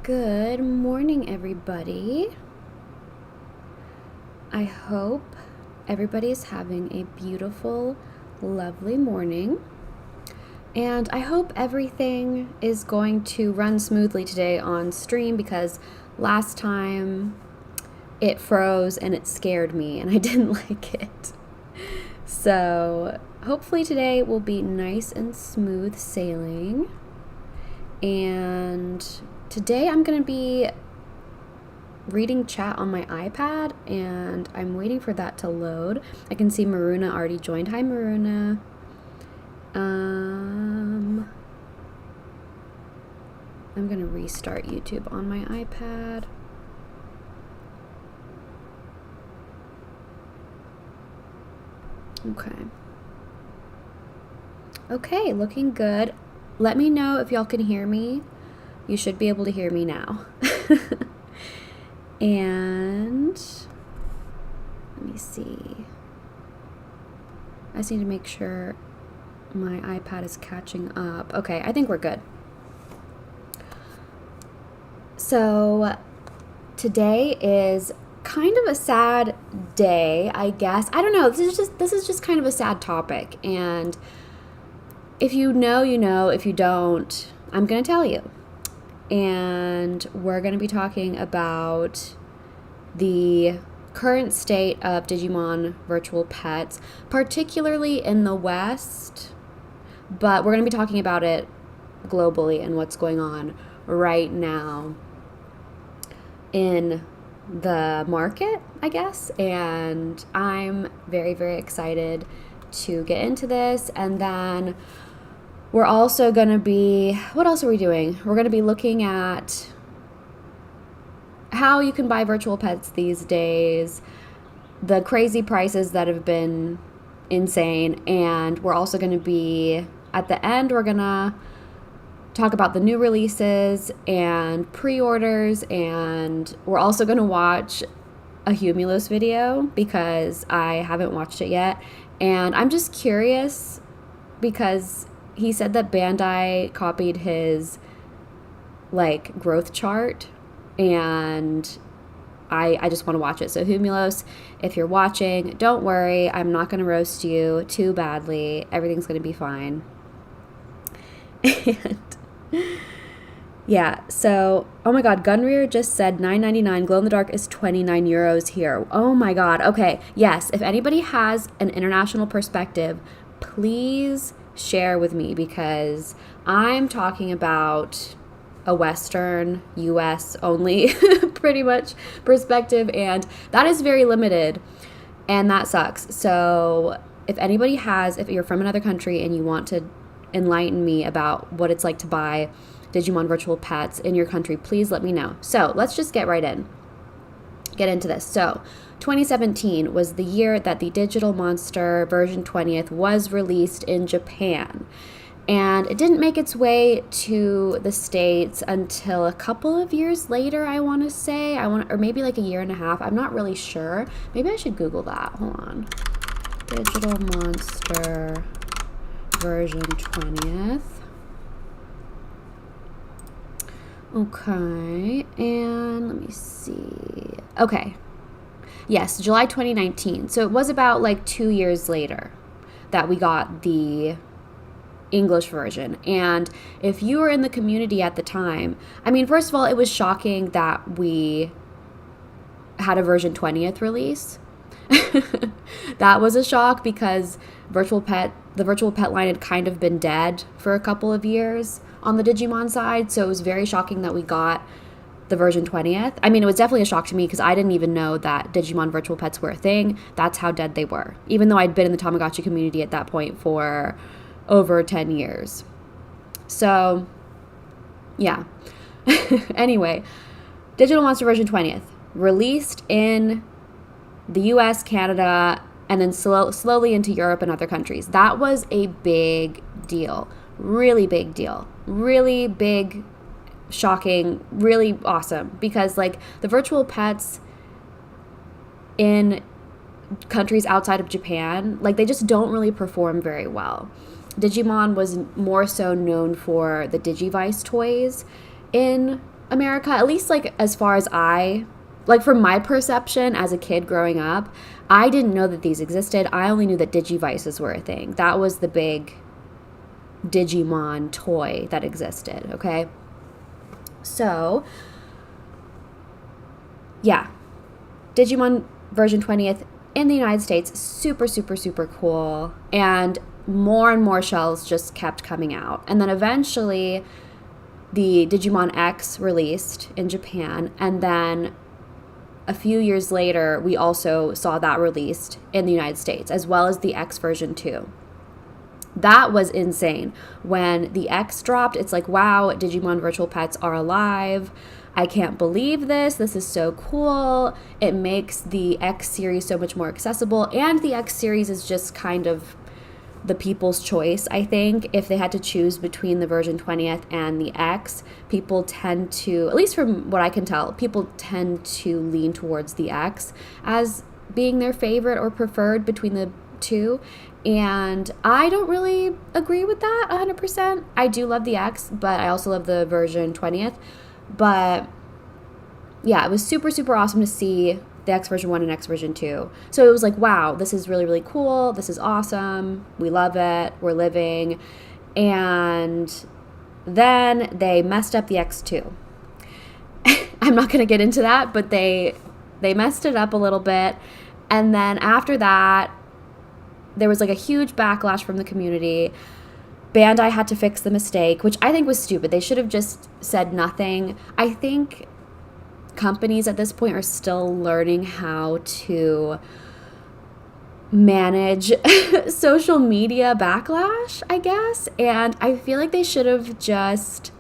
Good morning, everybody. I hope everybody is having a beautiful, lovely morning. And I hope everything is going to run smoothly today on stream because last time it froze and it scared me and I didn't like it. So hopefully today will be nice and smooth sailing. And today I'm going to be reading chat on my iPad, and I'm waiting for that to load. I can see Maruna already joined. Hi, Maruna. I'm going to restart YouTube on my iPad. Okay, looking good. Let me know if y'all can hear me. You should be able to hear me now. And let me see. I just need to make sure my iPad is catching up. Okay, I think we're good. So today is kind of a sad day, I guess. I don't know. This is just kind of a sad topic, and if you know, you know. If you don't, I'm going to tell you. And we're going to be talking about the current state of Digimon virtual pets, particularly in the West, but we're going to be talking about it globally and what's going on right now in the market, I guess. And I'm very, very excited to get into this. And then we're also going to be, what else are we doing? We're going to be looking at how you can buy virtual pets these days, the crazy prices that have been insane, and we're also going to be, at the end, we're going to talk about the new releases and pre-orders, and we're also going to watch a Humulos video because I haven't watched it yet, and I'm just curious because he said that Bandai copied his growth chart, and I just want to watch it. So Humulos, if you're watching, don't worry, I'm not going to roast you too badly. Everything's going to be fine. And yeah, so oh my god, Gunrear just said $9.99, glow in the dark is 29 euros here. Oh my god. Okay, yes, if anybody has an international perspective, please share with me, because I'm talking about a Western US only pretty much perspective, and that is very limited, and that sucks. So if anybody has, if you're from another country and you want to enlighten me about what it's like to buy Digimon virtual pets in your country, please let me know. So let's just get into this. So 2017 was the year that the Digital Monster version 20th was released in Japan. And it didn't make its way to the States until a couple of years later, I want to say. Or maybe like a year and a half. I'm not really sure. Maybe I should Google that. Hold on. Digital Monster version 20th. Okay, and let me see. Okay. Yes, July 2019. So it was about 2 years later that we got the English version. And if you were in the community at the time, I mean, first of all, it was shocking that we had a version 20th release. That was a shock because the virtual pet line had kind of been dead for a couple of years on the Digimon side, so it was very shocking that we got the version 20th. I mean, it was definitely a shock to me because I didn't even know that Digimon virtual pets were a thing. That's how dead they were, even though I'd been in the Tamagotchi community at that point for over 10 years. So, yeah. Anyway, Digital Monster version 20th, released in the US, Canada, and then slowly into Europe and other countries. That was a big deal. Really big deal. Really big, shocking, really awesome. Because, the virtual pets in countries outside of Japan, they just don't really perform very well. Digimon was more so known for the Digivice toys in America, at least like as far as like from my perception as a kid growing up, I didn't know that these existed. I only knew that Digivices were a thing. That was the big Digimon toy that existed, okay? So, yeah. Digimon version 20th in the United States, super, super, super cool. And more shells just kept coming out. And then eventually the Digimon X released in Japan, and then a few years later, we also saw that released in the United States, as well as the X version 2. That was insane. When the X dropped, it's like, wow, Digimon Virtual Pets are alive. I can't believe this. This is so cool. It makes the X series so much more accessible. And the X series is just kind of the people's choice, I think. If they had to choose between the version 20th and the X, people tend to, at least from what I can tell, people tend to lean towards the X as being their favorite or preferred between the two. And I don't really agree with that 100%. I do love the X, but I also love the version 20th. But yeah, it was super, super awesome to see the X version 1 and X version 2. So it was like, wow, this is really, really cool. This is awesome. We love it. We're living. And then they messed up the X2. I'm not going to get into that, but they messed it up a little bit. And then after that, there was like a huge backlash from the community. Bandai had to fix the mistake, which I think was stupid. They should have just said nothing. I think companies at this point are still learning how to manage social media backlash, I guess. And I feel like they should have just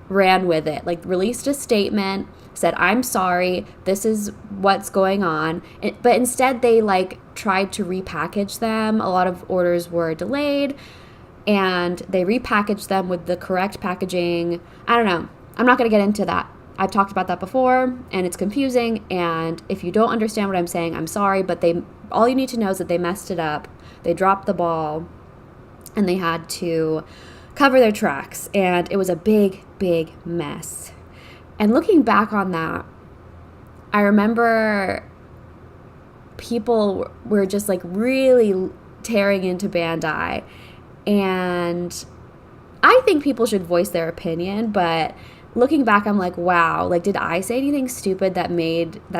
ran with it, like released a statement, said, I'm sorry, this is what's going on. But instead they like tried to repackage them. A lot of orders were delayed and they repackaged them with the correct packaging. I don't know. I'm not going to get into that. I've talked about that before, and it's confusing, and if you don't understand what I'm saying, I'm sorry, but all you need to know is that they messed it up, they dropped the ball, and they had to cover their tracks, and it was a big, big mess. And looking back on that, I remember people were just like really tearing into Bandai, and I think people should voice their opinion, but looking back, I'm like, wow, like, did I say anything stupid that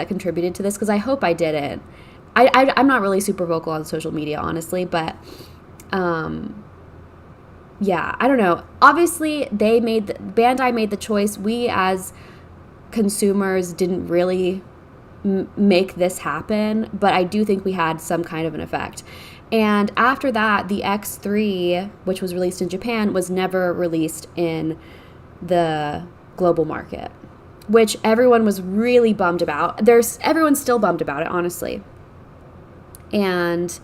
contributed to this? Because I hope I didn't. I'm not really super vocal on social media, honestly, but yeah, I don't know. Obviously, Bandai made the choice. We as consumers didn't really make this happen, but I do think we had some kind of an effect. And after that, the X3, which was released in Japan, was never released in the global market, which everyone was really bummed about. Everyone's still bummed about it, honestly. And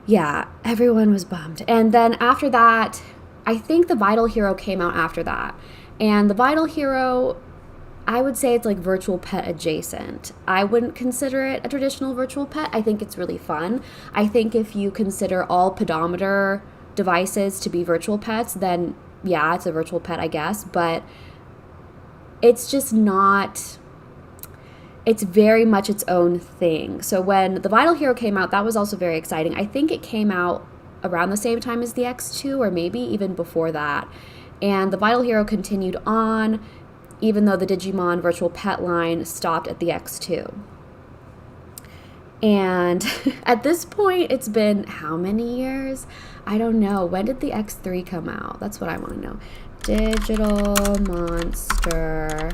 yeah, everyone was bummed. And then after that, I think the Vital Hero came out after that. And the Vital Hero, I would say it's like virtual pet adjacent. I wouldn't consider it a traditional virtual pet. I think it's really fun. I think if you consider all pedometer devices to be virtual pets, then yeah, it's a virtual pet, I guess, but it's just not, it's very much its own thing. So when the Vital Hero came out, that was also very exciting. I think it came out around the same time as the X2, or maybe even before that. And the Vital Hero continued on, even though the Digimon virtual pet line stopped at the X2. And at this point, it's been how many years? I don't know. When did the X3 come out? That's what I want to know. Digital Monster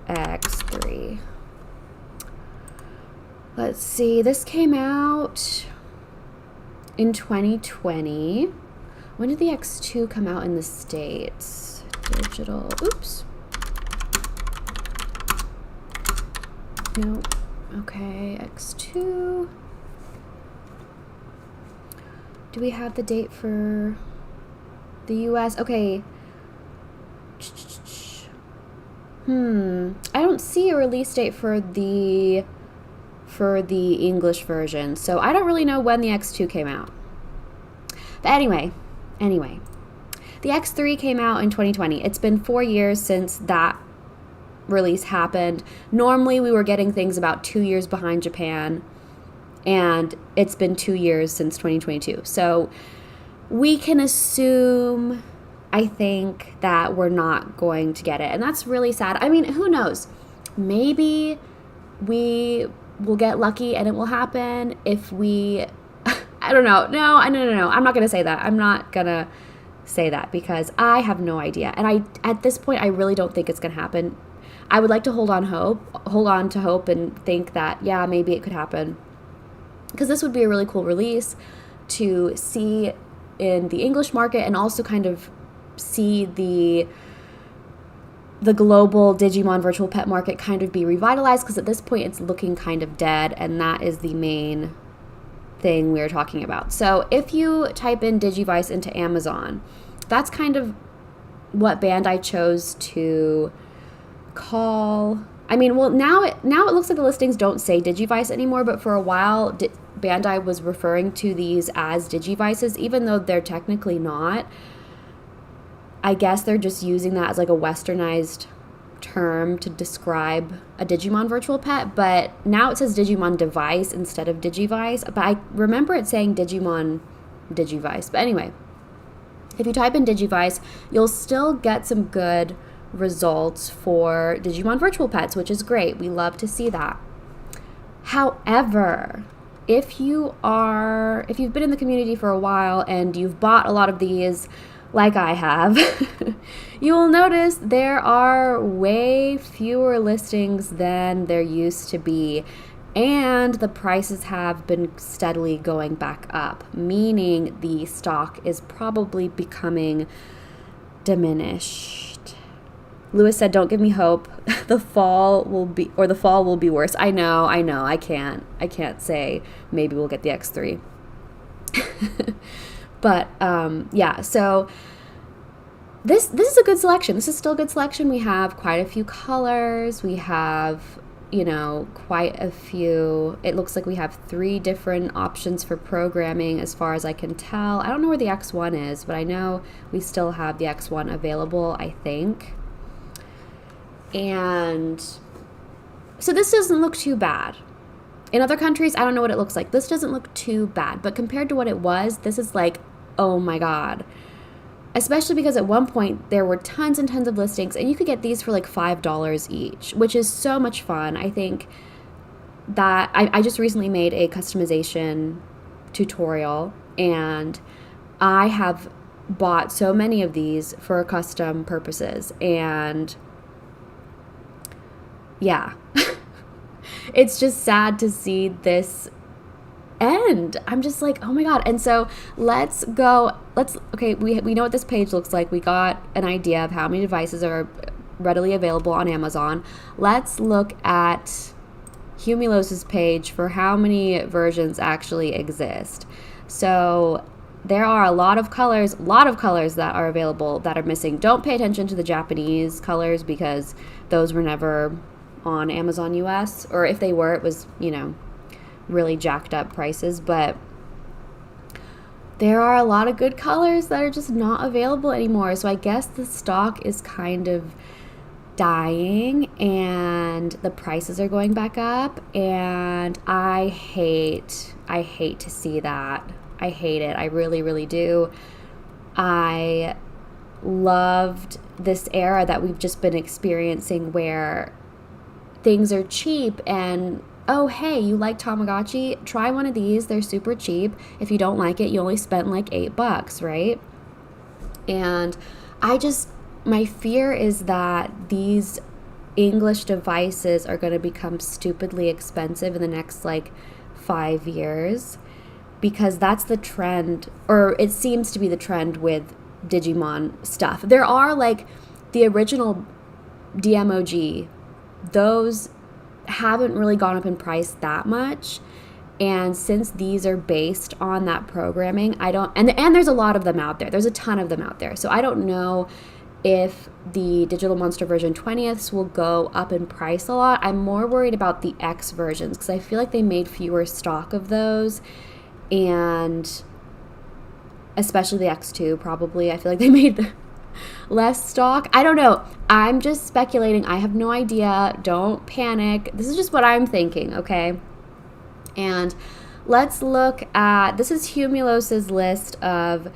X3. Let's see. This came out in 2020. When did the X2 come out in the States? Digital. Oops. No. Okay, X2. Do we have the date for the US? Okay. I don't see a release date for the English version, so I don't really know when the X2 came out. But anyway, The X3 came out in 2020. It's been 4 years since that release happened. Normally, we were getting things about 2 years behind Japan, and it's been 2 years since 2022. So we can assume, I think, that we're not going to get it, and that's really sad. I mean, who knows? Maybe we will get lucky and it will happen if we... I don't know. No. I'm not going to say that. I'm not going to say that because I have no idea. And at this point, I really don't think it's going to happen. I would like to hold on to hope and think that, yeah, maybe it could happen. Because this would be a really cool release to see in the English market and also kind of see the global Digimon virtual pet market kind of be revitalized, because at this point it's looking kind of dead, and that is the main thing we're talking about. So if you type in Digivice into Amazon, that's kind of what Bandai chose to call... I mean, well, now it looks like the listings don't say Digivice anymore, but for a while Bandai was referring to these as Digivices, even though they're technically not. I guess they're just using that as like a westernized term to describe a Digimon virtual pet, but now it says Digimon device instead of Digivice, but I remember it saying Digimon Digivice. But anyway, if you type in Digivice, you'll still get some good results for Digimon virtual pets, which is great. We love to see that. However, if you've been in the community for a while and you've bought a lot of these, like I have, you will notice there are way fewer listings than there used to be, and the prices have been steadily going back up, meaning the stock is probably becoming diminished. Lewis said, "Don't give me hope. The fall will be worse." I know. I can't say maybe we'll get the X3. But yeah, so this is a good selection. This is still a good selection. We have quite a few colors. We have, quite a few. It looks like we have 3 different options for programming as far as I can tell. I don't know where the X1 is, but I know we still have the X1 available, I think. And so this doesn't look too bad. In other countries, I don't know what it looks like. This doesn't look too bad, but compared to what it was, this is like, oh my God. Especially because at one point there were tons and tons of listings, and you could get these for like $5 each, which is so much fun. I think that I just recently made a customization tutorial, and I have bought so many of these for custom purposes, and yeah. It's just sad to see this end. I'm just like, oh my God. And so okay, we know what this page looks like. We got an idea of how many devices are readily available on Amazon. Let's look at Humulos' page for how many versions actually exist. So there are a lot of colors that are available that are missing. Don't pay attention to the Japanese colors because those were never on Amazon US, or if they were, it was, really jacked up prices. But there are a lot of good colors that are just not available anymore. So I guess the stock is kind of dying and the prices are going back up, and I hate to see that. I hate it. I really, really do. I loved this era that we've just been experiencing where things are cheap, and oh hey, you like Tamagotchi? Try one of these. They're super cheap. If you don't like it, you only spent like $8, right? And my fear is that these English devices are going to become stupidly expensive in the next like 5 years, because that's the trend, or it seems to be the trend with Digimon stuff. There are like the original DMOG, those haven't really gone up in price that much, and since these are based on that programming, and there's a lot of them out there. There's a ton of them out there. So I don't know if the Digital Monster version 20ths will go up in price a lot. I'm more worried about the X versions because I feel like they made fewer stock of those, and especially the X2 probably. I feel like they made less stock. I don't know. I'm just speculating. I have no idea. Don't panic. This is just what I'm thinking, okay? And let's look at, this is Humulos' list of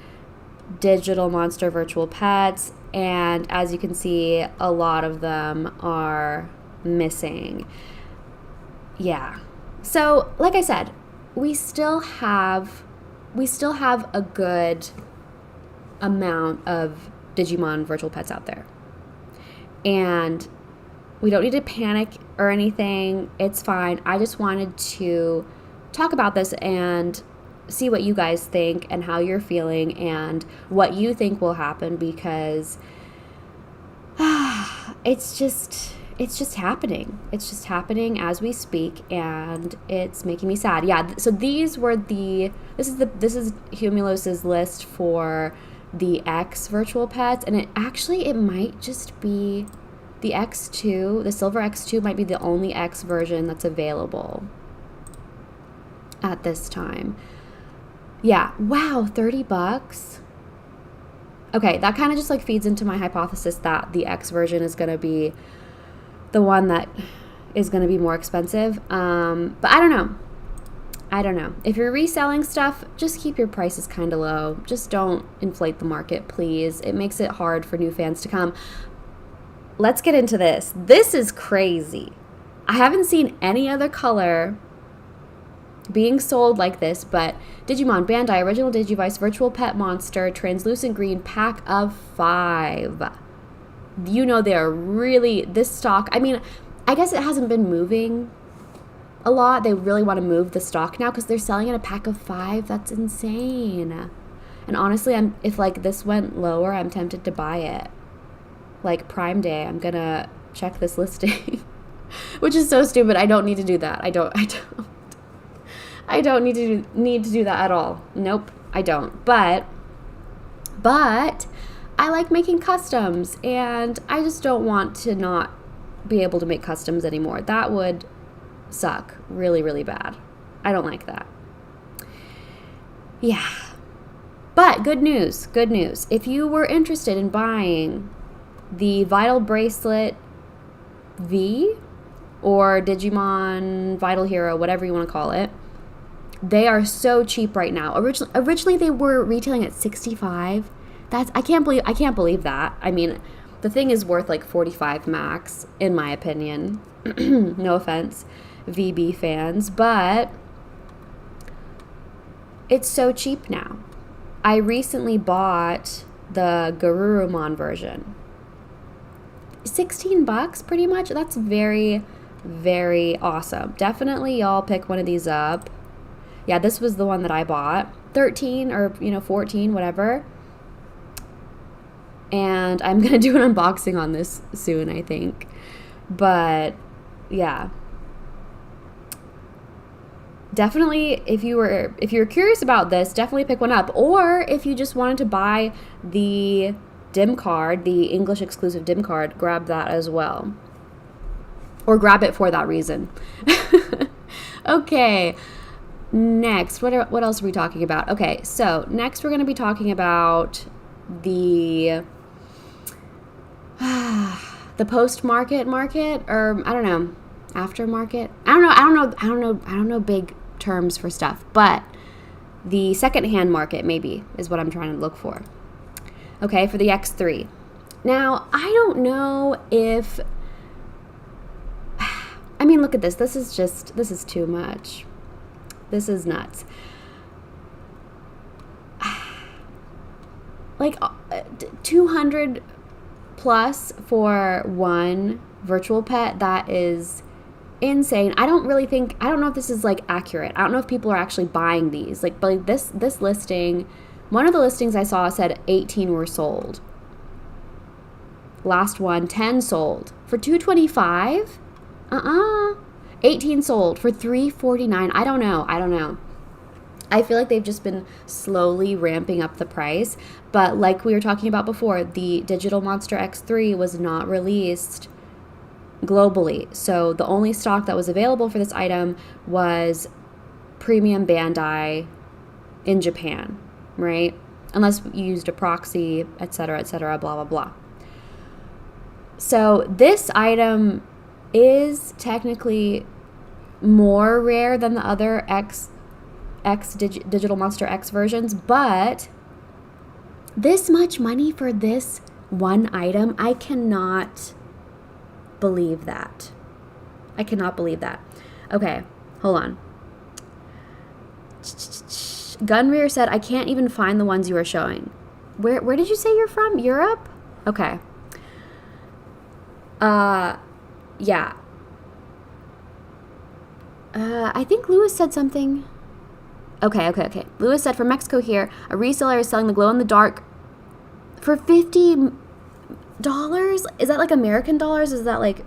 digital monster virtual pets, and as you can see, a lot of them are missing. Yeah. So, like I said, we still have a good amount of Digimon virtual pets out there. And we don't need to panic or anything. It's fine. I just wanted to talk about this and see what you guys think and how you're feeling and what you think will happen, because it's just happening. It's just happening as we speak, and it's making me sad. Yeah, so this is Humulos' list for the X virtual pets, and it might just be the X2, the silver X2 might be the only X version that's available at this time. Yeah, wow, $30. Okay, that kind of just like feeds into my hypothesis that the X version is going to be the one that is going to be more expensive. But I don't know. If you're reselling stuff, just keep your prices kind of low. Just don't inflate the market, please. It makes it hard for new fans to come. Let's get into this. This is crazy. I haven't seen any other color being sold like this, but Digimon Bandai Original Digivice Virtual Pet Monster Translucent Green Pack of 5. You know, they're really, this stock, I mean, I guess it hasn't been moving a lot. They really want to move the stock now because they're selling in a pack of 5. That's insane. And honestly, if like this went lower, I'm tempted to buy it. Like Prime Day, I'm gonna check this listing, which is so stupid. I don't need to do that. I don't need to do that at all. Nope, I don't. But I like making customs, and I just don't want to not be able to make customs anymore. That would suck really, really bad. I don't like that. Yeah. But good news. If you were interested in buying the Vital Bracelet V or Digimon Vital Hero, whatever you want to call it, they are so cheap right now. Originally they were retailing at $65. I can't believe that. I mean, the thing is worth like $45 max, in my opinion. No offense, VB fans, but it's so cheap now. I recently bought the Garurumon version. $16 pretty much. That's very, very awesome. Definitely y'all pick one of these up. Yeah, this was the one that I bought. 13 or 14, whatever. And I'm going to do an unboxing on this soon, I think. But yeah. Definitely, if you're curious about this, definitely pick one up. Or if you just wanted to buy the DIM card, the English exclusive DIM card, grab that as well. Or grab it for that reason. Okay. Next, what else are we talking about? Okay, so next we're going to be talking about the post-market market, or I don't know, aftermarket. I don't know big terms for stuff, but the secondhand market maybe is what I'm trying to look for. Okay, for the X3. Now, I don't know if, I mean, look at this. This is too much. This is nuts. Like 200 plus for one virtual pet, that is insane. I don't know if this is like accurate. I don't know if people are actually buying these. Like, but this listing, one of the listings I saw said 18 were sold. Last one, 10 sold for $225. 18 sold for $349. I don't know. I feel like they've just been slowly ramping up the price. But like we were talking about before, the Digital Monster X3 was not released globally. So the only stock that was available for this item was premium Bandai in Japan, right? unless you used a proxy, etc., blah, blah, blah. So this item is technically more rare than the other Digital Monster X versions, but this much money for this one item, I cannot believe that. I cannot believe that. Okay, hold on. Gunrear said, I can't even find the ones you were showing. Where did you say you're from? Europe? Okay. Yeah. I think Lewis said something. Okay. Lewis said, from Mexico here, a reseller is selling the glow-in-the-dark for $50. Is that like American dollars? Is that like,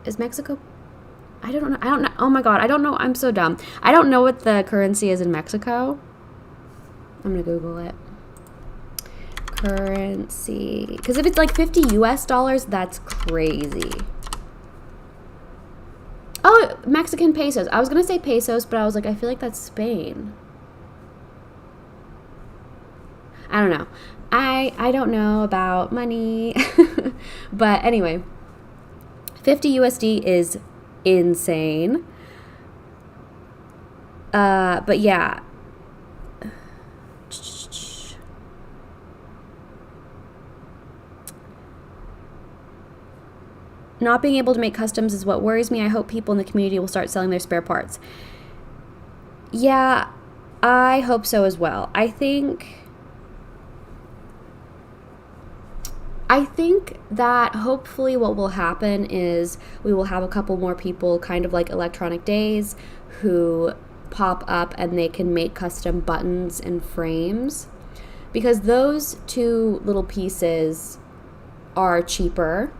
is Mexico? I don't know. Oh my God. I don't know. I'm so dumb. I don't know what the currency is in Mexico. I'm going to Google it. Currency. Because if it's like $50 US, that's crazy. Oh, Mexican pesos. I was going to say pesos, but I was like, I feel like that's Spain. I don't know. I don't know about money. But anyway, 50 USD is insane. But yeah. Not being able to make customs is what worries me. I hope people in the community will start selling their spare parts. Yeah, I hope so as well. I think that hopefully what will happen is we will have a couple more people, kind of like Electronic Days, who pop up and they can make custom buttons and frames, because those two little pieces are cheaper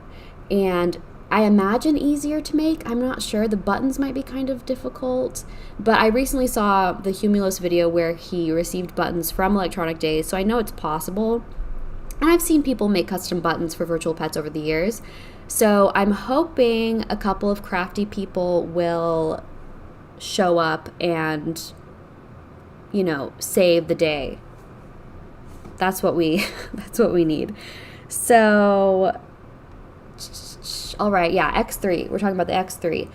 and I imagine easier to make. I'm not sure. The buttons might be kind of difficult, but I recently saw the Humulos video where he received buttons from Electronic Days, so I know it's possible. And I've seen people make custom buttons for virtual pets over the years. So I'm hoping a couple of crafty people will show up and, you know, save the day. That's what we need. So, all right, yeah, X3. We're talking about the X3.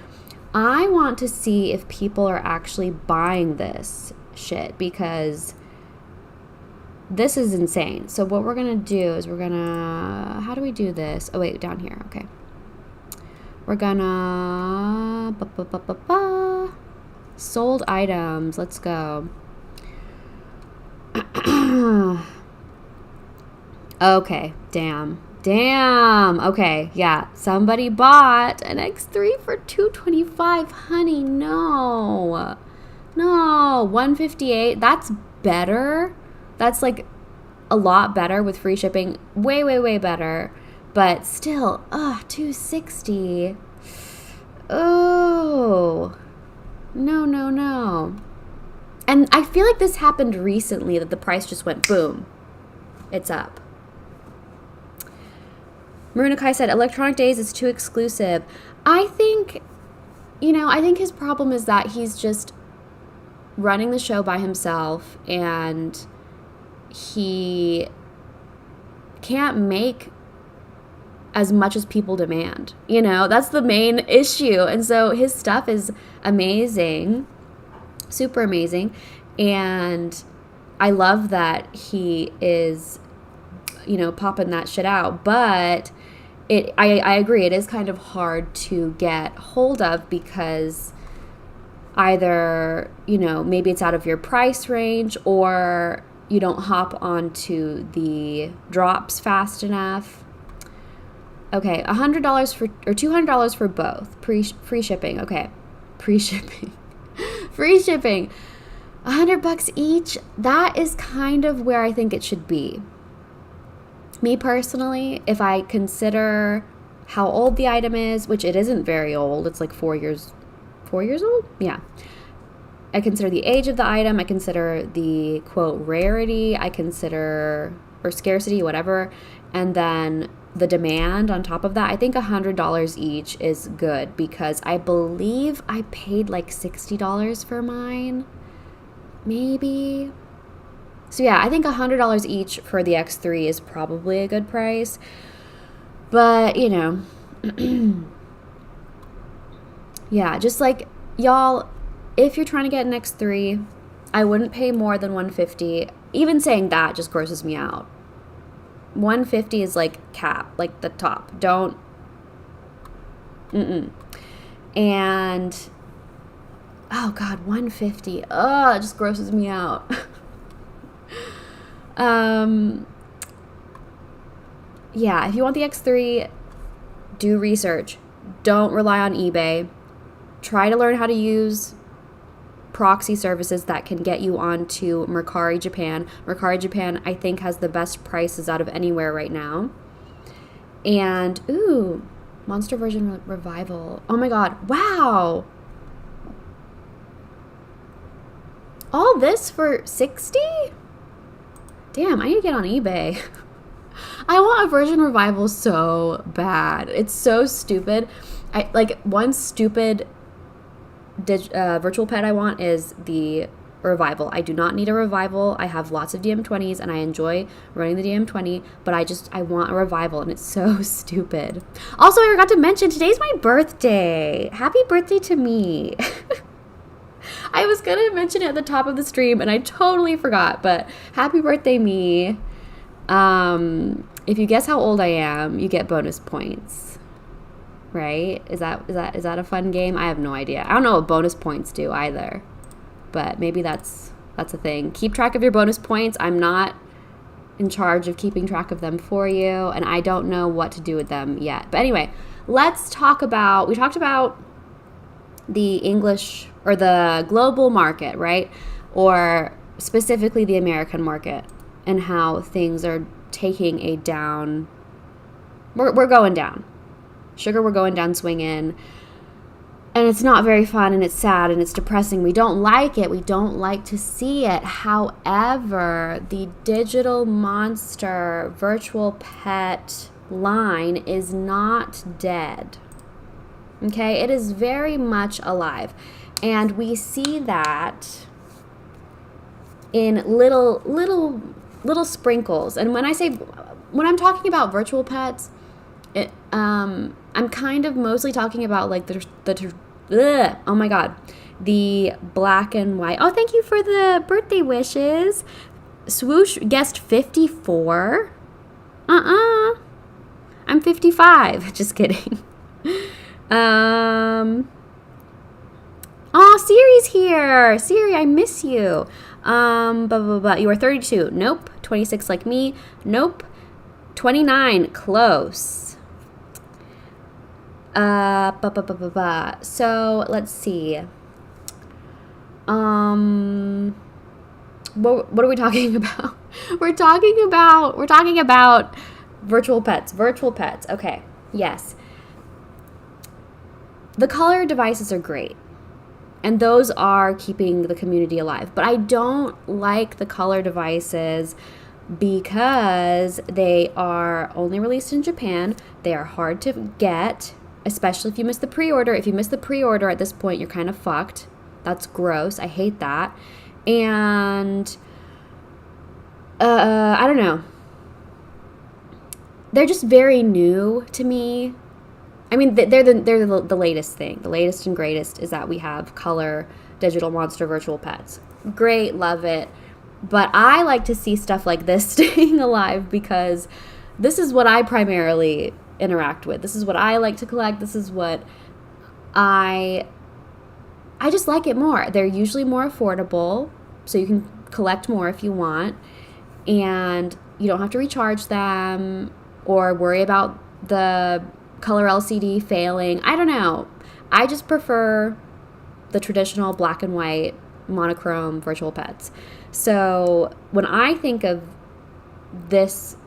I want to see if people are actually buying this shit, because this is insane. So what we're going to do is how do we do this? Oh, wait, down here. Okay. We're going to sold items. Let's go. Okay. Damn. Okay. Yeah. Somebody bought an X3 for $225. Honey, no. 158. That's better. That's like a lot better with free shipping. Way better. But still, $260. Oh, no. And I feel like this happened recently, that the price just went boom. It's up. Marunakai said, Electronic Days is too exclusive. I think his problem is that he's just running the show by himself and he can't make as much as people demand. You know, that's the main issue. And so his stuff is amazing, super amazing. And I love that he is, you know, popping that shit out. But I agree, it is kind of hard to get hold of, because either, you know, maybe it's out of your price range, or you don't hop onto the drops fast enough. Okay, $100 or $200 for both. Free shipping. Okay, pre-shipping. Free shipping. $100 each. That is kind of where I think it should be. Me personally, if I consider how old the item is, which it isn't very old, it's like 4 years old? Yeah. I consider the age of the item, I consider the, quote, rarity, or scarcity, whatever, and then the demand on top of that. I think $100 each is good, because I believe I paid like $60 for mine. Maybe. So yeah, I think $100 each for the X3 is probably a good price. But, you know, yeah, just like y'all, if you're trying to get an X3, I wouldn't pay more than $150. Even saying that just grosses me out. $150 is like cap, like the top. Don't. And oh god, $150. Oh, it just grosses me out. Yeah, if you want the X3, do research. Don't rely on eBay. Try to learn how to use proxy services that can get you onto Mercari Japan. Mercari Japan, I think, has the best prices out of anywhere right now. And, ooh, Monster Version Revival. Oh my god, wow! All this for $60? Damn, I need to get on eBay. I want a version revival so bad. It's so stupid. One stupid virtual pet I want is the revival. I do not need a revival. I have lots of DM20s and I enjoy running the DM20, but I want a revival and it's so stupid. Also, I forgot to mention, today's my birthday. Happy birthday to me. I was going to mention it at the top of the stream and I totally forgot, but happy birthday, me. If you guess how old I am, you get bonus points. Right? Is that a fun game? I have no idea. I don't know what bonus points do either. But maybe that's a thing. Keep track of your bonus points. I'm not in charge of keeping track of them for you, and I don't know what to do with them yet. But anyway, let's talk about, we talked about the English or the global market, right? Or specifically the American market and how things are taking a down. We're going down. Sugar, we're going down swinging. And it's not very fun, and it's sad, and it's depressing. We don't like it. We don't like to see it. However, the digital monster virtual pet line is not dead. Okay? It is very much alive. And we see that in little sprinkles. And when I'm talking about virtual pets, I'm kind of mostly talking about like oh my god, the black and white. Oh, thank you for the birthday wishes. Swoosh guessed 54. I'm 55. Just kidding. Oh, Siri's here. Siri, I miss you. Blah, blah, blah. You are 32. Nope. 26 like me. Nope. 29. Close. So let's see. What are we talking about? We're talking about virtual pets. Okay. Yes. The color devices are great. And those are keeping the community alive. But I don't like the color devices because they are only released in Japan. They are hard to get, especially if you miss the pre-order. If you miss the pre-order at this point, you're kind of fucked. That's gross. I hate that. And I don't know. They're just very new to me. I mean, they're the latest thing. The latest and greatest is that we have color digital monster virtual pets. Great, love it. But I like to see stuff like this staying alive because this is what I primarily interact with. This is what I like to collect. This is what I just like it more. They're usually more affordable, so you can collect more if you want, and you don't have to recharge them or worry about the color LCD failing. I don't know. I just prefer the traditional black and white monochrome virtual pets. So when I think of this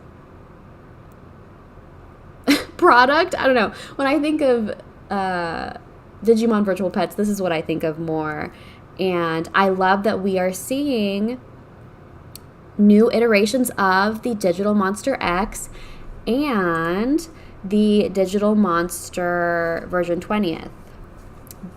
product, I don't know. When I think of Digimon virtual pets, this is what I think of more. And I love that we are seeing new iterations of the Digital Monster X and the Digital Monster version 20th.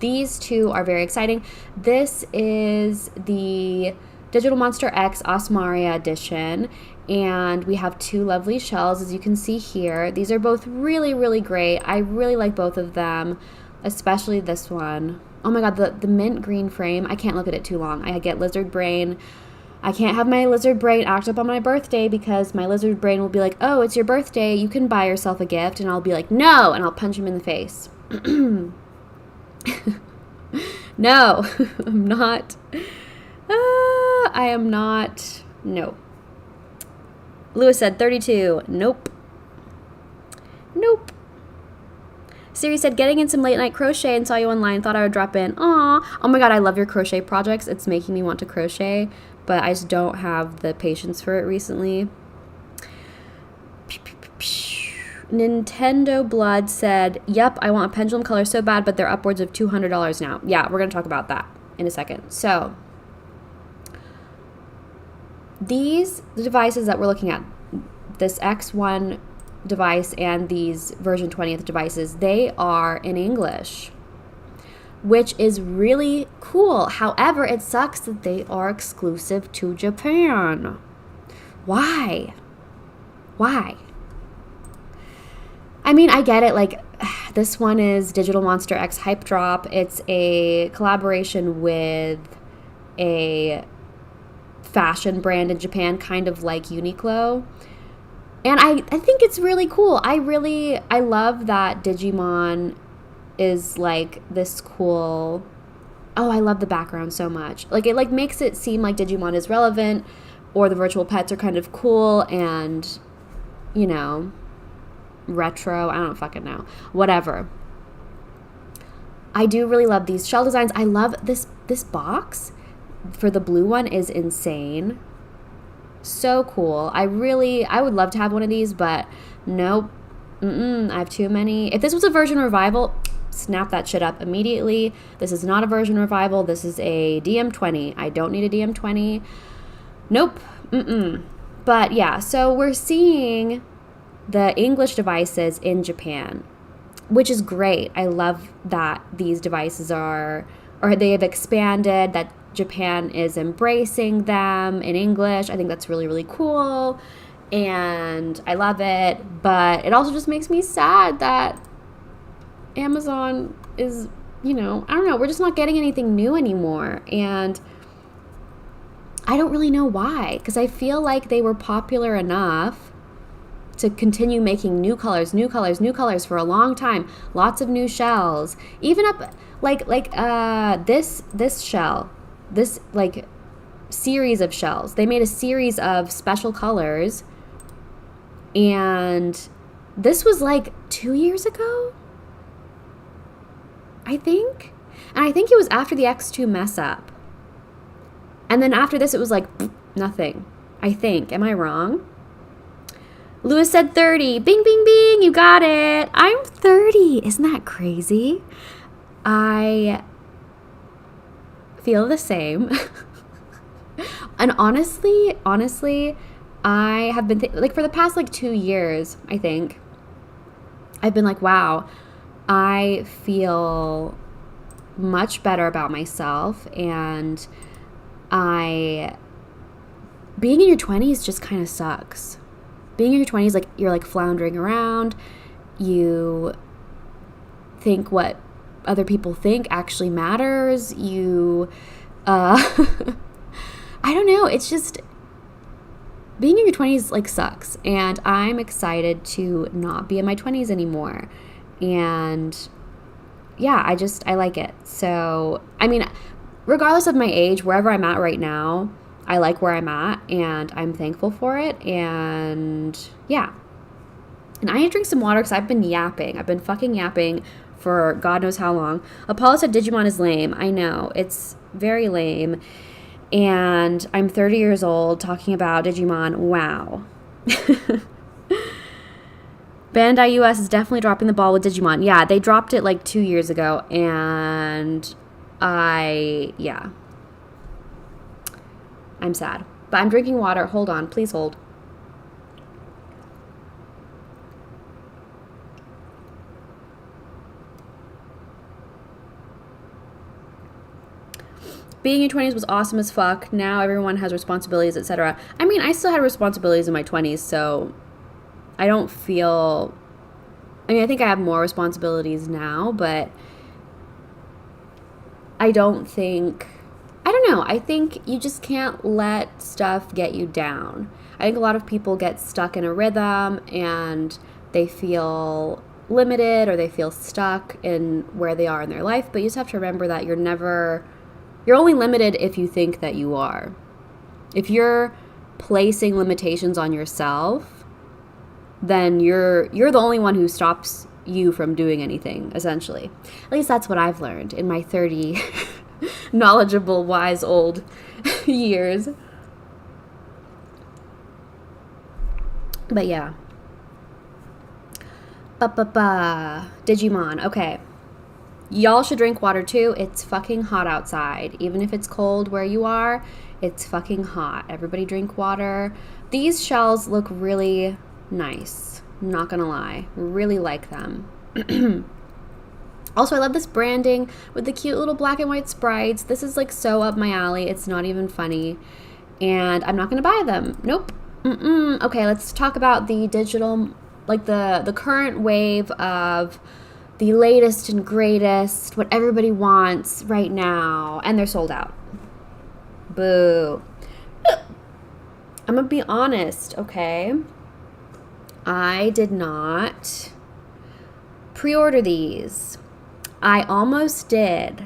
These two are very exciting. This is the Digital Monster X Osmaria edition. And we have 2 lovely shells, as you can see here. These are both really, really great. I really like both of them, especially this one. Oh my god, the mint green frame. I can't look at it too long. I get lizard brain. I can't have my lizard brain act up on my birthday because my lizard brain will be like, oh, it's your birthday. You can buy yourself a gift. And I'll be like, no. And I'll punch him in the face. No, I'm not. I am not. No. Lewis said 32. Nope. Nope. Siri said, getting in some late night crochet and saw you online. Thought I would drop in. Aw. Oh my god, I love your crochet projects. It's making me want to crochet, but I just don't have the patience for it recently. Nintendo Blood said, yep, I want a pendulum color so bad, but they're upwards of $200 now. Yeah, we're going to talk about that in a second. So, the devices that we're looking at, this X1 device and these version 20th devices, they are in English, which is really cool. However, it sucks that they are exclusive to Japan. Why? I mean, I get it. Like, this one is Digital Monster X Hype Drop. It's a collaboration with a fashion brand in Japan, kind of like Uniqlo. And I think it's really cool. I love that Digimon is like this cool. Oh, I love the background so much. Like, it like makes it seem like Digimon is relevant, or the virtual pets are kind of cool and, you know, retro. I don't fucking know. Whatever. I do really love these shell designs. I love this box for the blue one is insane. So cool. I would love to have one of these, but nope. I have too many. If this was a version revival, snap that shit up immediately. This is not a version revival. This is a DM20. I don't need a DM20. Nope. But yeah, so we're seeing the English devices in Japan, which is great. I love that these devices they have expanded, that Japan is embracing them in English. I think that's really, really cool, and I love it. But it also just makes me sad that Amazon is, I don't know, we're just not getting anything new anymore. And I don't really know why, because I feel like they were popular enough to continue making new colors for a long time. Lots of new shells, even up this shell, this like series of shells. They made a series of special colors, and this was like 2 years ago, I think. And I think it was after the X2 mess up. And then after this, it was like nothing, I think. Am I wrong? Lewis said 30. Bing, bing, bing. You got it. I'm 30. Isn't that crazy? I feel the same. And honestly, I have been for the past 2 years, I think, I've been like, wow, I feel much better about myself, and being in your 20s just kind of sucks. Being in your 20s, you're floundering around. You think what other people think actually matters. I don't know. It's just, being in your 20s sucks. And I'm excited to not be in my 20s anymore. And yeah, I like it. So, I mean, regardless of my age, wherever I'm at right now, I like where I'm at, and I'm thankful for it. And yeah. And I need to drink some water because I've been yapping. I've been fucking yapping for God knows how long. Apollo said Digimon is lame. I know. It's very lame. And I'm 30 years old talking about Digimon. Wow. Bandai US is definitely dropping the ball with Digimon. Yeah, they dropped it 2 years ago. And I'm sad. But I'm drinking water. Hold on. Please hold. being in your 20s was awesome as fuck. Now everyone has responsibilities, etc. I mean, I still had responsibilities in my 20s, so I don't feel... I mean, I think I have more responsibilities now, but I don't think... I don't know. I think you just can't let stuff get you down. I think a lot of people get stuck in a rhythm and they feel limited or they feel stuck in where they are in their life, but you just have to remember that you're only limited if you think that you are. If you're placing limitations on yourself, then you're the only one who stops you from doing anything, essentially. At least that's what I've learned in my 30 knowledgeable, wise, old years. But yeah. Digimon. Okay. Y'all should drink water too. It's fucking hot outside. Even if it's cold where you are, it's fucking hot. Everybody drink water. These shells look really nice. Not gonna lie. Really like them. Also, I love this branding with the cute little black and white sprites. This is like so up my alley. It's not even funny. And I'm not gonna buy them. Nope. Okay, let's talk about the digital, like the current wave of the latest and greatest, what everybody wants right now. And they're sold out. Boo. I'm gonna be honest, okay? I did not pre-order these. I almost did.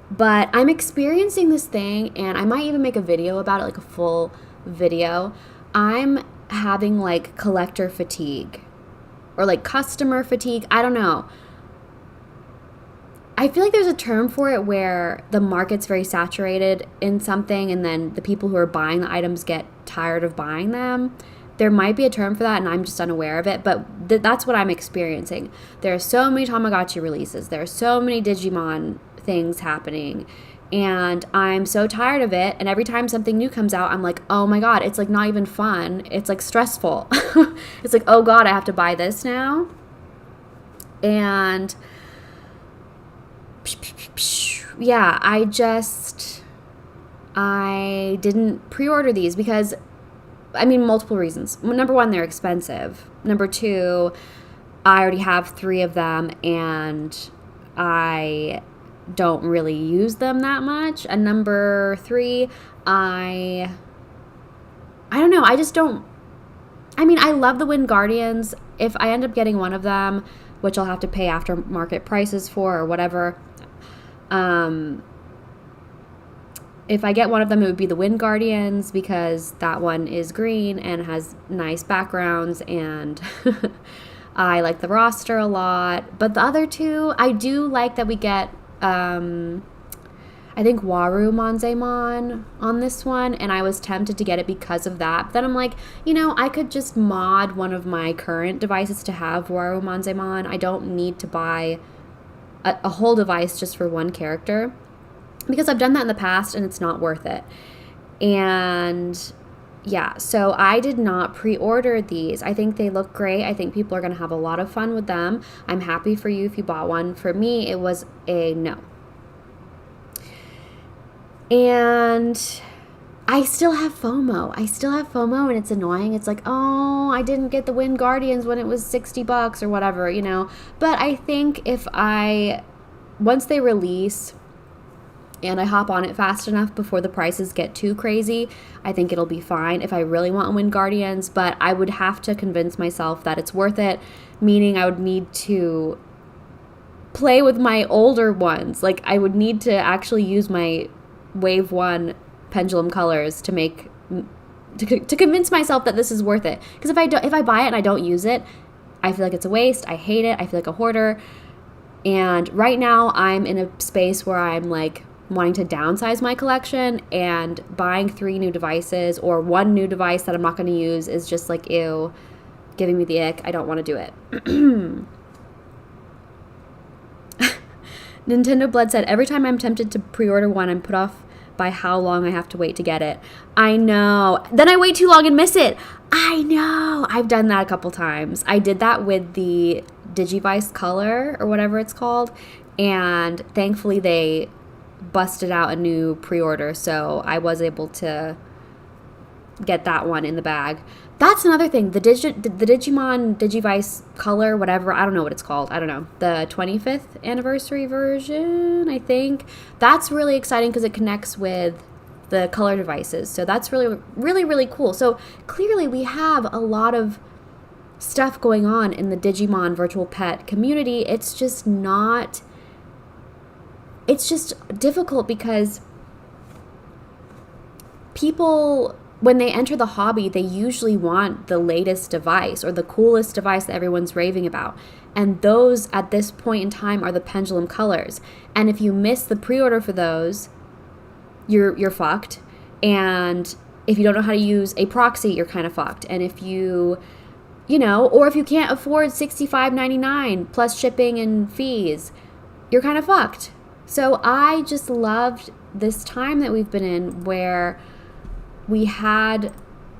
But I'm experiencing this thing, and I might even make a video about it, like a full video. I'm having like collector fatigue or like customer fatigue. I don't know. I feel like there's a term for it where the market's very saturated in something and then the people who are buying the items get tired of buying them. There might be a term for that and I'm just unaware of it, but that's what I'm experiencing. There are so many Tamagotchi releases. There are so many Digimon things happening. And I'm so tired of it. And every time something new comes out, I'm like, oh my God, it's like not even fun. It's like stressful. It's like, oh God, I have to buy this now. And yeah, I didn't pre-order these because, I mean, multiple reasons. Number one, they're expensive. Number two, I already have 3 of them and I don't really use them that much. And number 3, I don't know. I just don't. I mean, I love the Wind Guardians. If I end up getting one of them, which I'll have to pay after market prices for or whatever, if I get one of them, it would be the Wind Guardians because that one is green and has nice backgrounds and I like the roster a lot. But the other 2, I do like that we get, I think Waru Manzemon on this one, and I was tempted to get it because of that. But then I'm like, you know, I could just mod one of my current devices to have Waru Manzemon. I don't need to buy a whole device just for one character because I've done that in the past and it's not worth it. And yeah, so I did not pre-order these. I think they look great. I think people are going to have a lot of fun with them. I'm happy for you if you bought one. For me, it was a no. And I still have FOMO. And it's annoying. It's like, oh, I didn't get the Wind Guardians when it was $60 or whatever, you know. But I think once they release and I hop on it fast enough before the prices get too crazy, I think it'll be fine if I really want Wind Guardians. But I would have to convince myself that it's worth it, meaning I would need to play with my older ones. Like, I would need to actually use my Wave 1 pendulum colors to convince myself that this is worth it. Because if I buy it and I don't use it, I feel like it's a waste. I hate it. I feel like a hoarder. And right now I'm in a space where I'm like wanting to downsize my collection, and buying 3 new devices or 1 new device that I'm not going to use is just like, ew, giving me the ick. I don't want to do it. Nintendo Blood said, every time I'm tempted to pre-order one, I'm put off by how long I have to wait to get it. I know. Then I wait too long and miss it. I know. I've done that a couple times. I did that with the Digivice Color or whatever it's called. And thankfully they busted out a new pre-order, so I was able to get that one in the bag. That's another thing. The Digimon Digivice Color, whatever, I don't know what it's called. I don't know. The 25th anniversary version, I think. That's really exciting because it connects with the color devices. So that's really, really, really cool. So clearly we have a lot of stuff going on in the Digimon virtual pet community. It's just difficult because people, when they enter the hobby, they usually want the latest device or the coolest device that everyone's raving about. And those, at this point in time, are the pendulum colors. And if you miss the pre-order for those, you're fucked. And if you don't know how to use a proxy, you're kind of fucked. And if you or if you can't afford $65.99 plus shipping and fees, you're kind of fucked. So I just loved this time that we've been in where we had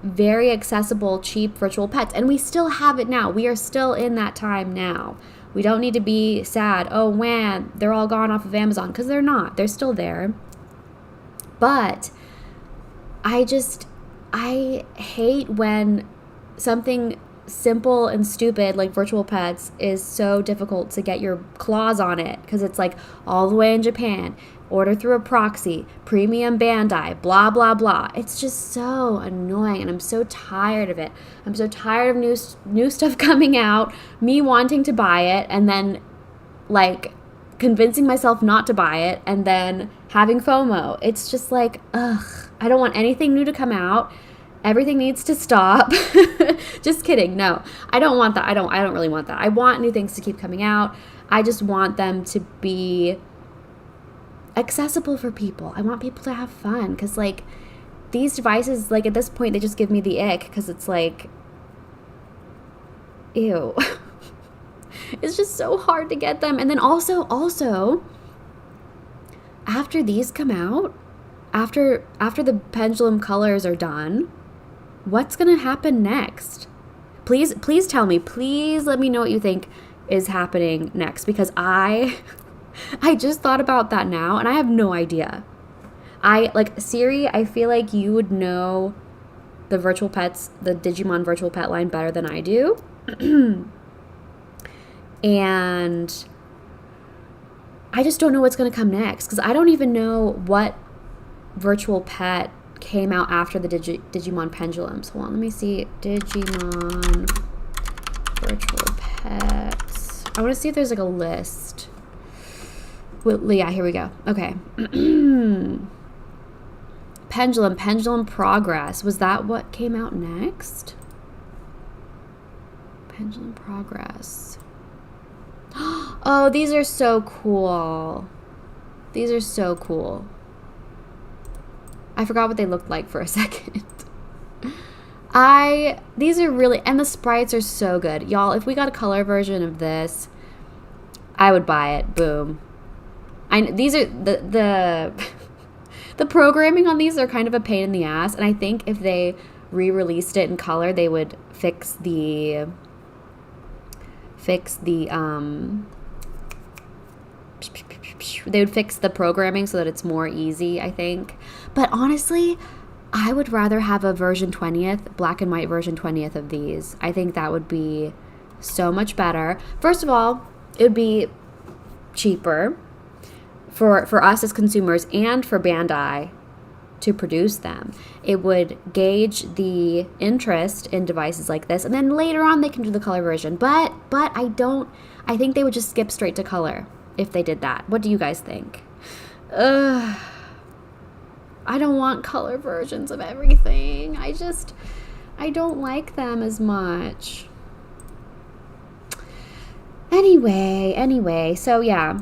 very accessible, cheap virtual pets. And we still have it now. We are still in that time now. We don't need to be sad. Oh, man, they're all gone off of Amazon. Because they're not. They're still there. But I hate when something simple and stupid like virtual pets is so difficult to get your claws on it, because it's like all the way in Japan, order through a proxy, premium Bandai, blah blah blah. It's just so annoying, and I'm so tired of it. I'm so tired of new stuff coming out, me wanting to buy it, and then like convincing myself not to buy it, and then having FOMO. It's just like, ugh, I don't want anything new to come out. Everything needs to stop. Just kidding. No, I don't want that. I don't really want that. I want new things to keep coming out. I just want them to be accessible for people. I want people to have fun, because like these devices, like at this point, they just give me the ick, because it's like, ew. It's just so hard to get them. And then also after these come out, after the pendulum colors are done, what's going to happen next? Please tell me. Please let me know what you think is happening next, because I just thought about that now and I have no idea. Siri, I feel like you would know the virtual pets, the Digimon virtual pet line better than I do. And I just don't know what's going to come next, because I don't even know what virtual pet came out after the Digimon pendulums. Hold on, let me see. Digimon virtual pets. I want to see if there's like a list. Well, yeah, here we go. Okay. Pendulum Progress. Was that what came out next? Pendulum Progress. Oh, these are so cool. These are so cool. I forgot what they looked like for a second. These are really, and the sprites are so good. Y'all, if we got a color version of this, I would buy it. Boom. These are the programming on these are kind of a pain in the ass, and I think if they re-released it in color, they would fix the programming so that it's more easy, I think. But honestly, I would rather have a version 20th, black and white version 20th of these. I think that would be so much better. First of all, it would be cheaper for us as consumers and for Bandai to produce them. It would gauge the interest in devices like this, and then later on they can do the color version. But I think they would just skip straight to color if they did that. What do you guys think? I don't want color versions of everything. I don't like them as much. Anyway, so yeah.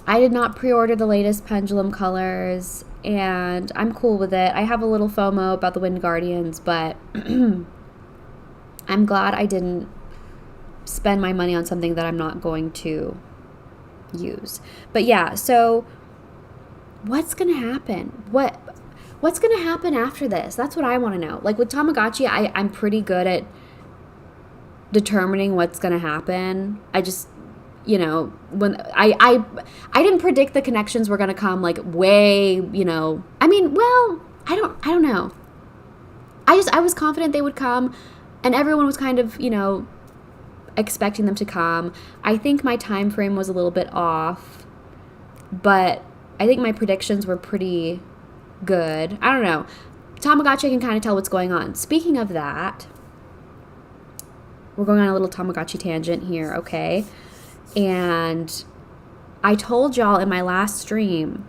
I did not pre-order the latest pendulum colors, and I'm cool with it. I have a little FOMO about the Wind Guardians, but I'm glad I didn't spend my money on something that I'm not going to use. But yeah, so what's going to happen? What's going to happen after this? That's what I want to know. Like with Tamagotchi, I'm pretty good at determining what's going to happen. you know, when I didn't predict the connections were going to come like way, you know, I mean, well, I don't know. I was confident they would come, and everyone was kind of, you know, expecting them to come. I think my time frame was a little bit off, but I think my predictions were pretty good. I don't know. Tamagotchi, I can kind of tell what's going on. Speaking of that, we're going on a little Tamagotchi tangent here, okay? And I told y'all in my last stream,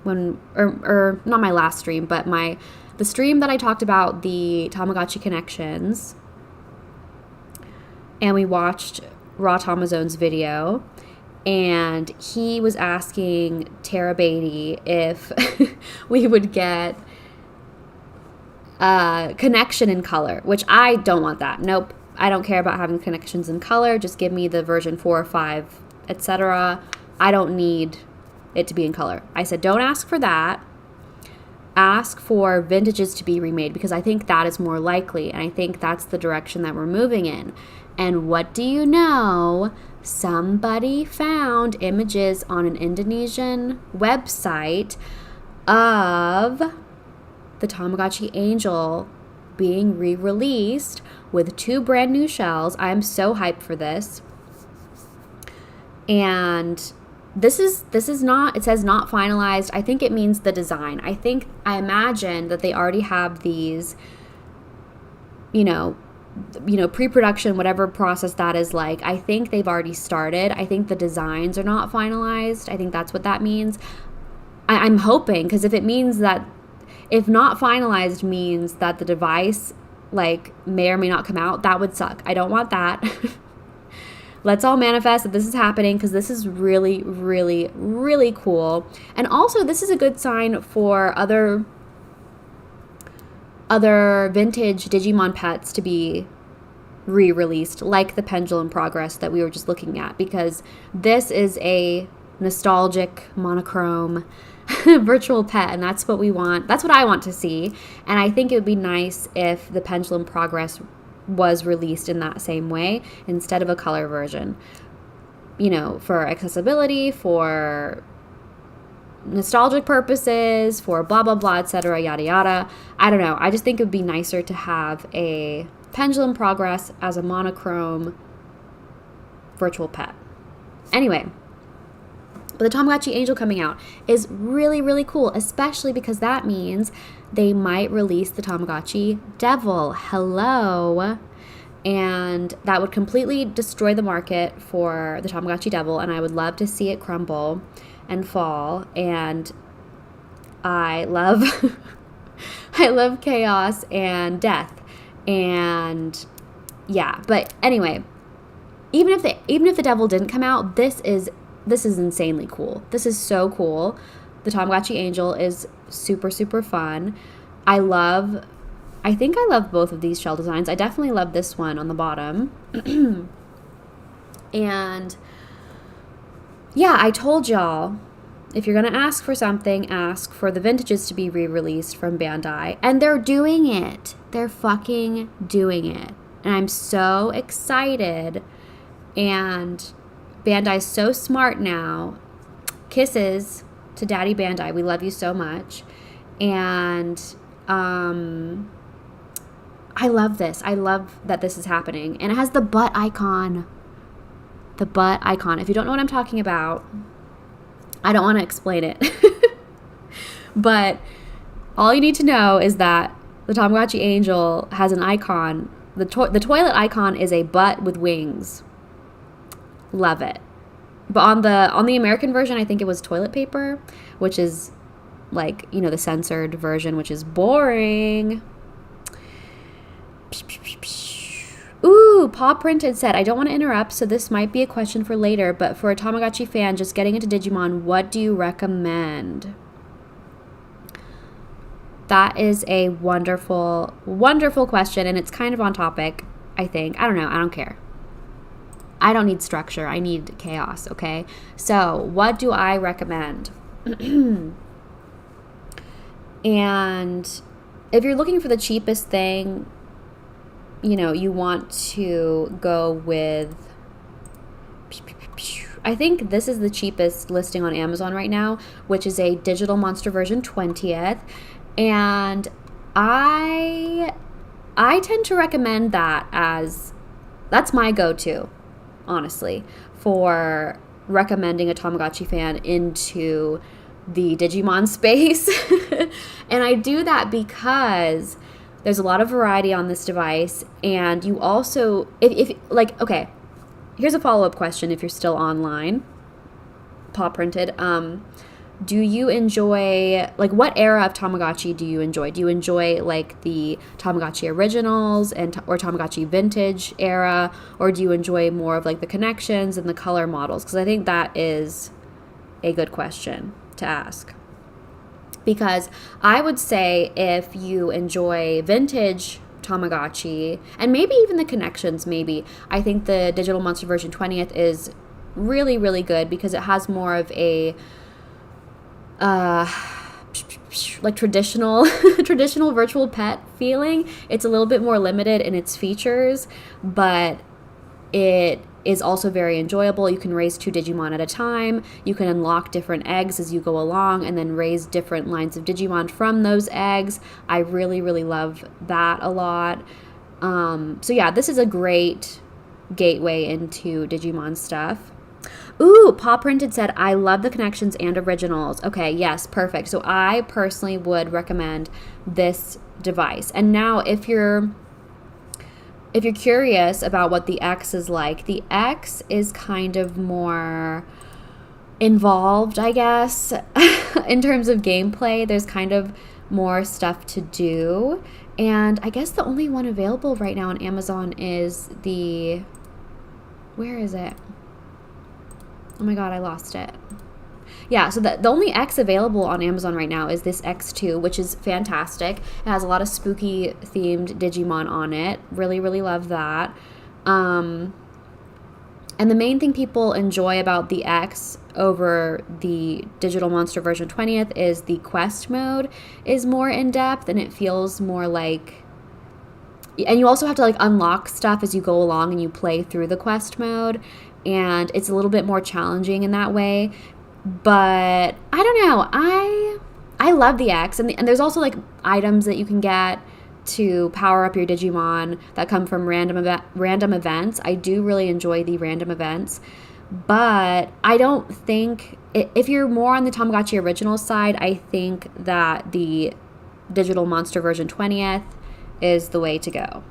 or not my last stream, but the stream that I talked about the Tamagotchi connections, and we watched Raw Tamazone's video, and he was asking Tara Beatty if we would get connection in color, which I don't want that. Nope. I don't care about having connections in color. Just give me the version 4 or 5, etc. I don't need it to be in color. I said, don't ask for that. Ask for vintages to be remade, because I think that is more likely, and I think that's the direction that we're moving in. And what do you know? Somebody found images on an Indonesian website of the Tamagotchi Angel being re-released with 2 brand new shells. I'm so hyped for this. And this is not, it says not finalized. I think it means the design. I imagine that they already have these, you know, pre-production, whatever process that is like. I think they've already started. I think the designs are not finalized. I think that's what that means. I'm hoping, because if it means that, if not finalized means that the device like may or may not come out, that would suck. I don't want that. Let's all manifest that this is happening, because this is really, really, really cool. And also, this is a good sign for other vintage Digimon pets to be re-released, like the Pendulum Progress that we were just looking at, because this is a nostalgic monochrome virtual pet, and that's what we want. That's what I want to see. And I think it would be nice if the Pendulum Progress was released in that same way instead of a color version, you know, for accessibility, for nostalgic purposes, for blah blah blah, etc., yada yada. I don't know. I just think it would be nicer to have a Pendulum Progress as a monochrome virtual pet. Anyway, but the Tamagotchi Angel coming out is really, really cool, especially because that means they might release the Tamagotchi Devil. Hello. And that would completely destroy the market for the Tamagotchi Devil, and I would love to see it crumble and fall. And I love I love chaos and death. And yeah, but anyway, even if the Devil didn't come out, this is insanely cool. This is so cool. The Tamagotchi Angel is super, super fun. I think I love both of these shell designs. I definitely love this one on the bottom. And yeah, I told y'all, if you're going to ask for something, ask for the vintages to be re-released from Bandai. And they're doing it. They're fucking doing it. And I'm so excited. And Bandai's so smart now. Kisses to Daddy Bandai. We love you so much. And I love this. I love that this is happening. And it has the butt icon. The butt icon. If you don't know what I'm talking about, I don't want to explain it. But all you need to know is that the Tamagotchi Angel has an icon. The toilet icon is a butt with wings. Love it. But on the American version, I think it was toilet paper, which is like, you know, the censored version, which is boring. Ooh, Paw Printed said, I don't want to interrupt, so this might be a question for later, but for a Tamagotchi fan just getting into Digimon, what do you recommend? That is a wonderful, wonderful question, and it's kind of on topic, I think. I don't know. I don't care. I don't need structure. I need chaos, okay? So, what do I recommend? And if you're looking for the cheapest thing, you know, you want to go with I think this is the cheapest listing on Amazon right now, which is a Digital Monster version 20th. And I tend to recommend that that's my go-to, honestly, for recommending a Tamagotchi fan into the Digimon space. And I do that because there's a lot of variety on this device, and you also, if like, okay, here's a follow-up question if you're still online, paw printed. Do you enjoy, like, what era of Tamagotchi do you enjoy? Do you enjoy, like, the Tamagotchi originals or Tamagotchi vintage era? Or do you enjoy more of, like, the connections and the color models? Because I think that is a good question to ask. Because I would say if you enjoy vintage Tamagotchi, and maybe even the connections, maybe, I think the Digital Monster version 20th is really, really good because it has more of a like traditional virtual pet feeling. It's a little bit more limited in its features, but it is also very enjoyable. You can raise 2 Digimon at a time. You can unlock different eggs as you go along and then raise different lines of Digimon from those eggs. I really, really love that a lot. So yeah, this is a great gateway into Digimon stuff. Ooh, Paw Printed said, I love the connections and originals. Okay, yes, perfect. So I personally would recommend this device. And now if you're curious about what the X is like, the X is kind of more involved, I guess, in terms of gameplay. There's kind of more stuff to do. And I guess the only one available right now on Amazon is where is it? Oh my god, I lost it. Yeah, so the only X available on Amazon right now is this X2, which is fantastic. It has a lot of spooky themed Digimon on it. Really, really love that. And the main thing people enjoy about the X over the Digital Monster version 20th is the quest mode is more in-depth, and it feels more like... And you also have to, like, unlock stuff as you go along and you play through the quest mode, and it's a little bit more challenging in that way. But I don't know. I love the X, and there's also, like, items that you can get to power up your Digimon that come from random events. I do really enjoy the random events, but I don't think if you're more on the Tamagotchi original side, I think that the Digital Monster version 20th is the way to go.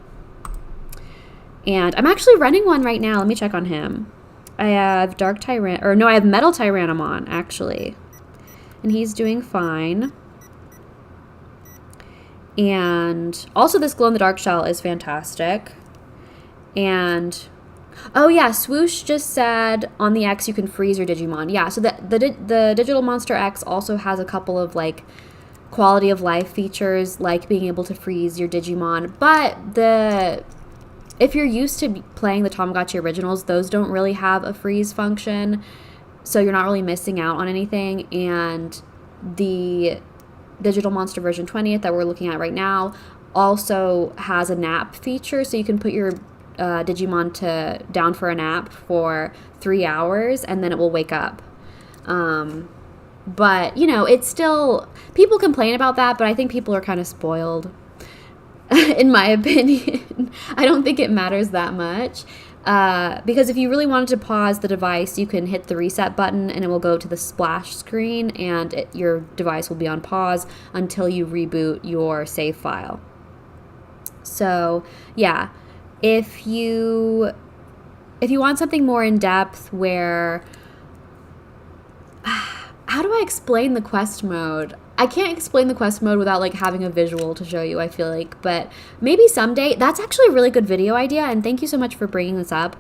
And I'm actually running one right now. Let me check on him. I have I have Metal Tyrannomon, actually. And he's doing fine. And also this glow-in-the-dark shell is fantastic. And, oh yeah, Swoosh just said on the X you can freeze your Digimon. Yeah, so the Digital Monster X also has a couple of, like, quality of life features, like being able to freeze your Digimon. But if you're used to playing the Tamagotchi originals, those don't really have a freeze function, so you're not really missing out on anything. And the Digital Monster version 20th that we're looking at right now also has a nap feature, so you can put your Digimon down for a nap for 3 hours, and then it will wake up. But, you know, it's still... People complain about that, but I think people are kind of spoiled. In my opinion. I don't think it matters that much. Because if you really wanted to pause the device, you can hit the reset button and it will go to the splash screen, and your device will be on pause until you reboot your save file. So, yeah. If you want something more in-depth where... How do I explain the quest mode? I can't explain the quest mode without, like, having a visual to show you, I feel like. But maybe someday. That's actually a really good video idea, and thank you so much for bringing this up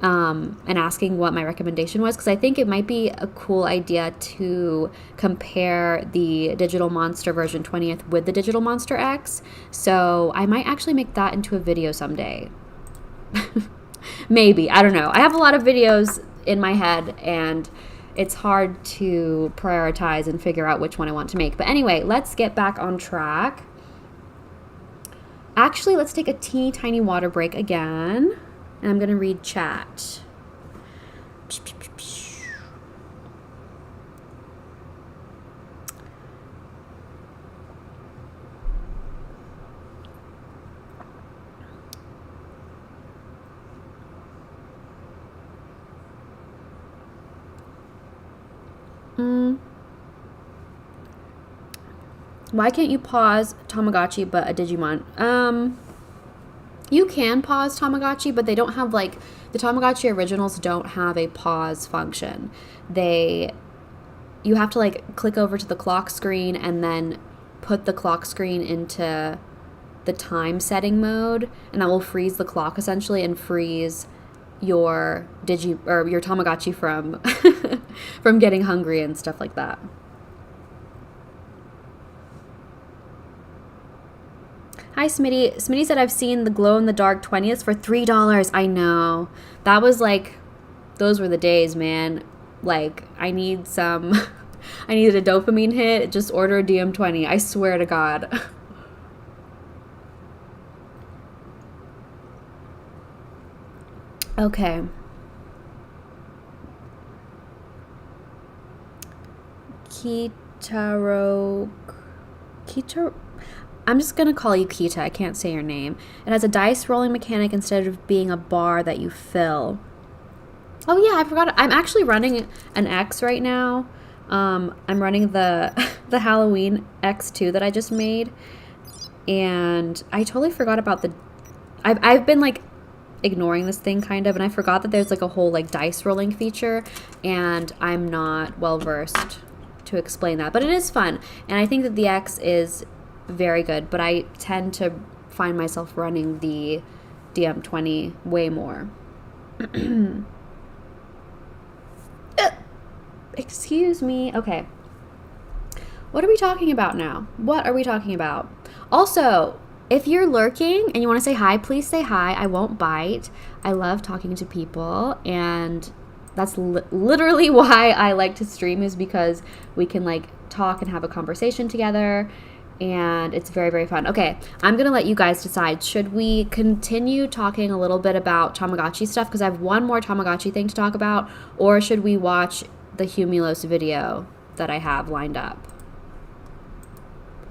and asking what my recommendation was, because I think it might be a cool idea to compare the Digital Monster version 20th with the Digital Monster X. So I might actually make that into a video someday. Maybe. I don't know. I have a lot of videos in my head, and... it's hard to prioritize and figure out which one I want to make. But anyway, let's get back on track. Actually, let's take a teeny tiny water break again. And I'm going to read chat. Why can't you pause Tamagotchi but a Digimon? You can pause Tamagotchi, but they don't have like the Tamagotchi originals don't have a pause function. You have to like click over to the clock screen and then put the clock screen into the time setting mode, and that will freeze the clock essentially and freeze your your Tamagotchi from from getting hungry and stuff like that. Hi, Smitty. Smitty said, I've seen the glow-in-the-dark 20th for $3. I know. That was like, those were the days, man. Like, I needed a dopamine hit. Just order a DM20. I swear to God. Okay. I'm just going to call you Kita. I can't say your name. It has a dice rolling mechanic instead of being a bar that you fill. Oh, yeah, I forgot. I'm actually running an X right now. I'm running the Halloween X2 that I just made. And I totally forgot about I've been, like, ignoring this thing, kind of. And I forgot that there's, like, a whole, like, dice rolling feature. And I'm not well-versed to explain that. But it is fun. And I think that the X is very good, but I tend to find myself running the DM20 way more. Excuse me. Okay. What are we talking about now? What are we talking about? Also, if you're lurking and you want to say hi, please say hi. I won't bite. I love talking to people, and that's literally why I like to stream, is because we can like talk and have a conversation together. And it's very, very fun. Okay, I'm going to let you guys decide. Should we continue talking a little bit about Tamagotchi stuff? Because I have one more Tamagotchi thing to talk about. Or should we watch the Humulos video that I have lined up?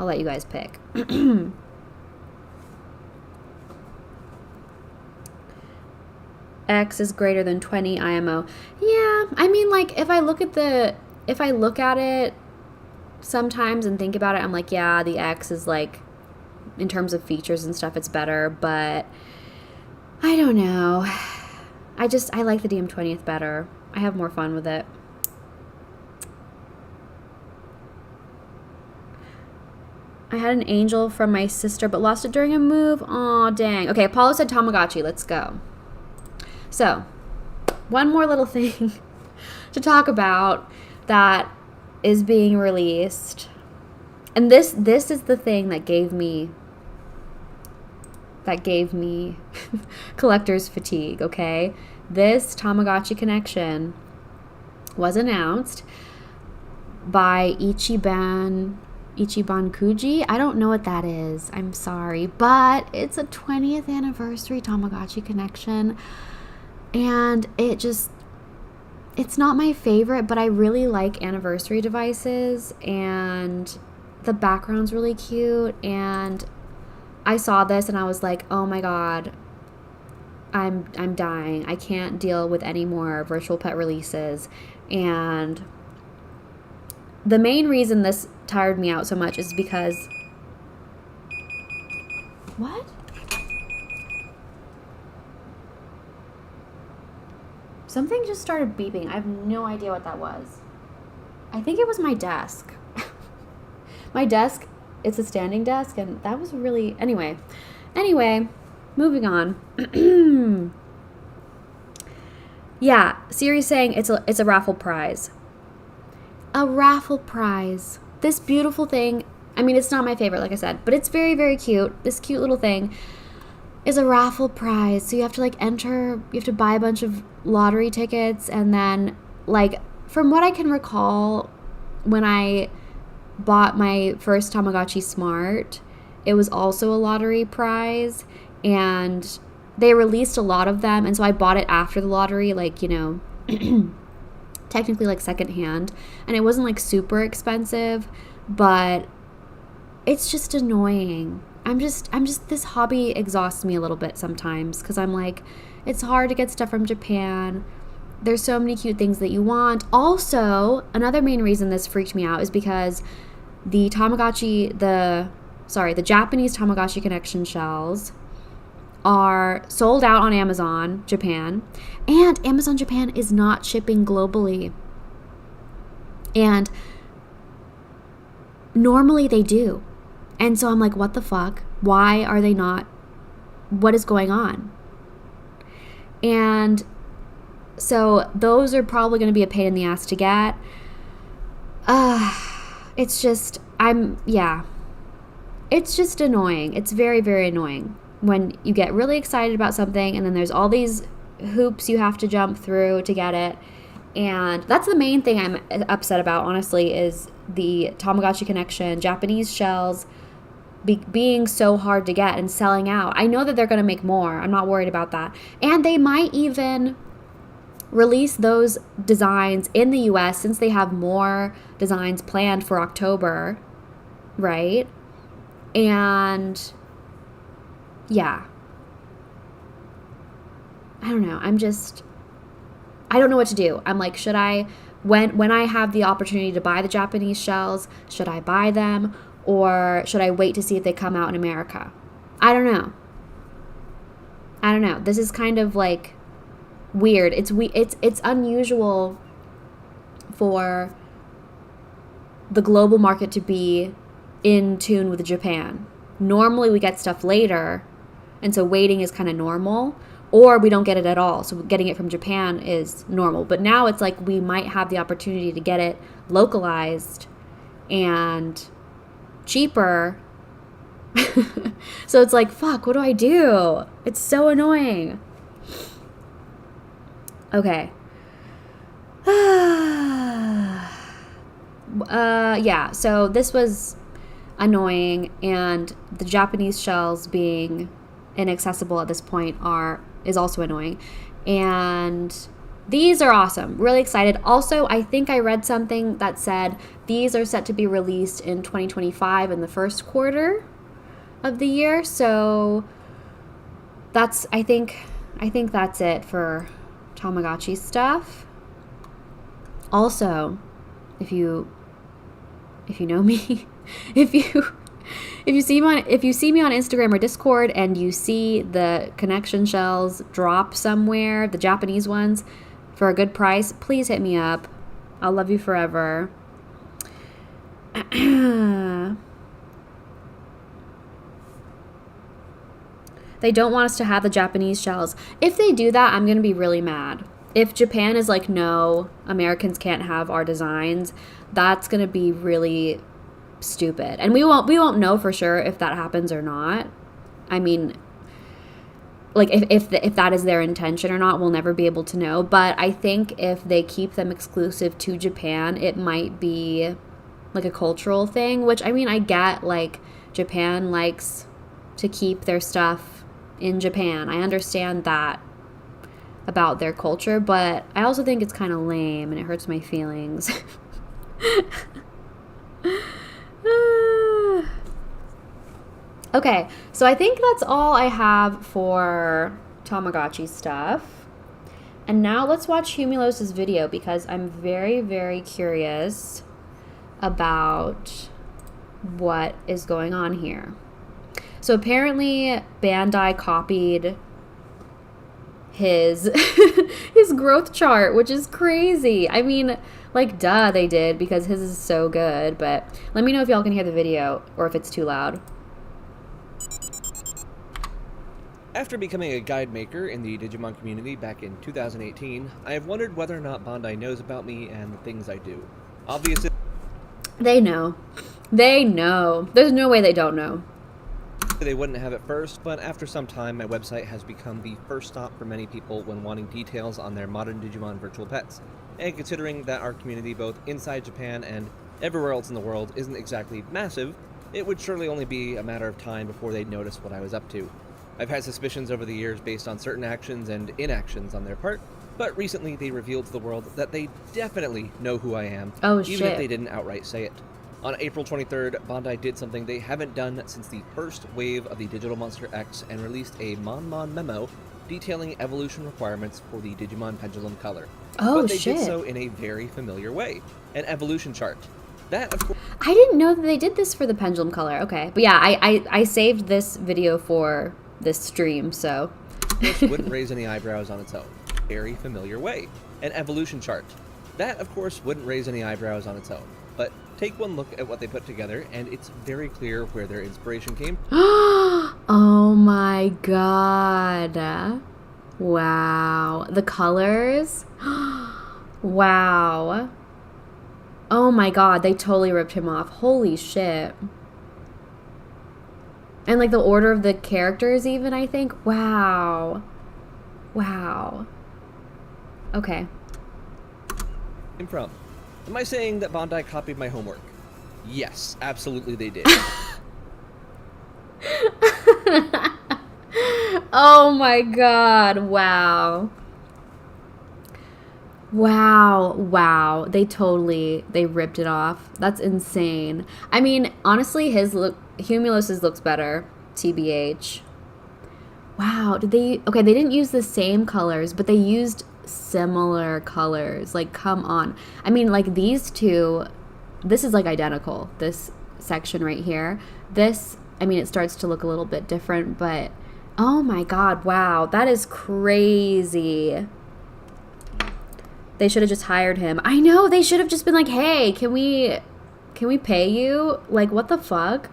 I'll let you guys pick. X is greater than 20 IMO. Yeah, I mean, like, if I look at it sometimes and think about it, I'm like, yeah, the X is like, in terms of features and stuff, it's better, but I don't know. I like the DM20th better. I have more fun with it. I had an Angel from my sister, but lost it during a move. Aw, dang. Okay, Apollo said Tamagotchi. Let's go. So, one more little thing to talk about that is being released, and this is the thing that gave me collector's fatigue. Okay, this Tamagotchi connection was announced by Ichiban Kuji. I don't know what that is, I'm sorry, but it's a 20th anniversary Tamagotchi connection, and it's not my favorite, but I really like anniversary devices, and the background's really cute, and I saw this and I was like, oh my god, I'm dying. I can't deal with any more virtual pet releases. And the main reason this tired me out so much is because... What? Something just started beeping. I have no idea what that was. I think it was my desk. My desk, it's a standing desk, and that was really... Anyway, moving on. Yeah, Siri's saying it's a raffle prize. A raffle prize. This beautiful thing, I mean, it's not my favorite, like I said, but it's very, very cute. This cute little thing is a raffle prize. So you have to like enter, you have to buy a bunch of lottery tickets, and then like from what I can recall, when I bought my first Tamagotchi Smart, it was also a lottery prize, and they released a lot of them, and so I bought it after the lottery, like, you know, technically like secondhand, and it wasn't like super expensive, but it's just annoying. I'm just this hobby exhausts me a little bit sometimes, because I'm like, it's hard to get stuff from Japan, there's so many cute things that you want. Also, another main reason this freaked me out is because the Japanese Tamagotchi connection shells are sold out on Amazon Japan, and Amazon Japan is not shipping globally. And normally they do. And so I'm like, what the fuck? Why are they not? What is going on? And so those are probably going to be a pain in the ass to get. It's just annoying. It's very, very annoying when you get really excited about something and then there's all these hoops you have to jump through to get it. And that's the main thing I'm upset about, honestly, is the Tamagotchi connection, Japanese shells being so hard to get and selling out. I know that they're going to make more. I'm not worried about that. And they might even release those designs in the US since they have more designs planned for October, right? And yeah. I don't know. I don't know what to do. I'm like, should I, when I have the opportunity to buy the Japanese shells, should I buy them? Or should I wait to see if they come out in America? I don't know. This is kind of like weird. It's unusual for the global market to be in tune with Japan. Normally we get stuff later, and so waiting is kind of normal, or we don't get it at all. So getting it from Japan is normal. But now it's like we might have the opportunity to get it localized and cheaper. So it's like, fuck, what do I do? It's so annoying. Okay. Yeah, so this was annoying, and the Japanese shells being inaccessible at this point is also annoying. And these are awesome. Really excited. Also, I think I read something that said these are set to be released in 2025 in the first quarter of the year. So I think that's it for Tamagotchi stuff. Also, if you know me, if you see me on Instagram or Discord and you see the connection shells drop somewhere, the Japanese ones, for a good price, please hit me up. I'll love you forever. They don't want us to have the Japanese shells. If they do that, I'm going to be really mad. If Japan is like, no, Americans can't have our designs, that's going to be really stupid. And we won't know for sure if that happens or not. I mean, like if that is their intention or not, we'll never be able to know. But I think if they keep them exclusive to Japan, it might be like a cultural thing, which, I mean, I get, like, Japan likes to keep their stuff in Japan. I understand that about their culture, but I also think it's kind of lame and it hurts my feelings. Okay, so I think that's all I have for Tamagotchi stuff. And now let's watch Humulos' video because I'm very, very curious about what is going on here. So apparently Bandai copied his his growth chart, which is crazy. I mean, like, duh, they did, because his is so good. But let me know if y'all can hear the video or if it's too loud. After becoming a guide maker in the Digimon community back in 2018, I have wondered whether or not Bandai knows about me and the things I do. Obviously, they know. They know. There's no way they don't know. They wouldn't have at first, but after some time, my website has become the first stop for many people when wanting details on their modern Digimon virtual pets. And considering that our community, both inside Japan and everywhere else in the world, isn't exactly massive, it would surely only be a matter of time before they'd notice what I was up to. I've had suspicions over the years based on certain actions and inactions on their part, but recently they revealed to the world that they definitely know who I am, even if they didn't outright say it. On April 23rd, Bandai did something they haven't done since the first wave of the Digital Monster X and released a Mon memo detailing evolution requirements for the Digimon Pendulum color. Oh, but they did shit. so in a very familiar way, an evolution chart. That, of course, I didn't know that they did this for the pendulum color. Okay. But yeah, I saved this video for this stream, so. wouldn't raise any eyebrows on its own. Very familiar way, an evolution chart. That, of course, wouldn't raise any eyebrows on its own. But take one look at what they put together, and it's very clear where their inspiration came. Oh my god. Wow. The colors. Wow. Oh my god, they totally ripped him off. Holy shit. And like the order of the characters even, I think. Wow. Wow. Okay. From. Am I saying that Bandai copied my homework? Yes, absolutely they did. Oh my god. Wow. Wow. Wow. They ripped it off. That's insane. I mean, honestly, Humulos's looks better. TBH. Wow. Okay, they didn't use the same colors, but they used similar colors. Like, come on. I mean, like, these two, this is like identical. This section right here. This, I mean, it starts to look a little bit different, but oh my god, wow. That is crazy. They should have just hired him. I know, they should have just been like, hey, can we pay you? Like, what the fuck?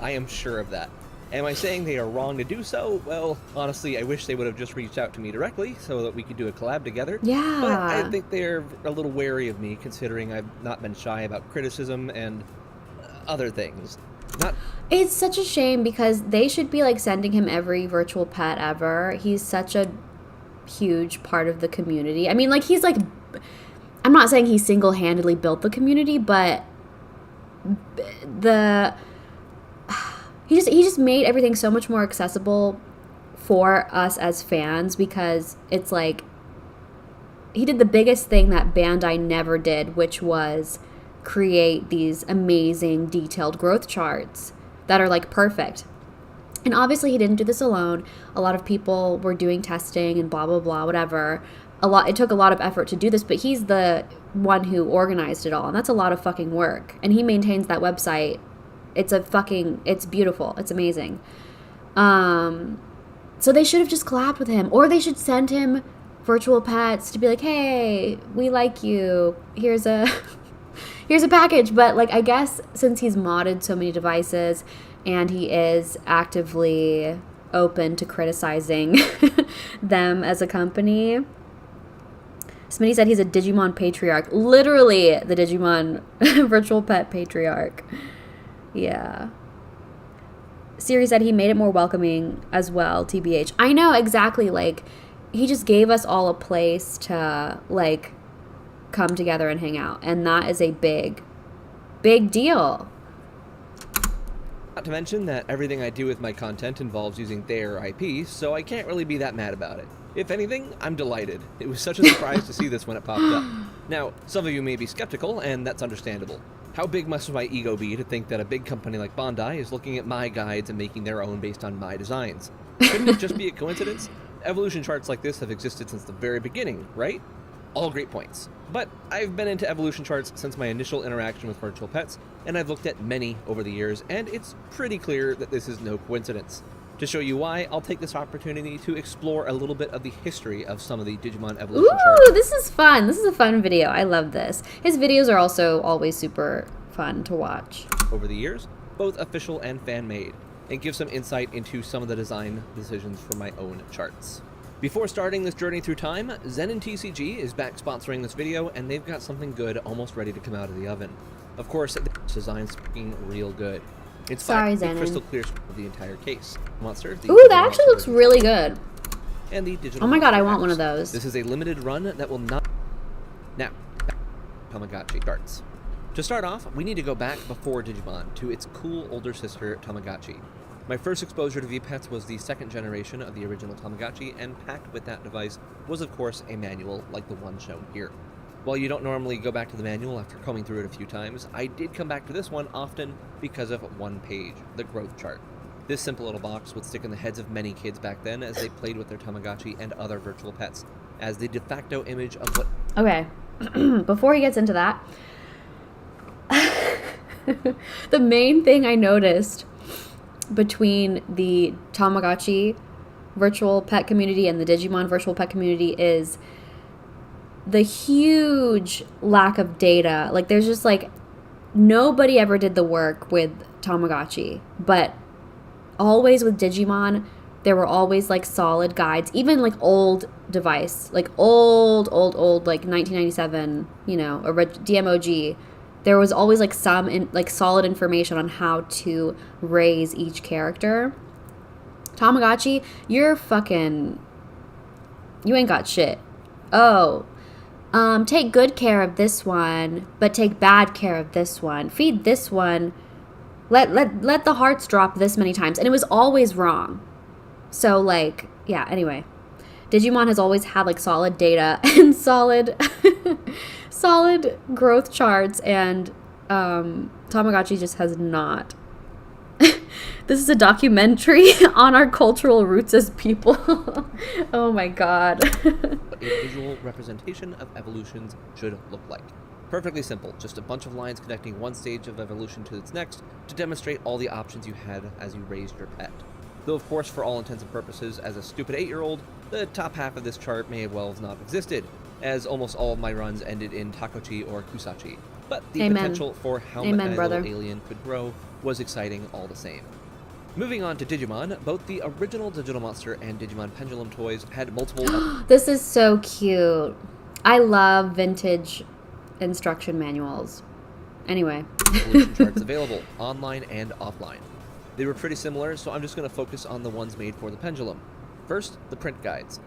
I am sure of that. Am I saying they are wrong to do so? Well, honestly, I wish they would have just reached out to me directly so that we could do a collab together. Yeah. But I think they're a little wary of me, considering I've not been shy about criticism and other things. It's such a shame because they should be like sending him every virtual pet ever. He's such a huge part of the community. I mean, like, he's like, I'm not saying he single-handedly built the community, but he just made everything so much more accessible for us as fans, because it's like he did the biggest thing that Bandai never did, which was create these amazing detailed growth charts that are like perfect. And obviously he didn't do this alone. A lot of people were doing testing and blah blah blah, whatever. It took a lot of effort to do this, but he's the one who organized it all, and that's a lot of fucking work. And he maintains that website. It's beautiful. It's amazing. So they should have just collabed with him, or they should send him virtual pets to be like, hey, we like you. Here's a package. But like, I guess since he's modded so many devices and he is actively open to criticizing them as a company. Somebody said he's a Digimon patriarch. Literally the Digimon virtual pet patriarch. Yeah. Siri said he made it more welcoming as well, TBH. I know, exactly. Like, he just gave us all a place to, like, come together and hang out. And that is a big, big deal. Not to mention that everything I do with my content involves using their IP, so I can't really be that mad about it. If anything, I'm delighted. It was such a surprise to see this when it popped up. Now, some of you may be skeptical, and that's understandable. How big must my ego be to think that a big company like Bandai is looking at my guides and making their own based on my designs? Couldn't it just be a coincidence? Evolution charts like this have existed since the very beginning, right? All great points. But I've been into evolution charts since my initial interaction with virtual pets, and I've looked at many over the years, and it's pretty clear that this is no coincidence. To show you why, I'll take this opportunity to explore a little bit of the history of some of the Digimon evolution charts. Ooh, this is fun. This is a fun video. I love this. His videos are also always super fun to watch. Over the years, both official and fan-made, and give some insight into some of the design decisions for my own charts. Before starting this journey through time, Zenin TCG is back sponsoring this video, and they've got something good almost ready to come out of the oven. Of course, the design's looking real good. It's the crystal clear of the entire case. Monster. Ooh, that actually looks really good. And the digital. Oh my god, I want one of those. This is a limited run that will not. Now, Tamagotchi starts. To start off, we need to go back before Digimon to its cool older sister Tamagotchi. My first exposure to V-Pets was the second generation of the original Tamagotchi, and packed with that device was of course a manual like the one shown here. While you don't normally go back to the manual after combing through it a few times, I did come back to this one often because of one page, the growth chart. This simple little box would stick in the heads of many kids back then as they played with their Tamagotchi and other virtual pets, as the de facto image of what Okay. Before he gets into that, the main thing I noticed between the Tamagotchi virtual pet community and the Digimon virtual pet community is the huge lack of data. Like, there's just like nobody ever did the work with Tamagotchi, but always with Digimon, there were always like solid guides, even like old device, like old, like 1997, DMOG. There was always like like solid information on how to raise each character. Tamagotchi, you ain't got shit. Oh, take good care of this one, but take bad care of this one. Feed this one. Let the hearts drop this many times. And it was always wrong. So, like, yeah, anyway. Digimon has always had, like, solid data and solid growth charts, and Tamagotchi just has not. This is a documentary on our cultural roots as people. Oh my god. What a visual representation of evolutions should look like. Perfectly simple, just a bunch of lines connecting one stage of evolution to its next to demonstrate all the options you had as you raised your pet. Though of course, for all intents and purposes, as a stupid 8-year-old, the top half of this chart may well have not existed, as almost all of my runs ended in Takochi or Kusachi. But the potential for how my little alien could grow was exciting all the same. Moving on to Digimon, both the original Digital Monster and Digimon Pendulum toys had multiple... This is so cute. I love vintage instruction manuals. Anyway. evolution charts available, online and offline. They were pretty similar, so I'm just going to focus on the ones made for the Pendulum. First, the print guides.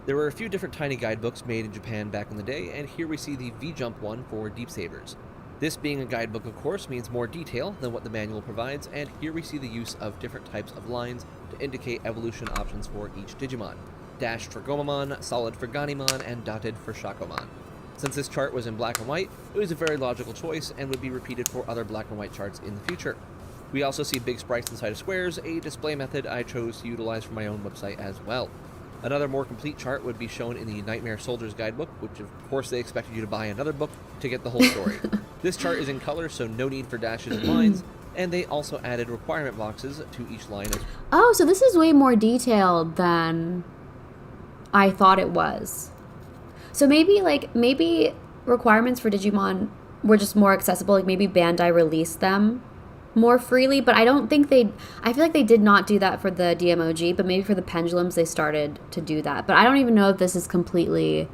There were a few different tiny guidebooks made in Japan back in the day, and here we see the V-Jump one for Deep Sabers. This being a guidebook, of course, means more detail than what the manual provides, and here we see the use of different types of lines to indicate evolution options for each Digimon. Dashed for Gomamon, solid for Ganimon, and dotted for Shakomon. Since this chart was in black and white, it was a very logical choice and would be repeated for other black and white charts in the future. We also see big sprites inside of squares, a display method I chose to utilize for my own website as well. Another more complete chart would be shown in the Nightmare Soldiers guidebook, which of course they expected you to buy another book to get the whole story. This chart is in color, so no need for dashes and lines, and they also added requirement boxes to each line as Oh, so this is way more detailed than I thought it was. So maybe requirements for Digimon were just more accessible, like maybe Bandai released them more freely, but I feel like they did not do that for the DMOG, but maybe for the Pendulums they started to do that. But I don't even know if this is completely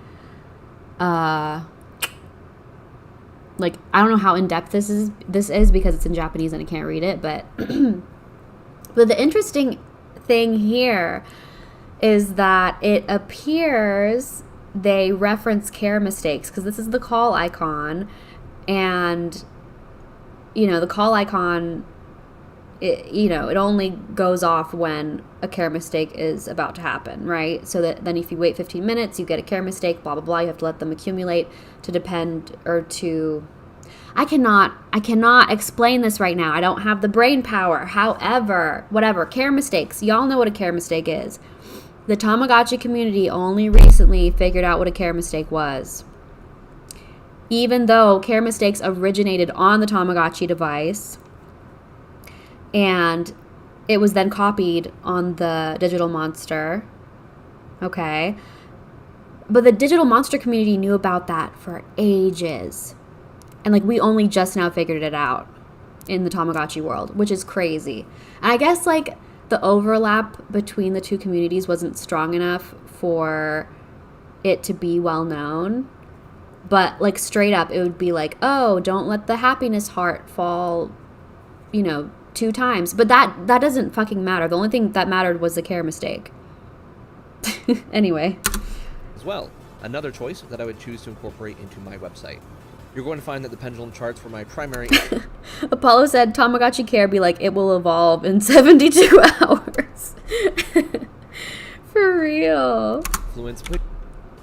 I don't know how in-depth this is because it's in Japanese and I can't read it, but but the interesting thing here is that it appears they reference care mistakes, because this is the call icon, and the call icon, it only goes off when a care mistake is about to happen, right? So that then if you wait 15 minutes, you get a care mistake, blah, blah, blah. You have to let them accumulate I cannot explain this right now. I don't have the brain power. However, whatever, care mistakes. Y'all know what a care mistake is. The Tamagotchi community only recently figured out what a care mistake was. Even though care mistakes originated on the Tamagotchi device, and it was then copied on the Digital Monster. Okay. But the Digital Monster community knew about that for ages. And we only just now figured it out in the Tamagotchi world, which is crazy. And I guess the overlap between the two communities wasn't strong enough for it to be well known. But straight up, it would be oh, don't let the happiness heart fall, 2 times. But that doesn't fucking matter. The only thing that mattered was the care mistake. Anyway. As well, another choice that I would choose to incorporate into my website. You're going to find that the pendulum charts were my primary... Apollo said Tamagotchi care be it will evolve in 72 hours. For real. Influence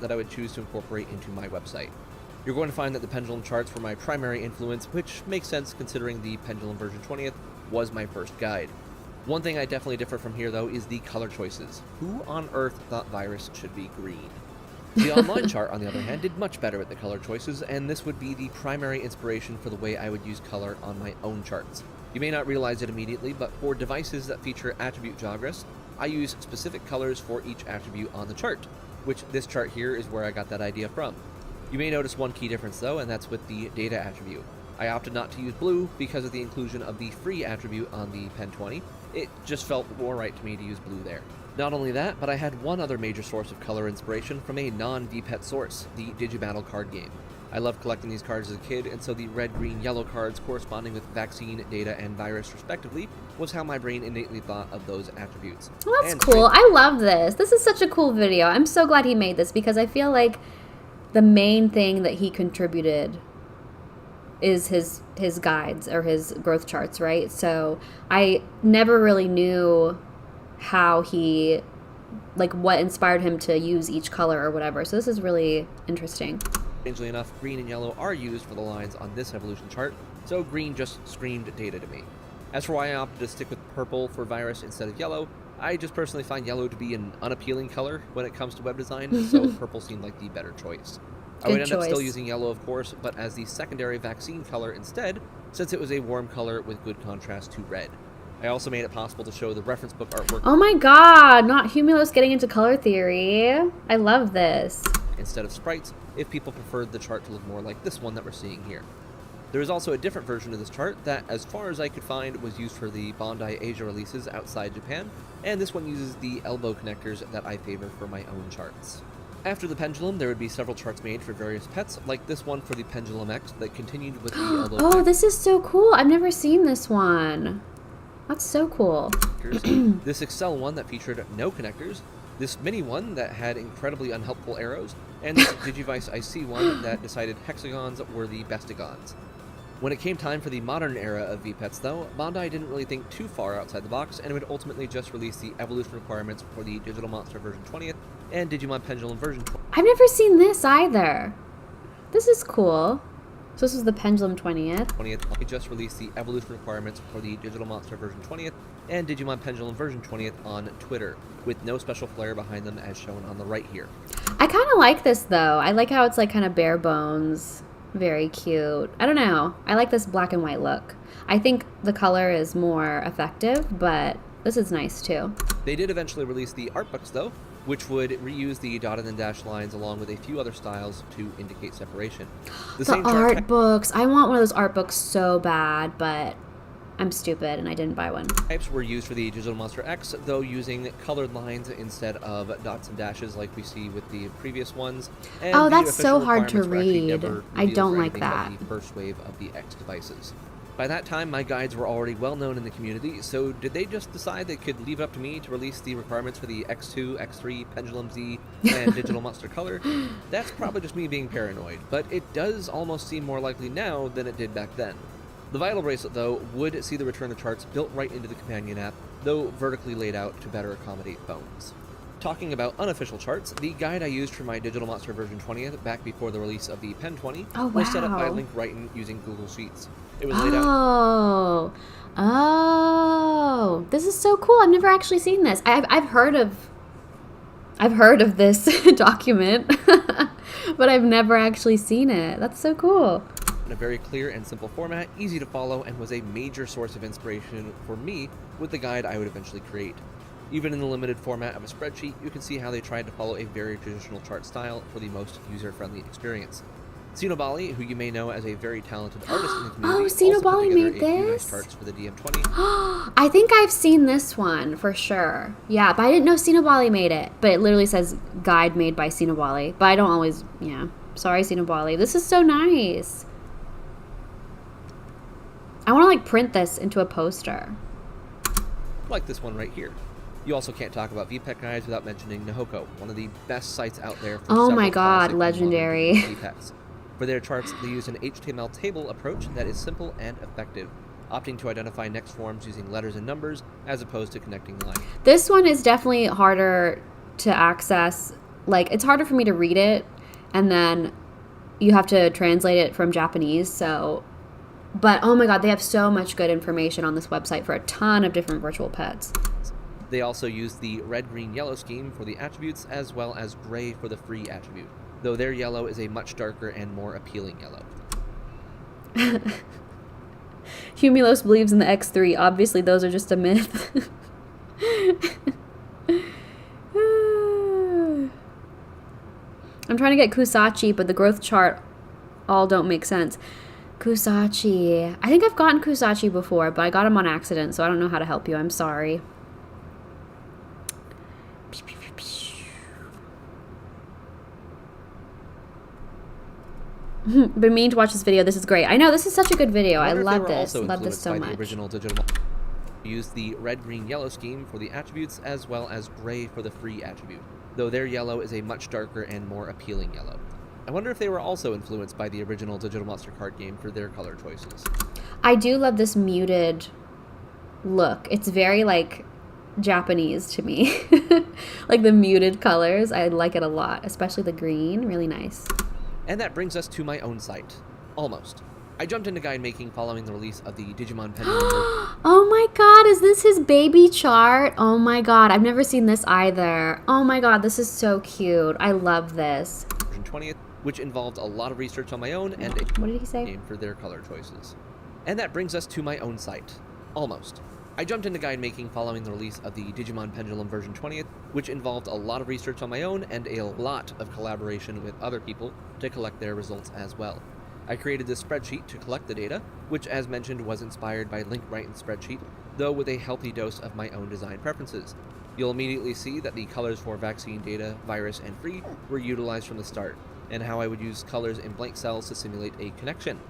that I would choose to incorporate into my website. You're going to find that the pendulum charts were my primary influence, which makes sense considering the Pendulum version 20th was my first guide. One thing I definitely differ from here, though, is the color choices. Who on earth thought Virus should be green? The online chart, on the other hand, did much better with the color choices, and this would be the primary inspiration for the way I would use color on my own charts. You may not realize it immediately, but for devices that feature attribute joggers, I use specific colors for each attribute on the chart, which this chart here is where I got that idea from. You may notice one key difference though, and that's with the data attribute. I opted not to use blue because of the inclusion of the free attribute on the Pen 20. It just felt more right to me to use blue there. Not only that, but I had one other major source of color inspiration from a non-VPET source, the Digibattle card game. I loved collecting these cards as a kid, and so the red, green, yellow cards corresponding with vaccine, data, and virus respectively was how my brain innately thought of those attributes. Well, that's cool. I love this. This is such a cool video. I'm so glad he made this because I feel like the main thing that he contributed is his guides or his growth charts, right? So I never really knew how he, like, what inspired him to use each color or whatever. So this is really interesting. Strangely enough, green and yellow are used for the lines on this evolution chart, so green just screamed data to me. As for why I opted to stick with purple for virus instead of yellow, I just personally find yellow to be an unappealing color when it comes to web design, so purple seemed like the better choice. I would end up still using yellow, of course, but as the secondary vaccine color instead, since it was a warm color with good contrast to red. I also made it possible to show the reference book artwork. Oh my god, not Humulos getting into color theory. I love this. Instead of sprites, if people preferred the chart to look more like this one that we're seeing here. There is also a different version of this chart that, as far as I could find, was used for the Bandai Asia releases outside Japan, and this one uses the elbow connectors that I favor for my own charts. After the pendulum, there would be several charts made for various pets, like this one for the Pendulum X that continued with the elbow Oh, connectors. this is so cool. I've never seen this one. That's so cool. This Excel one that featured no connectors, this mini one that had incredibly unhelpful arrows, and this Digivice IC one that decided hexagons were the bestigons. When it came time for the modern era of VPETs though, Bandai didn't really think too far outside the box and would ultimately just release the evolution requirements for the Digital Monster version 20th and Digimon Pendulum version 20th. I've never seen this either. This is cool. So this is the Pendulum 20th. They just released the evolution requirements for the Digital Monster version 20th and Digimon Pendulum version 20th on Twitter, with no special flair behind them as shown on the right here. I kind of like this though. I like how it's like kind of bare bones. Very cute. I don't know. I like this black and white look. I think the color is more effective, but this is nice too. They did eventually release the art books though, which would reuse the dotted and dashed lines along with a few other styles to indicate separation. The art books. I want one of those art books so bad, but I'm stupid and I didn't buy one. Types were used for the Digital Monster X, though using colored lines instead of dots and dashes like we see with the previous ones. And oh, that's so hard to read. I don't like that. The first wave of the X devices. By that time, my guides were already well known in the community, so did they just decide they could leave it up to me to release the requirements for the X2, X3, Pendulum Z, and Digital Monster Color? That's probably just me being paranoid, but it does almost seem more likely now than it did back then. The Vital Bracelet, though, would see the return of charts built right into the companion app, though vertically laid out to better accommodate phones. Talking about unofficial charts, the guide I used for my Digital Monster version 20th back before the release of the Pen 20 was set up by Link Wrighton using Google Sheets. It was laid out. Oh, this is so cool. I've never actually seen this. I've heard of this document, but I've never actually seen it. That's so cool. In a very clear and simple format, easy to follow, and was a major source of inspiration for me with the guide I would eventually create. Even in the limited format of a spreadsheet, you can see how they tried to follow a very traditional chart style for the most user-friendly experience. Sinobali, who you may know as a very talented artist in the community, Sinobali made a few nice this? charts for the DM20. I think I've seen this one for sure. Yeah, but I didn't know Sinobali made it. But it literally says guide made by Sinobali. But I don't always, Sorry, Sinobali. This is so nice. I want to like print this into a poster. Like this one right here. You also can't talk about VPET guides without mentioning Nihoko, one of the best sites out there for oh my god, legendary. VPETs. For their charts, they use an HTML table approach that is simple and effective, opting to identify next forms using letters and numbers as opposed to connecting lines. This one is definitely harder to access. Like, it's harder for me to read it, and then you have to translate it from Japanese, so... But, oh my god, they have so much good information on this website for a ton of different virtual pets. They also use the red, green, yellow scheme for the attributes, as well as gray for the free attribute, though their yellow is a much darker and more appealing yellow. Humulos believes in the X3. Obviously, those are just a myth. I'm trying to get Kusachi, but the growth chart all don't make sense. Kusachi. I think I've gotten Kusachi before, but I got him on accident, so I don't know how to help you. I'm sorry. Been meaning to watch this video. This is great. I know, this is such a good video. I love this. Love this so much. The original digital use the red, green, yellow scheme for the attributes, as well as gray for the free attribute, though their yellow is a much darker and more appealing yellow. I wonder if they were also influenced by the original Digital Monster card game for their color choices. I do love this muted look. It's very, like, Japanese to me. Like the muted colors. I like it a lot, especially the green. Really nice. And that brings us to my own site. Almost. I jumped into guide making following the release of the Digimon Pendulum. Oh my god, is this his baby chart? Oh my god, I've never seen this either. Oh my god, this is so cute. I love this. Version 20th, which involved a lot of research on my own and a what did he say? Game for their color choices. And that brings us to my own site. Almost. I jumped into guide making following the release of the Digimon Pendulum version 20th, which involved a lot of research on my own and a lot of collaboration with other people to collect their results as well. I created this spreadsheet to collect the data, which as mentioned was inspired by Link Wrighton's spreadsheet, though with a healthy dose of my own design preferences. You'll immediately see that the colors for vaccine data, virus, and free were utilized from the start, and how I would use colors in blank cells to simulate a connection.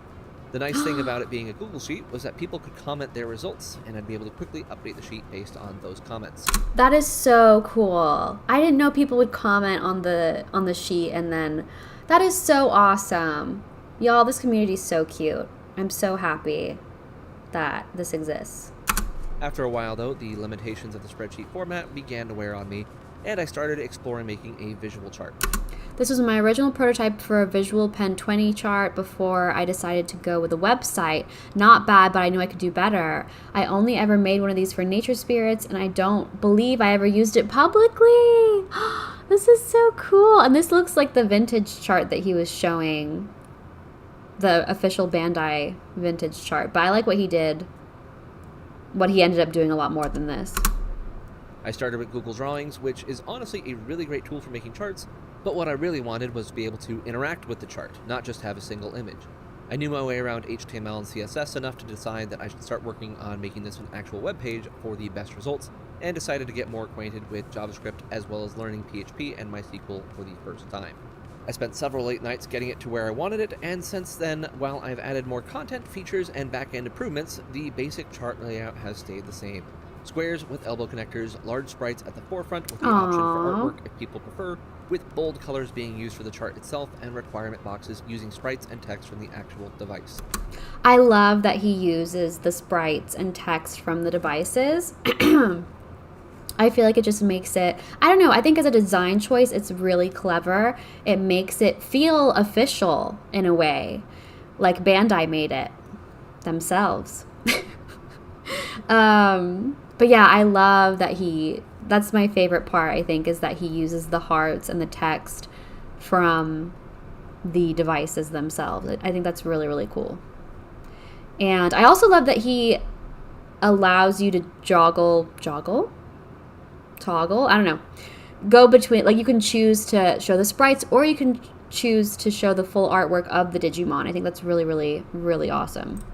The nice thing about it being a Google Sheet was that people could comment their results, and I'd be able to quickly update the sheet based on those comments. That is so cool. I didn't know people would comment on the sheet, and then that is so awesome. Y'all, this community is so cute. I'm so happy that this exists. After a while, though, the limitations of the spreadsheet format began to wear on me, and I started exploring making a visual chart. This was my original prototype for a visual Pen 20 chart before I decided to go with a website. Not bad, but I knew I could do better. I only ever made one of these for nature spirits, and I don't believe I ever used it publicly. This is so cool. And this looks like the vintage chart that he was showing, the official Bandai vintage chart. But I like what he did, what he ended up doing a lot more than this. I started with Google Drawings, which is honestly a really great tool for making charts, but what I really wanted was to be able to interact with the chart, not just have a single image. I knew my way around HTML and CSS enough to decide that I should start working on making this an actual web page for the best results, and decided to get more acquainted with JavaScript as well as learning PHP and MySQL for the first time. I spent several late nights getting it to where I wanted it, and since then, while I've added more content, features, and back-end improvements, the basic chart layout has stayed the same. Squares with elbow connectors, large sprites at the forefront with the option for artwork if people prefer, with bold colors being used for the chart itself, and requirement boxes using sprites and text from the actual device. I love that he uses the sprites and text from the devices. I feel like it just makes it, I don't know, I think as a design choice, it's really clever. It makes it feel official in a way, like Bandai made it themselves. But yeah, I love that that's my favorite part, I think, is that he uses the hearts and the text from the devices themselves. I think that's really, really cool. And I also love that he allows you to toggle, I don't know, go between, like you can choose to show the sprites or you can choose to show the full artwork of the Digimon. I think that's really, really, really awesome.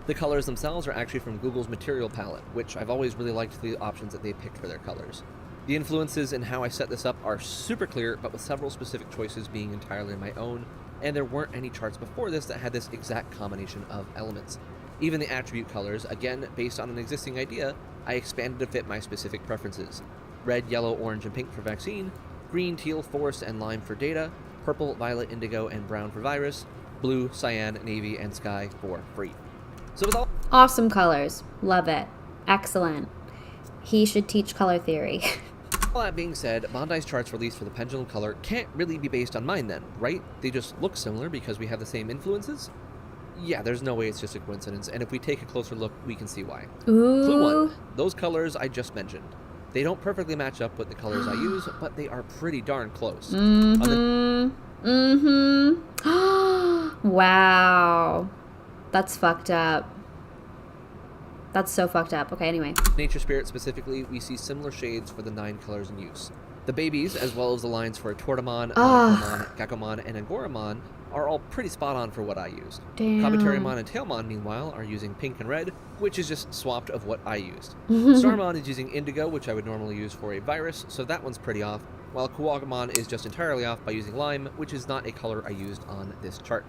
The colors themselves are actually from Google's material palette, which I've always really liked the options that they picked for their colors. The influences in how I set this up are super clear, but with several specific choices being entirely my own, and there weren't any charts before this that had this exact combination of elements. Even the attribute colors, again, based on an existing idea, I expanded to fit my specific preferences. Red, yellow, orange, and pink for vaccine, green, teal, forest, and lime for data, purple, violet, indigo, and brown for virus, blue, cyan, navy, and sky for free. So with all awesome colors. Love it. Excellent. He should teach color theory. All that being said, Bandai's charts released for the Pendulum color can't really be based on mine then, right? They just look similar because we have the same influences? Yeah, there's no way it's just a coincidence, and if we take a closer look, we can see why. Ooh. Clue 1. Those colors I just mentioned. They don't perfectly match up with the colors I use, but they are pretty darn close. Wow. That's fucked up. That's so fucked up. Okay, anyway. Nature Spirit specifically, we see similar shades for the 9 colors in use. The babies, as well as the lines for Tortamon, Monochromon, Gakomon, and Angoramon, are all pretty spot on for what I used. Damn. Kabuterimon and Tailmon, meanwhile, are using pink and red, which is just swapped of what I used. Starmon is using indigo, which I would normally use for a virus, so that one's pretty off, while Kuwagamon is just entirely off by using lime, which is not a color I used on this chart.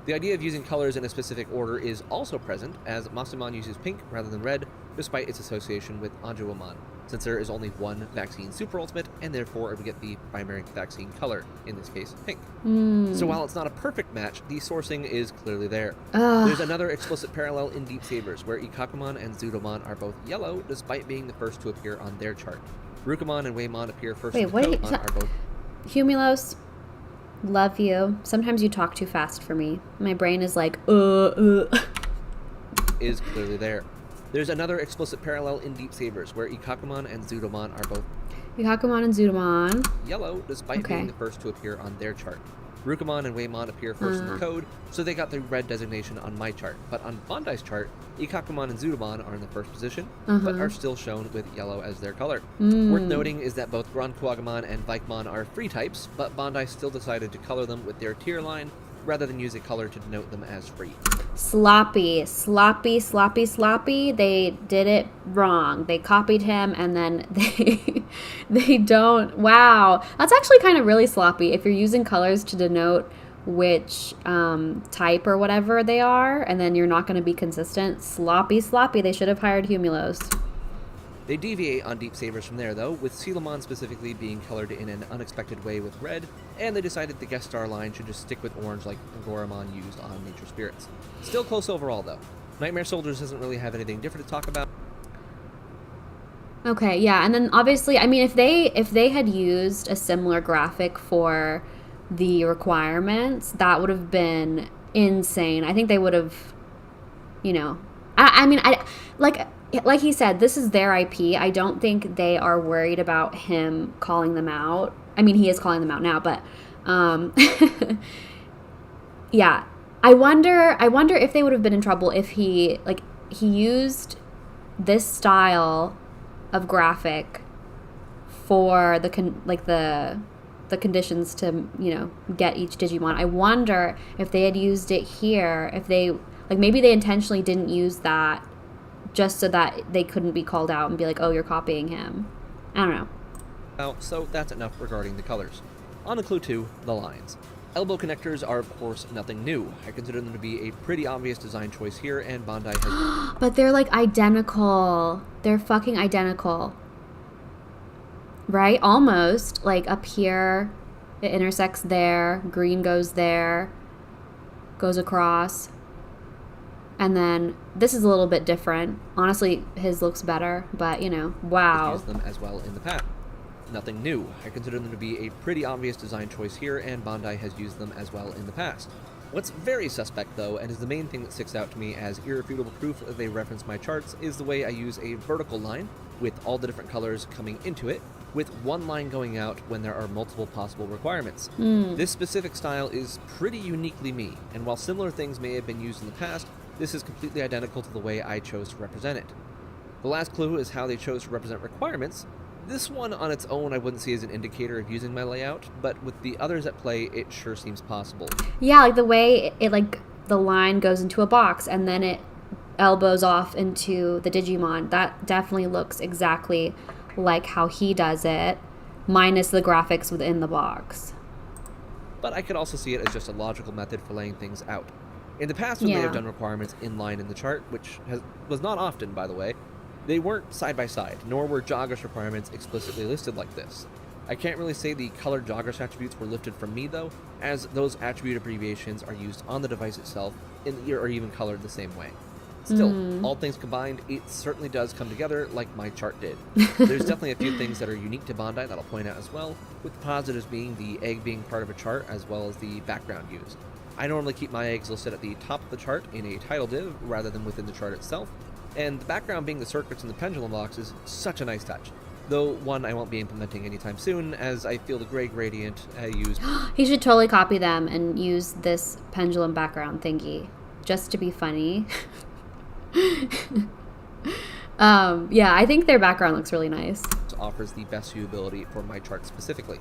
The idea of using colors in a specific order is also present, as Masumon uses pink rather than red, despite its association with Anjuamon, since there is only one vaccine super ultimate, and therefore we get the primary vaccine color, in this case, pink. So while it's not a perfect match, the sourcing is clearly there. There's another explicit parallel in Deep Sabers, where Ikakumon and Zudomon are both yellow, despite being the first to appear on their chart. Rukamon and Waymon appear first in the Kotamon are both... Humulos, love you. Sometimes you talk too fast for me. My brain is like, is clearly there. There's another explicit parallel in Deep Sabers, where Ikakumon and Zudomon are both yellow, despite being the first to appear on their chart. Rukamon and Waymon appear first in the code, so they got the red designation on my chart. But on Bandai's chart, Ikakumon and Zudomon are in the first position, but are still shown with yellow as their color. Worth noting is that both Grand Kuwagamon and Vikemon are free types, but Bandai still decided to color them with their tier line, rather than use a color to denote them as free. Sloppy. They did it wrong. They copied him, and then they don't. Wow, that's actually kind of really sloppy if you're using colors to denote which type or whatever they are, and then you're not going to be consistent. Sloppy. They should have hired Humulos. They deviate on Deep Sabers from there, though, with Sealamon specifically being colored in an unexpected way with red, and they decided the guest star line should just stick with orange like Angoramon used on Nature Spirits. Still close overall, though. Nightmare Soldiers doesn't really have anything different to talk about. Okay, yeah, and then obviously, I mean, if they had used a similar graphic for the requirements, that would have been insane. I think they would have, like he said, this is their IP. I don't think they are worried about him calling them out. I mean, he is calling them out now, but yeah. I wonder if they would have been in trouble if he used this style of graphic for the conditions to, get each Digimon. I wonder if they had used it here, if they maybe they intentionally didn't use that just so that they couldn't be called out and be like, oh, you're copying him. I don't know. So that's enough regarding the colors. On to clue 2, the lines. Elbow connectors are, of course, nothing new. I consider them to be a pretty obvious design choice here, and Bandai has... But they're, identical. They're fucking identical. Right? Almost. Up here, it intersects there, green goes there, goes across. And then this is a little bit different. Honestly, his looks better, but wow. Used them as well in the past. Nothing new. I consider them to be a pretty obvious design choice here, and Bandai has used them as well in the past. What's very suspect, though, and is the main thing that sticks out to me as irrefutable proof that they reference my charts, is the way I use a vertical line with all the different colors coming into it, with one line going out when there are multiple possible requirements. This specific style is pretty uniquely me, and while similar things may have been used in the past, this is completely identical to the way I chose to represent it. The last clue is how they chose to represent requirements. This one on its own I wouldn't see as an indicator of using my layout, but with the others at play, it sure seems possible. Yeah, the way it the line goes into a box and then it elbows off into the Digimon, that definitely looks exactly like how he does it, minus the graphics within the box. But I could also see it as just a logical method for laying things out. In the past, when they have done requirements inline in the chart, which was not often, by the way, they weren't side by side, nor were Joggers requirements explicitly listed like this. I can't really say the colored Joggers attributes were lifted from me, though, as those attribute abbreviations are used on the device itself, or even colored the same way. Still, all things combined, it certainly does come together like my chart did. There's definitely a few things that are unique to Bandai that I'll point out as well, with the positives being the egg being part of a chart as well as the background used. I normally keep my eggs listed at the top of the chart in a title div rather than within the chart itself, and the background being the circuits and the pendulum box is such a nice touch. though one I won't be implementing anytime soon, as I feel the gray gradient I used... He should totally copy them and use this pendulum background thingy, just to be funny. Yeah, I think their background looks really nice. offers the best viewability for my chart specifically.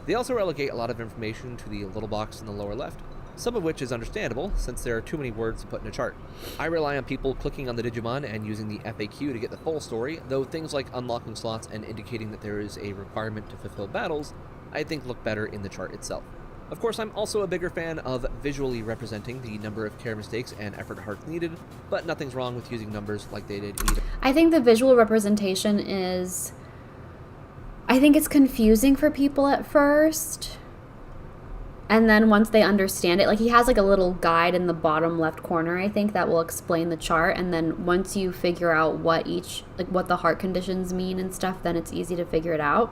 They also relegate a lot of information to the little box in the lower left, some of which is understandable since there are too many words to put in a chart. I rely on people clicking on the Digimon and using the FAQ to get the full story, though things like unlocking slots and indicating that there is a requirement to fulfill battles, I think look better in the chart itself. Of course, I'm also a bigger fan of visually representing the number of care mistakes and effort hearts needed, but nothing's wrong with using numbers like they did either. I think the visual representation is... I think it's confusing for people at first. And then once they understand it, like he has like a little guide in the bottom left corner, I think, that will explain the chart. And then once you figure out what each, like what the heart conditions mean and stuff, then it's easy to figure it out.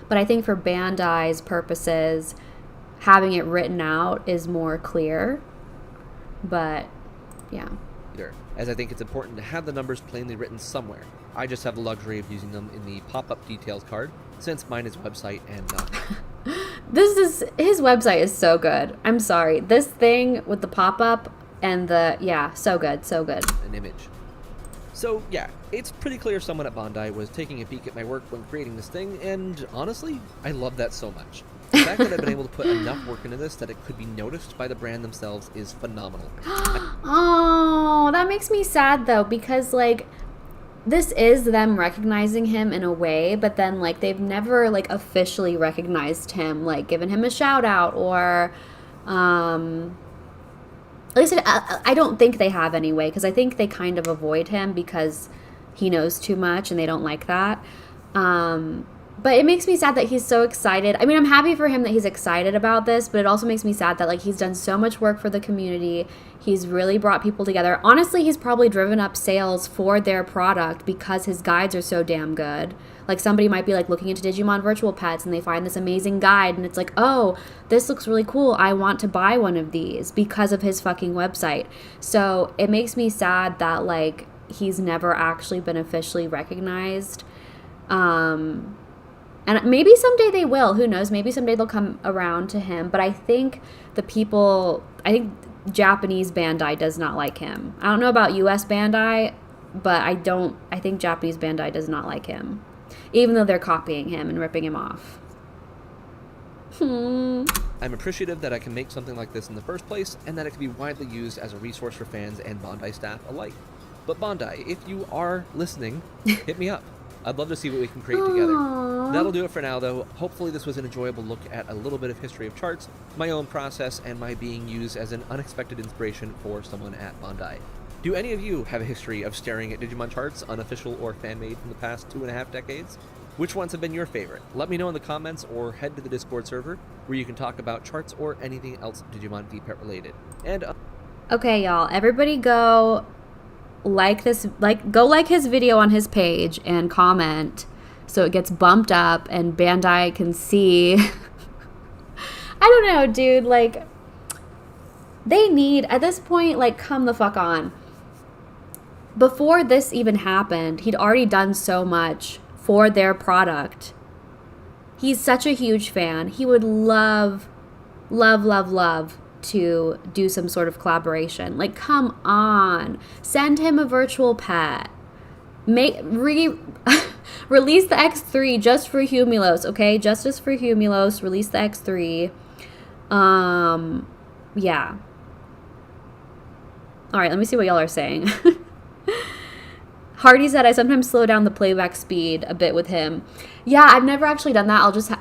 But I think for Bandai's purposes, having it written out is more clear. But yeah. As I think it's important to have the numbers plainly written somewhere. I just have the luxury of using them in the pop-up details card, since mine is website and not. His website is so good. I'm sorry. This thing with the pop-up and so good, so good. An image. So yeah, it's pretty clear someone at Bandai was taking a peek at my work when creating this thing, and honestly, I love that so much. The fact that I've been able to put enough work into this that it could be noticed by the brand themselves is phenomenal. Oh, that makes me sad though, because like this is them recognizing him in a way, but then like they've never like officially recognized him, like given him a shout out or at least I don't think they have anyway, because I think they kind of avoid him because he knows too much and they don't like that. But it makes me sad that he's so excited. I mean, I'm happy for him that he's excited about this, but it also makes me sad that like he's done so much work for the community. He's really brought people together. Honestly, he's probably driven up sales for their product because his guides are so damn good. Like somebody might be like looking into Digimon virtual pets and they find this amazing guide and it's like, oh, this looks really cool. I want to buy one of these because of his fucking website. So it makes me sad that like he's never actually been officially recognized. And maybe someday they will. Who knows? Maybe someday they'll come around to him. But I think Japanese Bandai does not like him. I don't know about US Bandai, but I think Japanese Bandai does not like him. Even though they're copying him and ripping him off. I'm appreciative that I can make something like this in the first place, and that it can be widely used as a resource for fans and Bandai staff alike. But Bandai, if you are listening, hit me up. I'd love to see what we can create together. That'll do it for now, though. Hopefully this was an enjoyable look at a little bit of history of charts, my own process, and my being used as an unexpected inspiration for someone at Bandai. Do any of you have a history of staring at Digimon charts, unofficial or fan-made, from the past 2.5 decades? Which ones have been your favorite? Let me know in the comments or head to the Discord server where you can talk about charts or anything else Digimon V-Pet related. And okay, y'all, everybody go like his video on his page and comment so it gets bumped up and Bandai can see. I don't know, dude, like they need, at this point, like, come the fuck on. Before this even happened, he'd already done so much for their product. He's such a huge fan. He would love to do some sort of collaboration. Like, come on. Send him a virtual pet. Release the X3 just for Humulos, okay? Justice for Humulos. Release the X3. Yeah. All right, let me see what y'all are saying. Hardy said, I sometimes slow down the playback speed a bit with him. Yeah, I've never actually done that. I'll just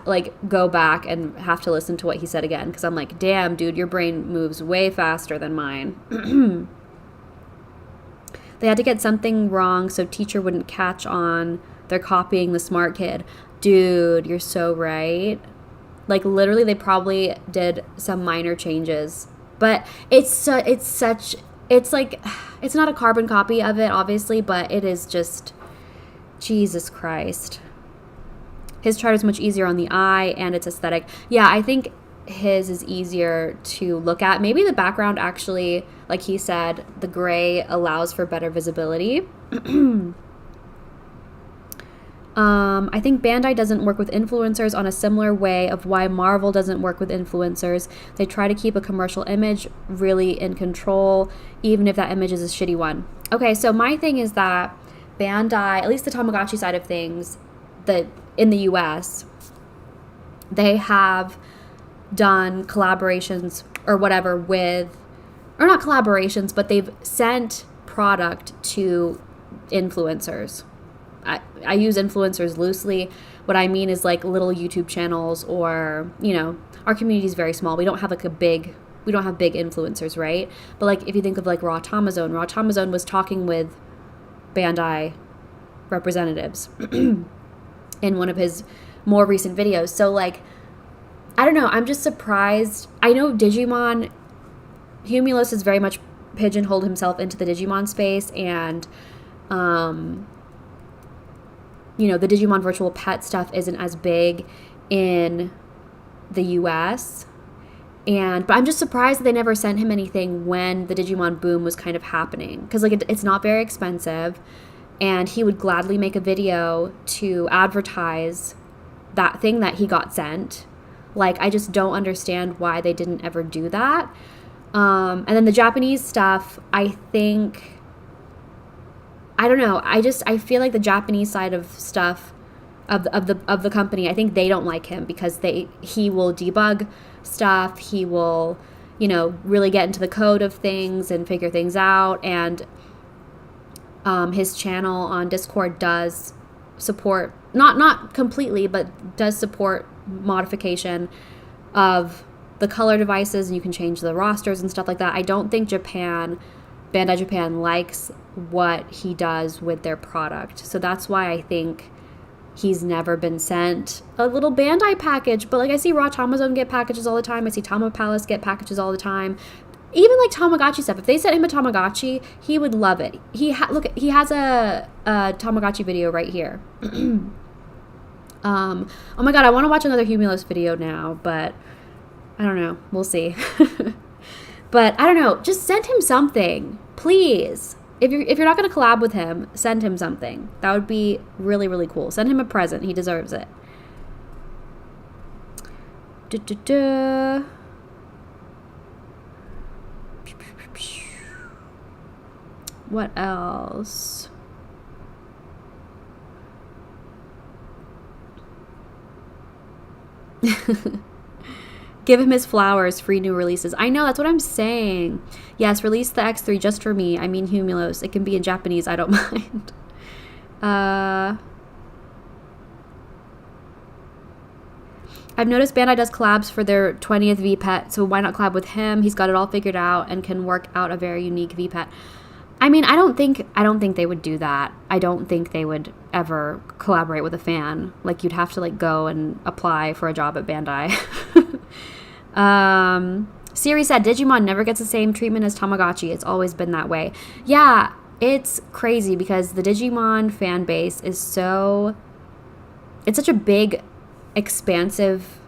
go back and have to listen to what he said again because I'm like, damn, dude, your brain moves way faster than mine. They had to get something wrong so teacher wouldn't catch on. They're copying the smart kid. Dude, you're so right. Like, literally, they probably did some minor changes. But it's like, it's not a carbon copy of it, obviously, but it is just, Jesus Christ. His chart is much easier on the eye, and it's aesthetic. Yeah, I think his is easier to look at. Maybe the background actually, like he said, the gray allows for better visibility. I think Bandai doesn't work with influencers on a similar way of why Marvel doesn't work with influencers. They try to keep a commercial image really in control, even if that image is a shitty one. Okay, so my thing is that Bandai, at least the Tamagotchi side of things, that in the US, they have done collaborations or whatever with, or not collaborations, but they've sent product to influencers. I use influencers loosely. What I mean is like little YouTube channels, or, you know, our community is very small. We don't have like we don't have big influencers, right? But like if you think of like Raw Tamazone was talking with Bandai representatives in one of his more recent videos. So like, I don't know, I'm just surprised. I know Digimon, Humulos has very much pigeonholed himself into the Digimon space, and you know, the Digimon virtual pet stuff isn't as big in the US. But I'm just surprised that they never sent him anything when the Digimon boom was kind of happening. Because like it's not very expensive, and he would gladly make a video to advertise that thing that he got sent. Like, I just don't understand why they didn't ever do that. And then the Japanese stuff, I think, I don't know. I feel like the Japanese side of stuff of the company, I think they don't like him because he will debug stuff. He will, you know, really get into the code of things and figure things out. And his channel on Discord does support, not completely, but does support modification of the color devices, and you can change the rosters and stuff like that. I don't think Bandai Japan likes what he does with their product. So that's why I think he's never been sent a little Bandai package. But like, I see Raw Tamazone get packages all the time. I see Tama Palace get packages all the time. Even like Tamagotchi stuff. If they sent him a Tamagotchi, he would love it. He has a Tamagotchi video right here. Oh my god, I want to watch another Humulos video now, but I don't know. We'll see. But I don't know. Just send him something, please. If you're not going to collab with him, send him something. That would be really, really cool. Send him a present. He deserves it. What else? Give him his flowers, free new releases. I know, that's what I'm saying. Yes, release the X3 just for me. I mean Humulos. It can be in Japanese. I don't mind. I've noticed Bandai does collabs for their 20th VPET, so why not collab with him? He's got it all figured out and can work out a very unique VPET. I mean, I don't think they would do that. I don't think they would ever collaborate with a fan. Like, you'd have to like go and apply for a job at Bandai. Siri said Digimon never gets the same treatment as Tamagotchi. It's always been that way. Yeah, it's crazy because the Digimon fan base is it's such a big, expansive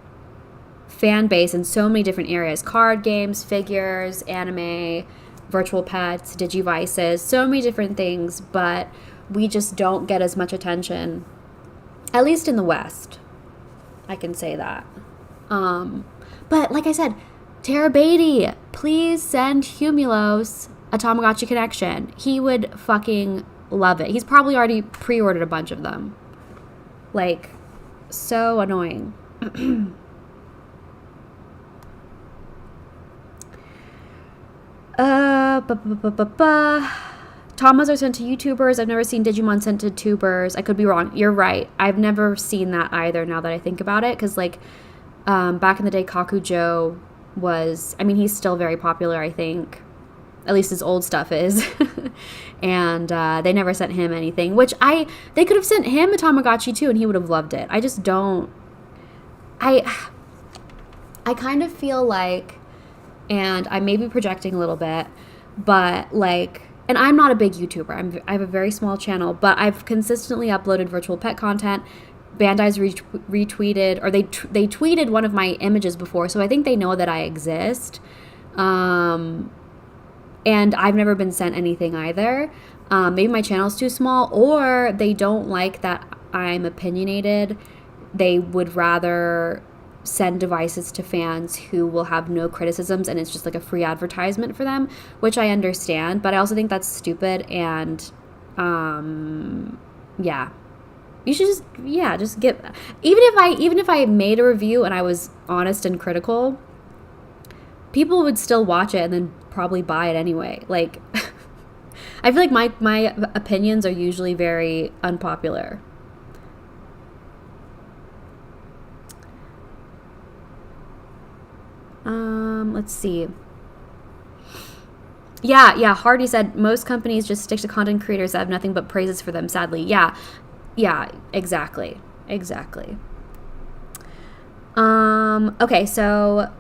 fan base in so many different areas. Card games, figures, anime, virtual pets, digivices, so many different things, but we just don't get as much attention, at least in the West. I can say that. But like I said, Tara Beatty, please send Humulos a Tamagotchi connection. He would fucking love it. He's probably already pre-ordered a bunch of them. Like, so annoying. Tamas are sent to YouTubers. I've never seen Digimon sent to tubers. I could be wrong. You're right. I've never seen that either now that I think about it. Because, like, back in the day, Kakujo was... I mean, he's still very popular, I think. At least his old stuff is. And they never sent him anything. Which they could have sent him a Tamagotchi, too, and he would have loved it. I just don't... I kind of feel like... And I may be projecting a little bit, but like, and I'm not a big YouTuber. I have a very small channel, but I've consistently uploaded virtual pet content. Bandai's retweeted, or they tweeted one of my images before, so I think they know that I exist. And I've never been sent anything either. Maybe my channel's too small, or they don't like that I'm opinionated, they would rather send devices to fans who will have no criticisms and it's just like a free advertisement for them, which I understand, but I also think that's stupid. And yeah, you should just get, even if I made a review and I was honest and critical, people would still watch it and then probably buy it anyway. Like I feel like my opinions are usually very unpopular. Let's see. Yeah, Hardy said most companies just stick to content creators that have nothing but praises for them, sadly. Yeah, exactly. Okay, so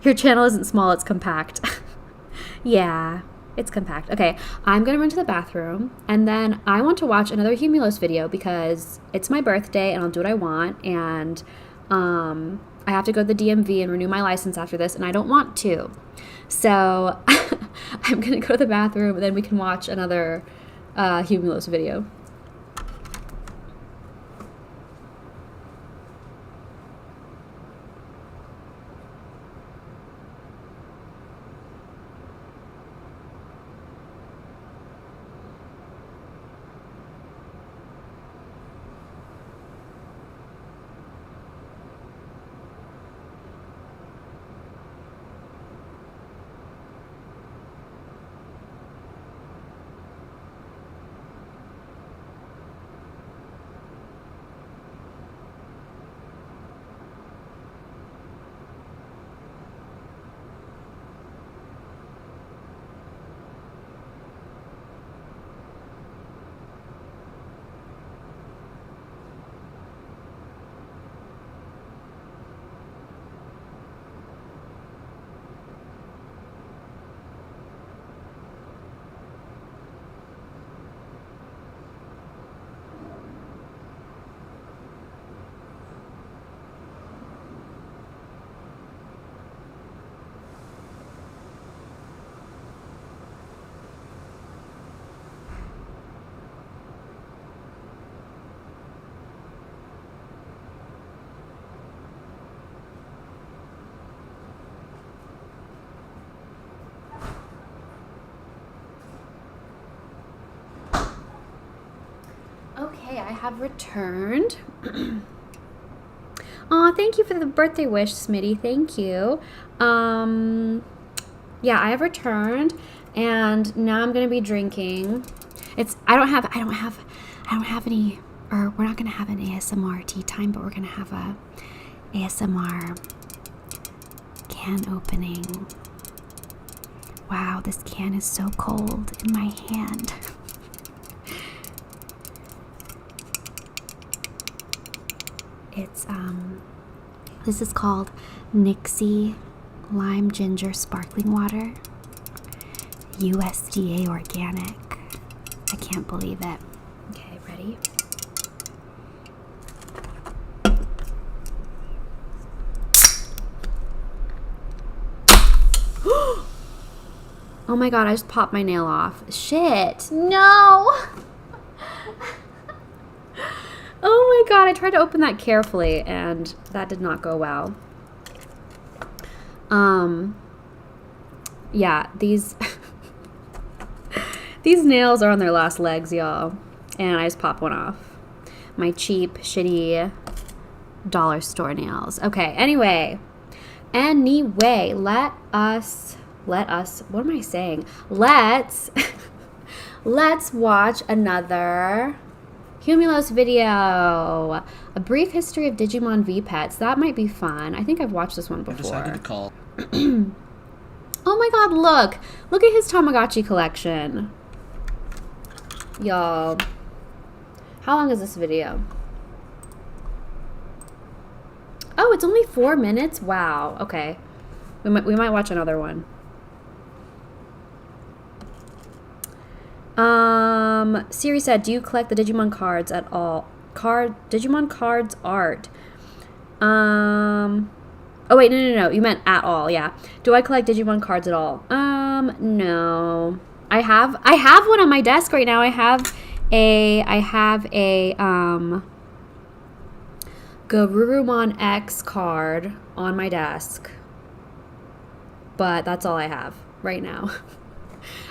your channel isn't small, it's compact. Yeah, it's compact. Okay, I'm gonna run to the bathroom, and then I want to watch another Humulos video because it's my birthday and I'll do what I want, and I have to go to the DMV and renew my license after this, and I don't want to. So I'm going to go to the bathroom, and then we can watch another Humulos video. Okay, I have returned. Aw, thank you for the birthday wish, Smitty. Thank you. Yeah, I have returned, and now I'm gonna be drinking. I don't have any, or we're not gonna have an ASMR tea time, but we're gonna have a ASMR can opening. Wow, this can is so cold in my hand. It's this is called Nixie Lime Ginger Sparkling Water, USDA organic. I can't believe it. Okay, ready? Oh my god, I just popped my nail off. Shit, no! Oh my god, I tried to open that carefully and that did not go well. Yeah, these these nails are on their last legs, y'all. And I just popped one off. My cheap, shitty dollar store nails. Okay, anyway, let us, what am I saying? Let's watch another Humulos video. A brief history of Digimon V Pets. That might be fun. I think I've watched this one before. I decided to call. Oh my god, look at his Tamagotchi collection. Y'all, how long is this video? Oh, it's only 4 minutes. Wow. Okay, we might watch another one. Siri said, do you collect the Digimon cards at all? Digimon cards art. Oh wait, no. You meant at all, yeah. Do I collect Digimon cards at all? No. I have one on my desk right now. I have I have a Garurumon X card on my desk, but that's all I have right now.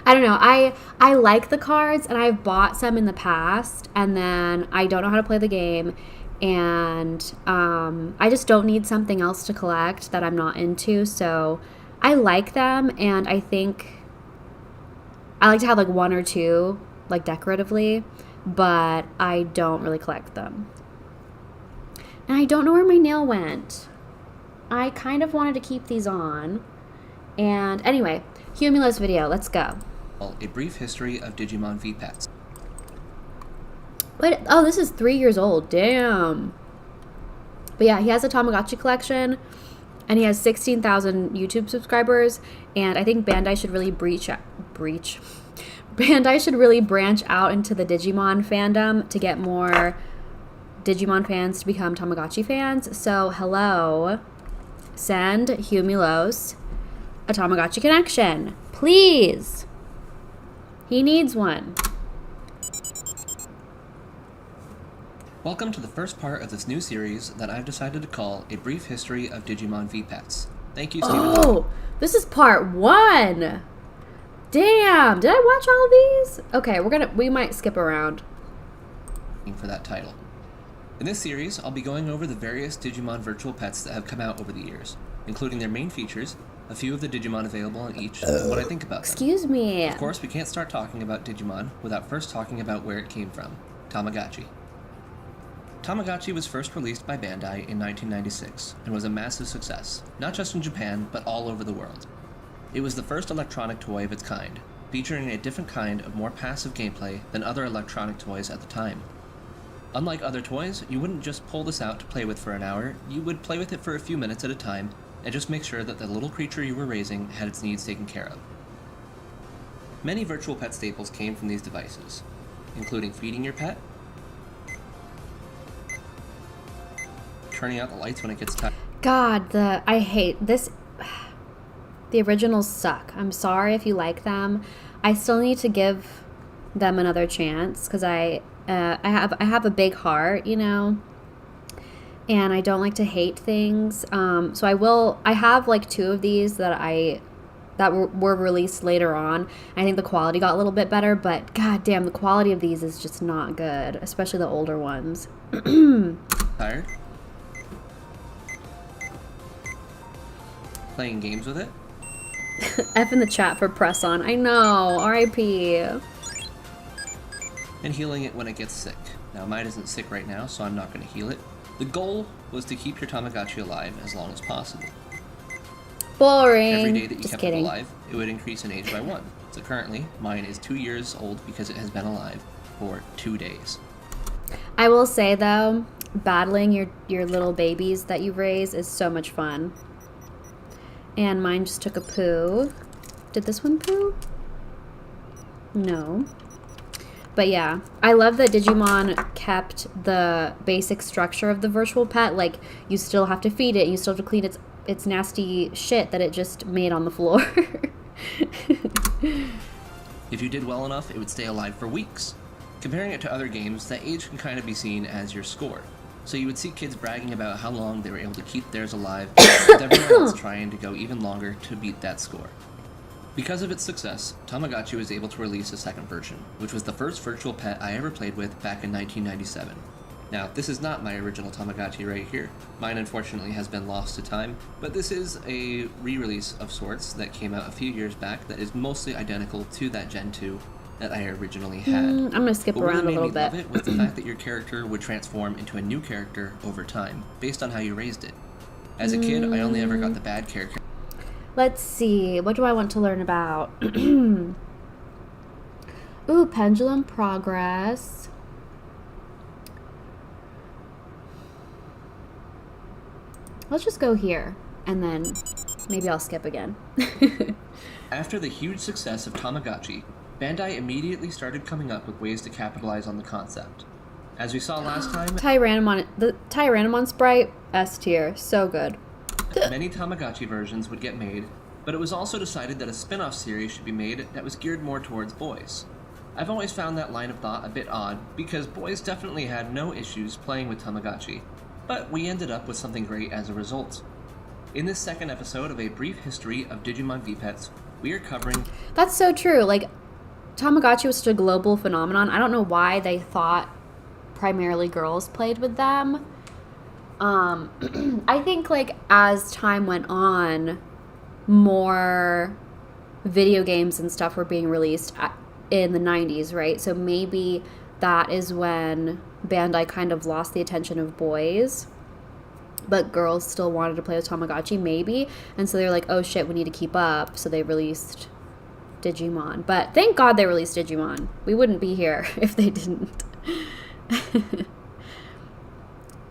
I don't know. I like the cards, and I've bought some in the past, and then I don't know how to play the game, and I just don't need something else to collect that I'm not into. So I like them, and I think I like to have like one or two, like decoratively, but I don't really collect them. And I don't know where my nail went. I kind of wanted to keep these on. And anyway, Humulos video, let's go. A brief history of Digimon V-Pets. Wait, oh, this is 3 years old. Damn. But yeah, he has a Tamagotchi collection, and he has 16,000 YouTube subscribers, and I think Bandai should really Bandai should really branch out into the Digimon fandom to get more Digimon fans to become Tamagotchi fans. So, hello. Send Humulos a Tamagotchi connection. Please. He needs one. Welcome to the first part of this new series that I've decided to call A Brief History of Digimon V-Pets. Thank you, Stephen. Oh, this is part 1. Damn, did I watch all of these? Okay, we might skip around. For that title. In this series, I'll be going over the various Digimon virtual pets that have come out over the years, including their main features, a few of the Digimon available on each, and what I think about them. Excuse me. Of course, we can't start talking about Digimon without first talking about where it came from, Tamagotchi. Tamagotchi was first released by Bandai in 1996 and was a massive success, not just in Japan, but all over the world. It was the first electronic toy of its kind, featuring a different kind of more passive gameplay than other electronic toys at the time. Unlike other toys, you wouldn't just pull this out to play with for an hour, you would play with it for a few minutes at a time, and just make sure that the little creature you were raising had its needs taken care of. Many virtual pet staples came from these devices, including feeding your pet, turning out the lights when it gets tired. God, I hate this. The originals suck. I'm sorry if you like them. I still need to give them another chance because I have a big heart, you know, and I don't like to hate things. So I have like 2 of these that were released later on. I think the quality got a little bit better, but god damn, the quality of these is just not good, especially the older ones. Tired? Playing games with it? F in the chat for press on. I know. R.I.P. And healing it when it gets sick. Now, mine isn't sick right now, so I'm not going to heal it. The goal was to keep your Tamagotchi alive as long as possible. Boring. Every day that you Just kept kidding. it alive, it would increase in age by 1. So currently, mine is 2 years old because it has been alive for 2 days. I will say, though, battling your little babies that you raise is so much fun. And mine just took a poo. Did this one poo? No. But yeah, I love that Digimon kept the basic structure of the virtual pet. Like, you still have to feed it. You still have to clean its nasty shit that it just made on the floor. If you did well enough, it would stay alive for weeks. Comparing it to other games, that age can kind of be seen as your score. So you would see kids bragging about how long they were able to keep theirs alive, with everyone else trying to go even longer to beat that score. Because of its success, Tamagotchi was able to release a second version, which was the first virtual pet I ever played with back in 1997. Now, this is not my original Tamagotchi right here. Mine unfortunately has been lost to time, but this is a re-release of sorts that came out a few years back that is mostly identical to that Gen 2 that I originally had. I'm going to skip What around really a little made me love bit. it was the fact that your character would transform into a new character over time, based on how you raised it. As a kid, I only ever got the bad character. Let's see. What do I want to learn about? Ooh, pendulum progress. Let's just go here, and then maybe I'll skip again. After the huge success of Tamagotchi, Bandai immediately started coming up with ways to capitalize on the concept. As we saw last time, The Tyrannomon sprite, S tier, so good. many Tamagotchi versions would get made, but it was also decided that a spin-off series should be made that was geared more towards boys. I've always found that line of thought a bit odd, because boys definitely had no issues playing with Tamagotchi, but we ended up with something great as a result. In this second episode of A Brief History of Digimon V-Pets, we are covering... That's so true. Like, Tamagotchi was such a global phenomenon. I don't know why they thought primarily girls played with them. I think, like, as time went on, more video games and stuff were being released in the 90s, right? So maybe that is when Bandai kind of lost the attention of boys, but girls still wanted to play with Tamagotchi, maybe. And so they were like, oh shit, we need to keep up. So they released Digimon. But thank God they released Digimon. We wouldn't be here if they didn't.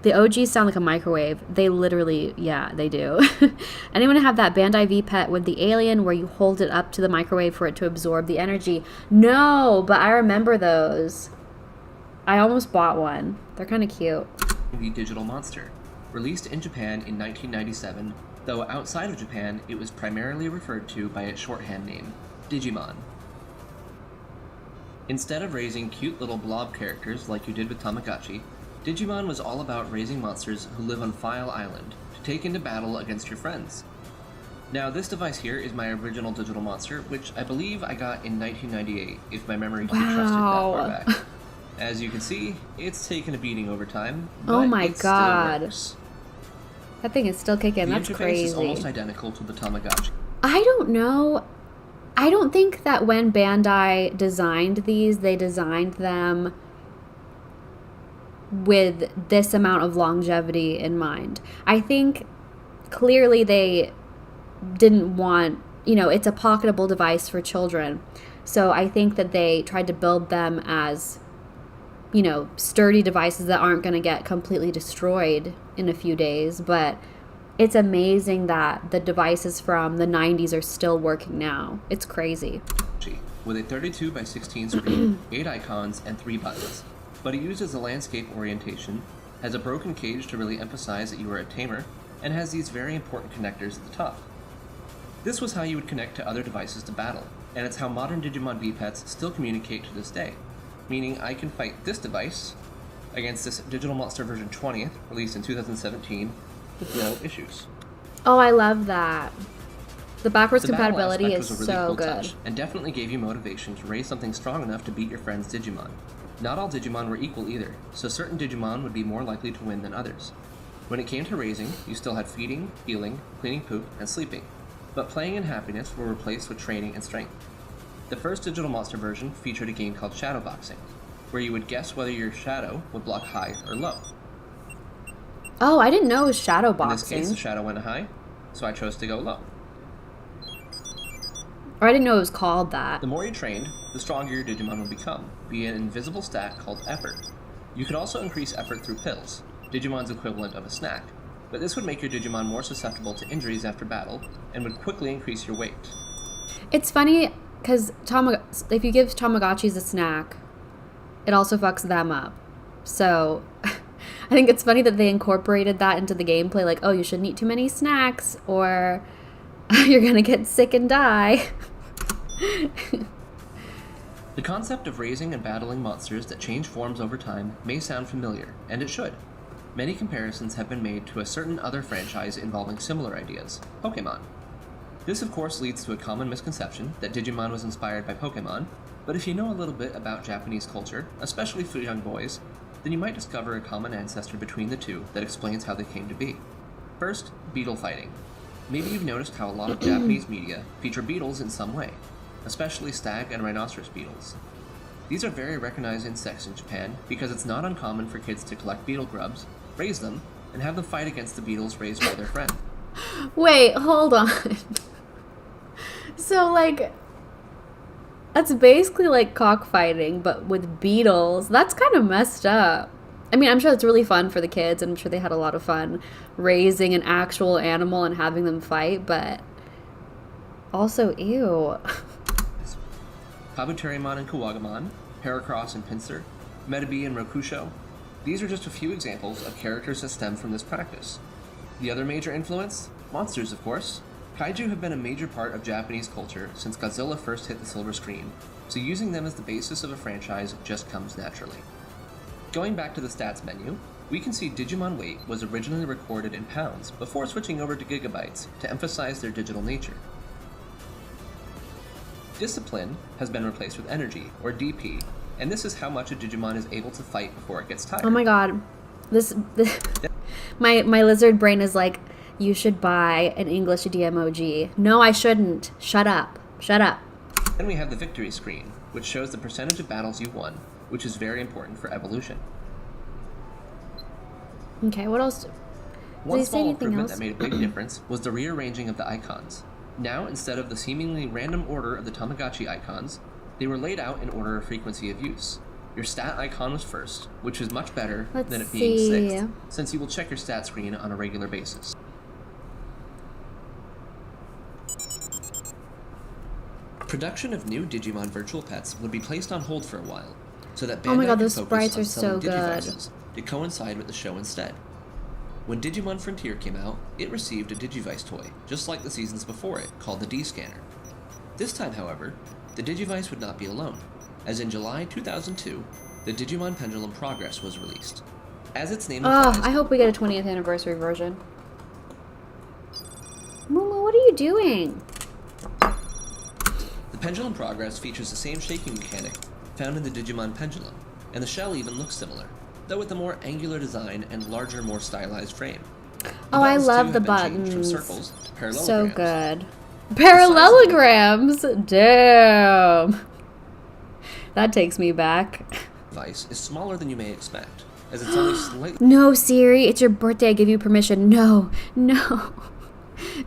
The OGs sound like a microwave. They literally, yeah, they do. Anyone have that Bandai V-Pet with the alien where you hold it up to the microwave for it to absorb the energy? No, but I remember those. I almost bought one. They're kind of cute. The Digital Monster, released in Japan in 1997, though outside of Japan it was primarily referred to by its shorthand name, Digimon. Instead of raising cute little blob characters like you did with Tamagotchi, Digimon was all about raising monsters who live on File Island to take into battle against your friends. Now, this device here is my original digital monster, which I believe I got in 1998, if my memory can be trusted that far back. As you can see, it's taken a beating over time, but oh my it god. still works. That thing is still kicking. That's The interface crazy. is almost identical to the Tamagotchi. I don't know. I don't think that when Bandai designed these, they designed them with this amount of longevity in mind. I think clearly they didn't want, it's a pocketable device for children. So I think that they tried to build them as, sturdy devices that aren't going to get completely destroyed in a few days. But it's amazing that the devices from the 90s are still working now. It's crazy. With a 32 by 16 screen, 8 icons, and 3 buttons. But it uses a landscape orientation, has a broken cage to really emphasize that you are a tamer, and has these very important connectors at the top. This was how you would connect to other devices to battle, and it's how modern Digimon V-Pets still communicate to this day. Meaning I can fight this device against this Digital Monster version 20th, released in 2017, with no issues. Oh, I love that. The backwards The battle compatibility aspect is was a really so cool good. touch, and definitely gave you motivation to raise something strong enough to beat your friend's Digimon. Not all Digimon were equal either, so certain Digimon would be more likely to win than others. When it came to raising, you still had feeding, healing, cleaning poop, and sleeping, but playing and happiness were replaced with training and strength. The first Digital Monster version featured a game called Shadow Boxing, where you would guess whether your shadow would block high or low. Oh, I didn't know it was shadow In this boxing. case, the shadow went high, so I chose to go low. Or I didn't know it was called that. The more you trained, the stronger your Digimon would become, via an invisible stat called effort. You could also increase effort through pills, Digimon's equivalent of a snack, but this would make your Digimon more susceptible to injuries after battle, and would quickly increase your weight. It's funny, because if you give Tamagotchis a snack, it also fucks them up. So, I think it's funny that they incorporated that into the gameplay, like, oh, you shouldn't eat too many snacks, or you're gonna get sick and die. The concept of raising and battling monsters that change forms over time may sound familiar, and it should. Many comparisons have been made to a certain other franchise involving similar ideas, Pokemon. This of course leads to a common misconception that Digimon was inspired by Pokemon, but if you know a little bit about Japanese culture, especially for young boys, then you might discover a common ancestor between the two that explains how they came to be. First, beetle fighting. Maybe you've noticed how a lot of Japanese media feature beetles in some way, especially stag and rhinoceros beetles. These are very recognized insects in Japan because it's not uncommon for kids to collect beetle grubs, raise them, and have them fight against the beetles raised by their friend. Wait, hold on. So, like, that's basically like cockfighting, but with beetles. That's kind of messed up. I mean, I'm sure it's really fun for the kids, and I'm sure they had a lot of fun raising an actual animal and having them fight, but also, ew. Kabuterimon and Kawagamon, Heracross and Pinsir, Metabee and Rokusho. These are just a few examples of characters that stem from this practice. The other major influence? Monsters, of course. Kaiju have been a major part of Japanese culture since Godzilla first hit the silver screen, so using them as the basis of a franchise just comes naturally. Going back to the stats menu, we can see Digimon weight was originally recorded in pounds before switching over to gigabytes to emphasize their digital nature. Discipline has been replaced with energy, or DP, and this is how much a Digimon is able to fight before it gets tired. Oh my god. This my lizard brain is like, you should buy an English DMOG. No, I shouldn't. Shut up. Shut up. Then we have the victory screen, which shows the percentage of battles you won, which is very important for evolution. Okay, what else? One small improvement that made a big difference was the rearranging of the icons. Now, instead of the seemingly random order of the Tamagotchi icons, they were laid out in order of frequency of use. Your stat icon was first, which is much better than it being sixth, since you will check your stat screen on a regular basis. Production of new Digimon virtual pets would be placed on hold for a while, so that Bandai could focus on selling Digivices to coincide with the show instead. When Digimon Frontier came out, it received a Digivice toy, just like the seasons before it, called the D-Scanner. This time, however, the Digivice would not be alone, as in July 2002, the Digimon Pendulum Progress was released. As its name implies, I hope we get a 20th anniversary version. Momo, what are you doing? the Pendulum Progress features the same shaking mechanic found in the Digimon Pendulum, and the shell even looks similar, though with a more angular design and larger, more stylized frame. Oh, I love the buttons. From circles to parallelograms. So good. Parallelograms! Damn! That takes me back. Device is smaller than you may expect, as it's only slightly... No, Siri, it's your birthday. I give you permission. No, no.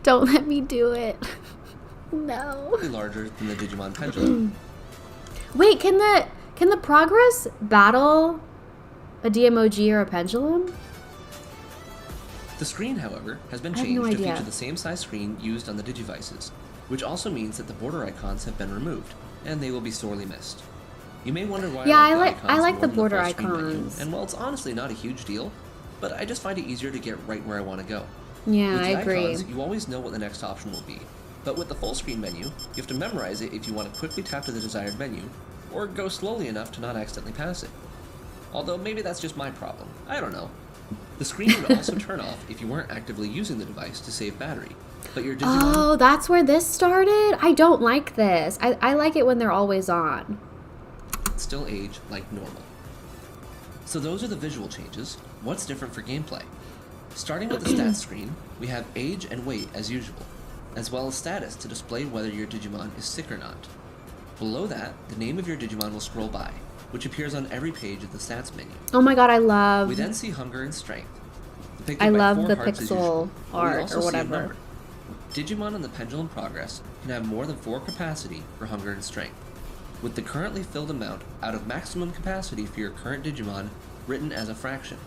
Don't let me do it. No. larger than the Digimon Pendulum. Wait, can the Progress battle a DMOG or a Pendulum? The screen, however, has been changed to feature the same size screen used on the Digivices, which also means that the border icons have been removed, and they will be sorely missed. You may wonder why I like the border icons. And well, it's honestly not a huge deal, but I just find it easier to get right where I want to go. Yeah, with the I agree. Icons, you always know what the next option will be, but with the full screen menu, you have to memorize it if you want to quickly tap to the desired menu, or go slowly enough to not accidentally pass it. Although maybe that's just my problem. I don't know. The screen would also turn off if you weren't actively using the device to save battery. But your Digimon... Oh, that's where this started? I don't like this. I like it when they're always on. Still age like normal. So those are the visual changes. What's different for gameplay? Starting with the stats screen, we have age and weight as usual, as well as status to display whether your Digimon is sick or not. Below that, the name of your Digimon will scroll by, which appears on every page of the stats menu. Oh my god, I love... We then see hunger and strength. I love the pixel art or whatever. Digimon in the Pendulum Progress can have more than 4 capacity for hunger and strength, with the currently filled amount out of maximum capacity for your current Digimon written as a fraction.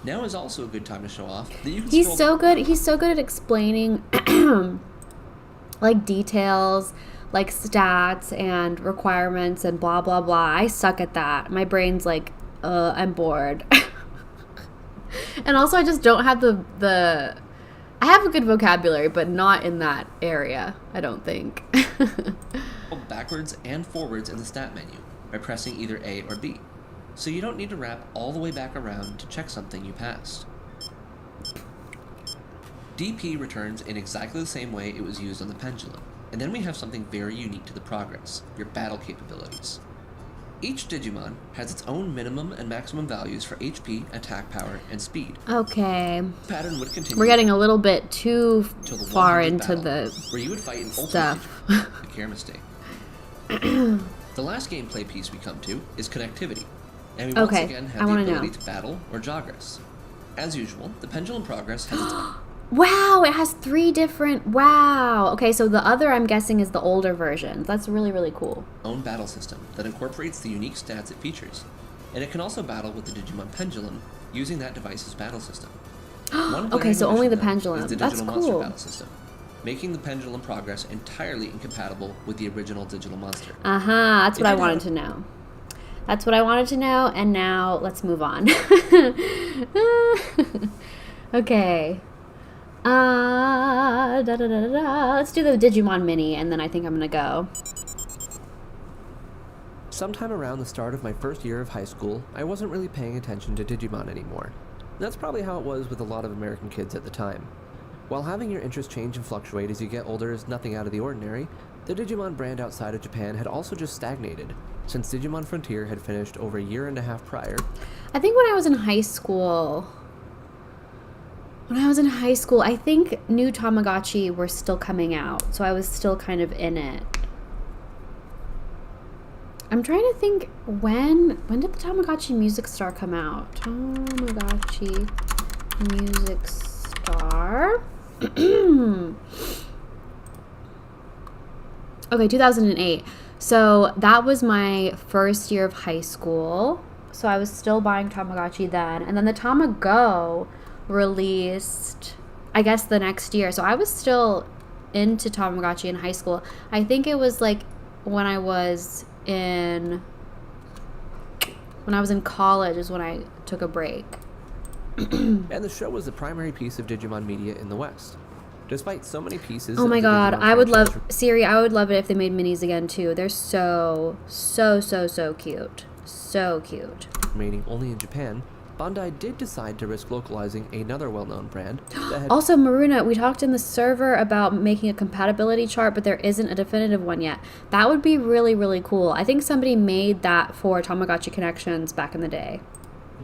Now is also a good time to show off that you can He's so good at explaining like details, like stats and requirements and blah blah blah. I suck at that. My brain's like, I'm bored. And also I just don't have the I have a good vocabulary, but not in that area, I don't think. Backwards and forwards in the stat menu by pressing either A or B, so you don't need to wrap all the way back around to check something you passed. DP returns in exactly the same way it was used on the Pendulum, and then we have something very unique to the Progress, your battle capabilities. Each Digimon has its own minimum and maximum values for HP, attack power, and speed. Okay. The pattern would continue. We're getting a little bit too far into battle, the where you would fight an stuff. ultimate Digimon, a care mistake. The last gameplay piece we come to is connectivity, and we once again have the ability to battle or jogress. As usual, the Pendulum Progress has its own. Wow, it has 3 different... Wow. Okay, so the other, I'm guessing, is the older version. That's really, really cool. Own battle system that incorporates the unique stats it features, and it can also battle with the Digimon Pendulum using that device's battle system. Okay, so only the Pendulum. Is the That's Digital cool. Monster battle system, making the Pendulum Progress entirely incompatible with the original Digital Monster. That's what I wanted to know. That's what I wanted to know, and now let's move on. Okay. Let's do the Digimon Mini, and then I think I'm gonna go. Sometime around the start of my first year of high school, I wasn't really paying attention to Digimon anymore. That's probably how it was with a lot of American kids at the time. While having your interests change and fluctuate as you get older is nothing out of the ordinary, the Digimon brand outside of Japan had also just stagnated, since Digimon Frontier had finished over a year and a half prior. I think when I was in high school, I think new Tamagotchi were still coming out, so I was still kind of in it. I'm trying to think, when did the Tamagotchi Music Star come out? Tamagotchi Music Star. Okay, 2008. So that was my first year of high school. So I was still buying Tamagotchi then. And then the Tamago released, I guess, the next year. So I was still into Tamagotchi in high school. I think it was like when I was in college is when I took a break. And the show was the primary piece of Digimon media in the West. Despite so many pieces Oh my of the god, Digimon I would love, franchise Siri, I would love it if they made minis again too. They're so cute. So cute. remaining only in Japan, Bandai did decide to risk localizing another well-known brand that had Also, Maruna, we talked in the server about making a compatibility chart, but there isn't a definitive one yet. That would be really, really cool. I think somebody made that for Tamagotchi Connections back in the day.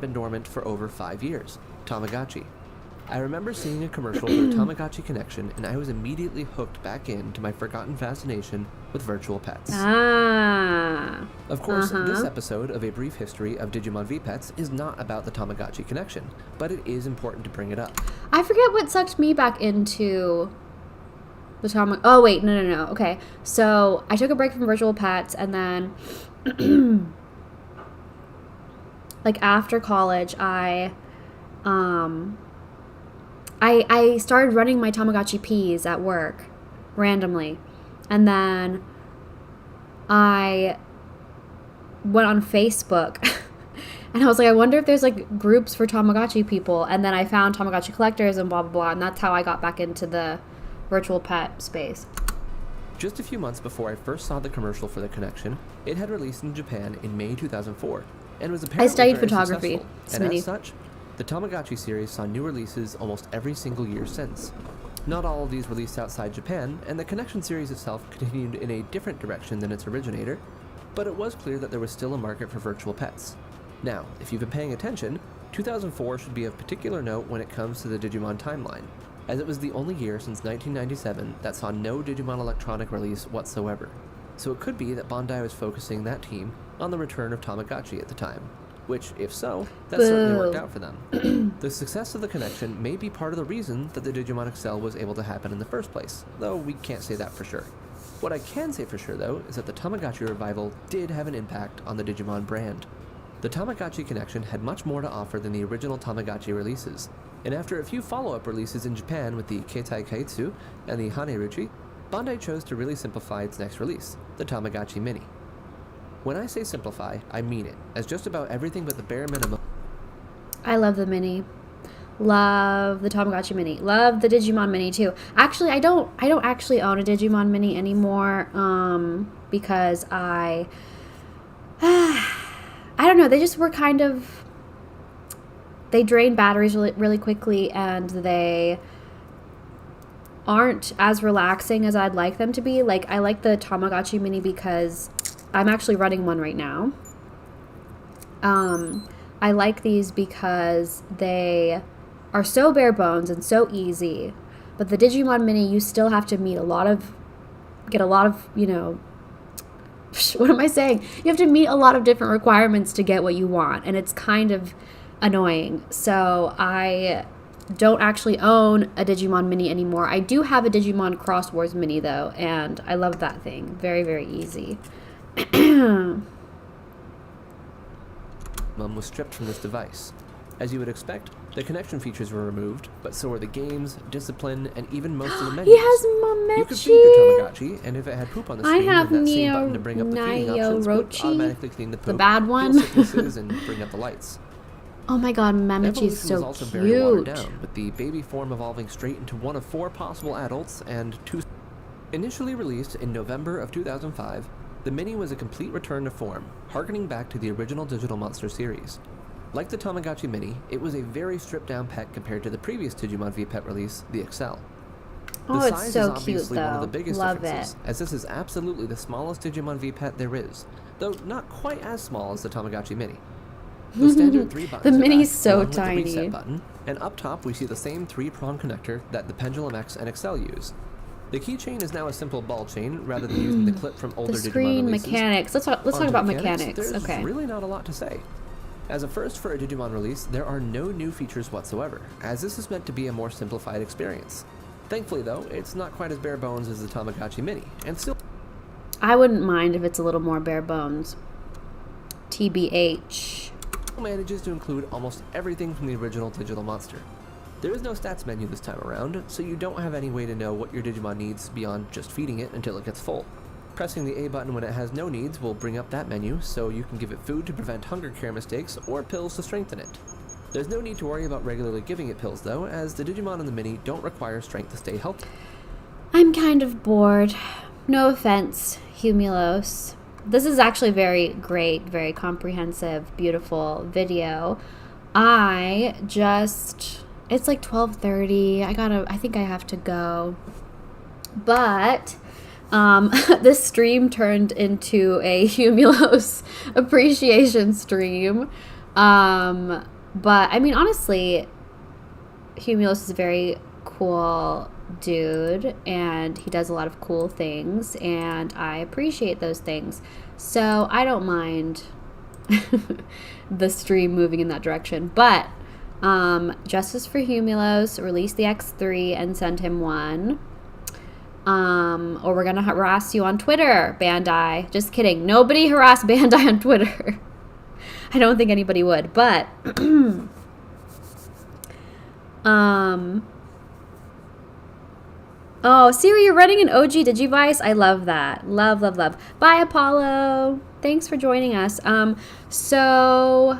been dormant for over 5 years, Tamagotchi. I remember seeing a commercial for Tamagotchi Connection, and I was immediately hooked back into my forgotten fascination with virtual pets. Ah. Of course, this episode of A Brief History of Digimon V-Pets is not about the Tamagotchi Connection, but it is important to bring it up. I forget what sucked me back into the Tamagotchi. Oh, wait, no. Okay, so I took a break from virtual pets, and then, like, after college, I started running my Tamagotchi Ps at work randomly. And then I went on Facebook and I was like, I wonder if there's like groups for Tamagotchi people. And then I found Tamagotchi collectors and blah, blah, blah. And that's how I got back into the virtual pet space. Just a few months before I first saw the commercial for the Connection, it had released in Japan in May 2004 and was apparently I studied very photography, successful. And as such, the Tamagotchi series saw new releases almost every single year since. Not all of these released outside Japan, and the Connection series itself continued in a different direction than its originator, but it was clear that there was still a market for virtual pets. Now, if you've been paying attention, 2004 should be of particular note when it comes to the Digimon timeline, as it was the only year since 1997 that saw no Digimon electronic release whatsoever. So it could be that Bandai was focusing that team on the return of Tamagotchi at the time. Which, if so, that certainly worked out for them. The success of the Connection may be part of the reason that the Digimon XL was able to happen in the first place, though we can't say that for sure. What I can say for sure, though, is that the Tamagotchi revival did have an impact on the Digimon brand. The Tamagotchi Connection had much more to offer than the original Tamagotchi releases, and after a few follow-up releases in Japan with the Keitai Kaitsu and the Haneruchi, Bandai chose to really simplify its next release, the Tamagotchi Mini. When I say simplify, I mean it, as just about everything but the bare minimum. I love the Mini. Love the Tamagotchi Mini. Love the Digimon Mini too. Actually, I don't actually own a Digimon Mini anymore, because I don't know, they just were kind of, they drain batteries really, really quickly, and they aren't as relaxing as I'd like them to be. Like, I like the Tamagotchi Mini because I'm actually running one right now. I like these because they are so bare bones and so easy. But the Digimon Mini, you still have to get a lot of, you know, what am I saying? You have to meet a lot of different requirements to get what you want. And it's kind of annoying. So I don't actually own a Digimon Mini anymore. I do have a Digimon Cross Wars Mini though. And I love that thing. Very, very easy. Was stripped from this device. As you would expect, the connection features were removed, but so were the games, discipline, and even most of the menus. He has Mamechi. You could feed your Tamagotchi, and if it had poop on the screen, I have then that same button to bring up the feeding options would Nayorochi, automatically clean the poop, the bad one. heal sicknesses, and bring up the lights. Oh my god, Memechi's Evolution so was also very watered cute. down, with the baby form evolving straight into one of 4 possible adults and 2. Initially released in November of 2005, the Mini was a complete return to form, harkening back to the original Digital Monster series. Like the Tamagotchi Mini, it was a very stripped-down pet compared to the previous Digimon V-Pet release, the XL. Oh, The it's size so is cute, obviously one of the though. biggest Love differences, it. as this is absolutely the smallest Digimon V-Pet there is, though not quite as small as the Tamagotchi Mini. The standard 3 buttons The are Mini's back, so along with the tiny. reset button, and up top we see the same 3-prong connector that the Pendulum X and XL use. The keychain is now a simple ball chain rather than using the clip from older The Digimon screen releases. mechanics. Let's talk Onto about mechanics. There's Okay. really not a lot to say. As a first for a Digimon release, there are no new features whatsoever, as this is meant to be a more simplified experience. Thankfully though, it's not quite as bare bones as the Tamagotchi Mini, and still I wouldn't mind if it's a little more bare bones. TBH. manages to include almost everything from the original Digital Monster. There is no stats menu this time around, so you don't have any way to know what your Digimon needs beyond just feeding it until it gets full. Pressing the A button when it has no needs will bring up that menu, so you can give it food to prevent hunger care mistakes or pills to strengthen it. There's no need to worry about regularly giving it pills though, as the Digimon and the Mini don't require strength to stay healthy. I'm kind of bored. No offense, Humulos. This is actually very great, very comprehensive, beautiful video. It's like 12:30. I think I have to go. But this stream turned into a Humulos appreciation stream. But I mean, honestly, Humulos is a very cool dude, and he does a lot of cool things, and I appreciate those things. So I don't mind the stream moving in that direction. But justice for Humulos, release the X3 and send him one. Or we're gonna harass you on Twitter, Bandai. Just kidding. Nobody harass Bandai on Twitter. I don't think anybody would, but oh, Siri, you're running an OG Digivice? I love that. Love, love, love. Bye, Apollo. Thanks for joining us. So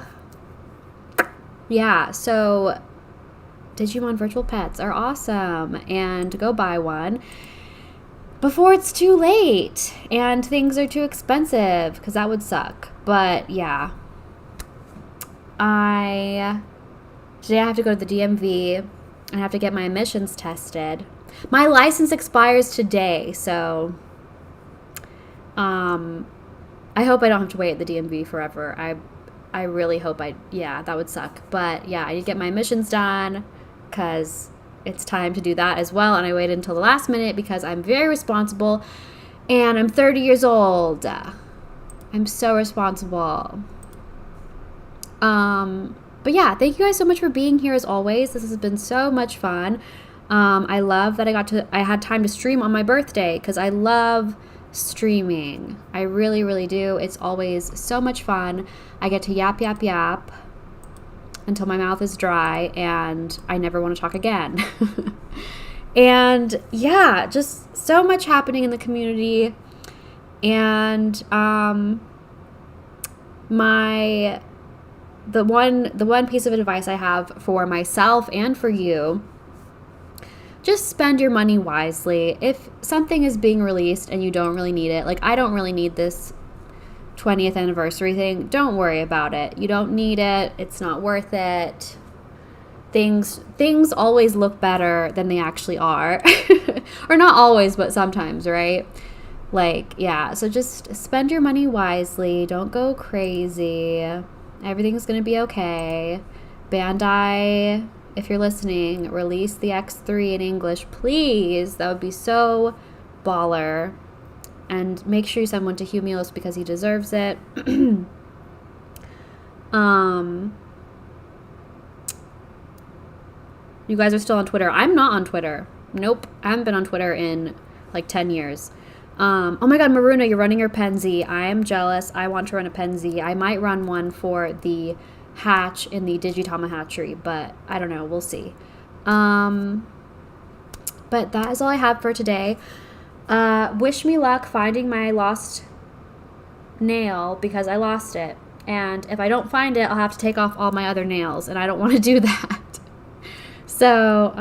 Digimon Virtual Pets are awesome, and go buy one before it's too late and things are too expensive, because that would suck. But yeah, today I have to go to the DMV and I have to get my emissions tested. My license expires today, so I hope I don't have to wait at the DMV forever. I really hope that would suck. But yeah, I need to get my emissions done because it's time to do that as well. And I waited until the last minute because I'm very responsible and I'm 30 years old. I'm so responsible. But yeah, thank you guys so much for being here as always. This has been so much fun. I love that I had time to stream on my birthday because I love streaming. I really, really do. It's always so much fun. I get to yap, yap, yap until my mouth is dry and I never want to talk again. And yeah, just so much happening in the community. And the one piece of advice I have for myself and for you: just spend your money wisely. If something is being released and you don't really need it, like I don't really need this 20th anniversary thing, don't worry about it. You don't need it. It's not worth it. Things always look better than they actually are. Or not always, but sometimes, right? Like, yeah, so just spend your money wisely. Don't go crazy. Everything's going to be okay. Bandai, if you're listening, release the X3 in English, please. That would be so baller. And make sure you send one to Humulos because he deserves it. You guys are still on Twitter. I'm not on Twitter. Nope. I haven't been on Twitter in like 10 years. Oh my god, Maruna, you're running your Penzi. I am jealous. I want to run a Penzi. I might run one for the hatch in the Digitama hatchery, but I don't know. We'll see. But that is all I have for today. Wish me luck finding my lost nail because I lost it. And if I don't find it, I'll have to take off all my other nails, and I don't want to do that. So,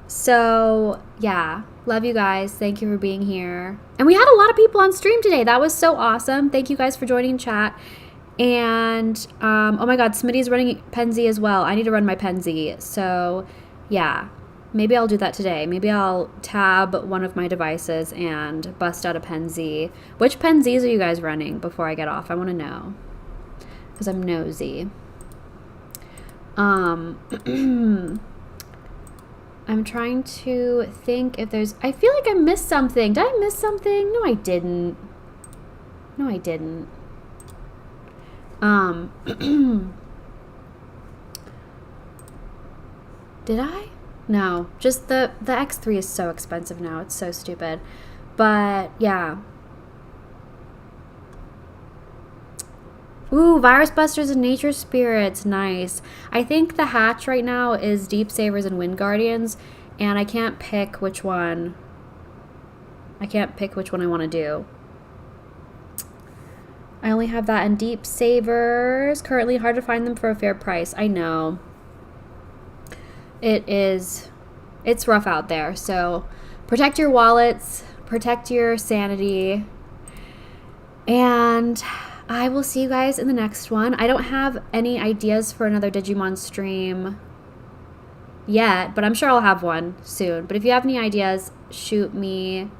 so yeah, love you guys. Thank you for being here. And we had a lot of people on stream today. That was so awesome. Thank you guys for joining chat. And, oh my God, Smitty's running Penzi as well. I need to run my Penzi. So yeah, maybe I'll do that today. Maybe I'll tab one of my devices and bust out a Penzi. Which Penzis are you guys running before I get off? I want to know, because I'm nosy. I'm trying to think if there's... I feel like I missed something. Did I miss something? No, I didn't. No, I didn't. Did I? No. Just the X3 is so expensive now. It's so stupid. But, yeah. Ooh, Virus Busters and Nature Spirits. Nice. I think the hatch right now is Deep Savers and Wind Guardians, and I can't pick which one. I can't pick which one I want to do. I only have that in Deep Savers. Currently hard to find them for a fair price. I know. It is. It's rough out there. So protect your wallets. Protect your sanity. And I will see you guys in the next one. I don't have any ideas for another Digimon stream yet, but I'm sure I'll have one soon. But if you have any ideas, shoot me.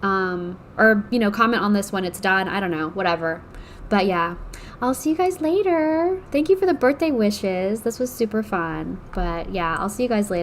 Or, you know, comment on this when it's done. I don't know, whatever. But yeah, I'll see you guys later. Thank you for the birthday wishes. This was super fun. But yeah, I'll see you guys later.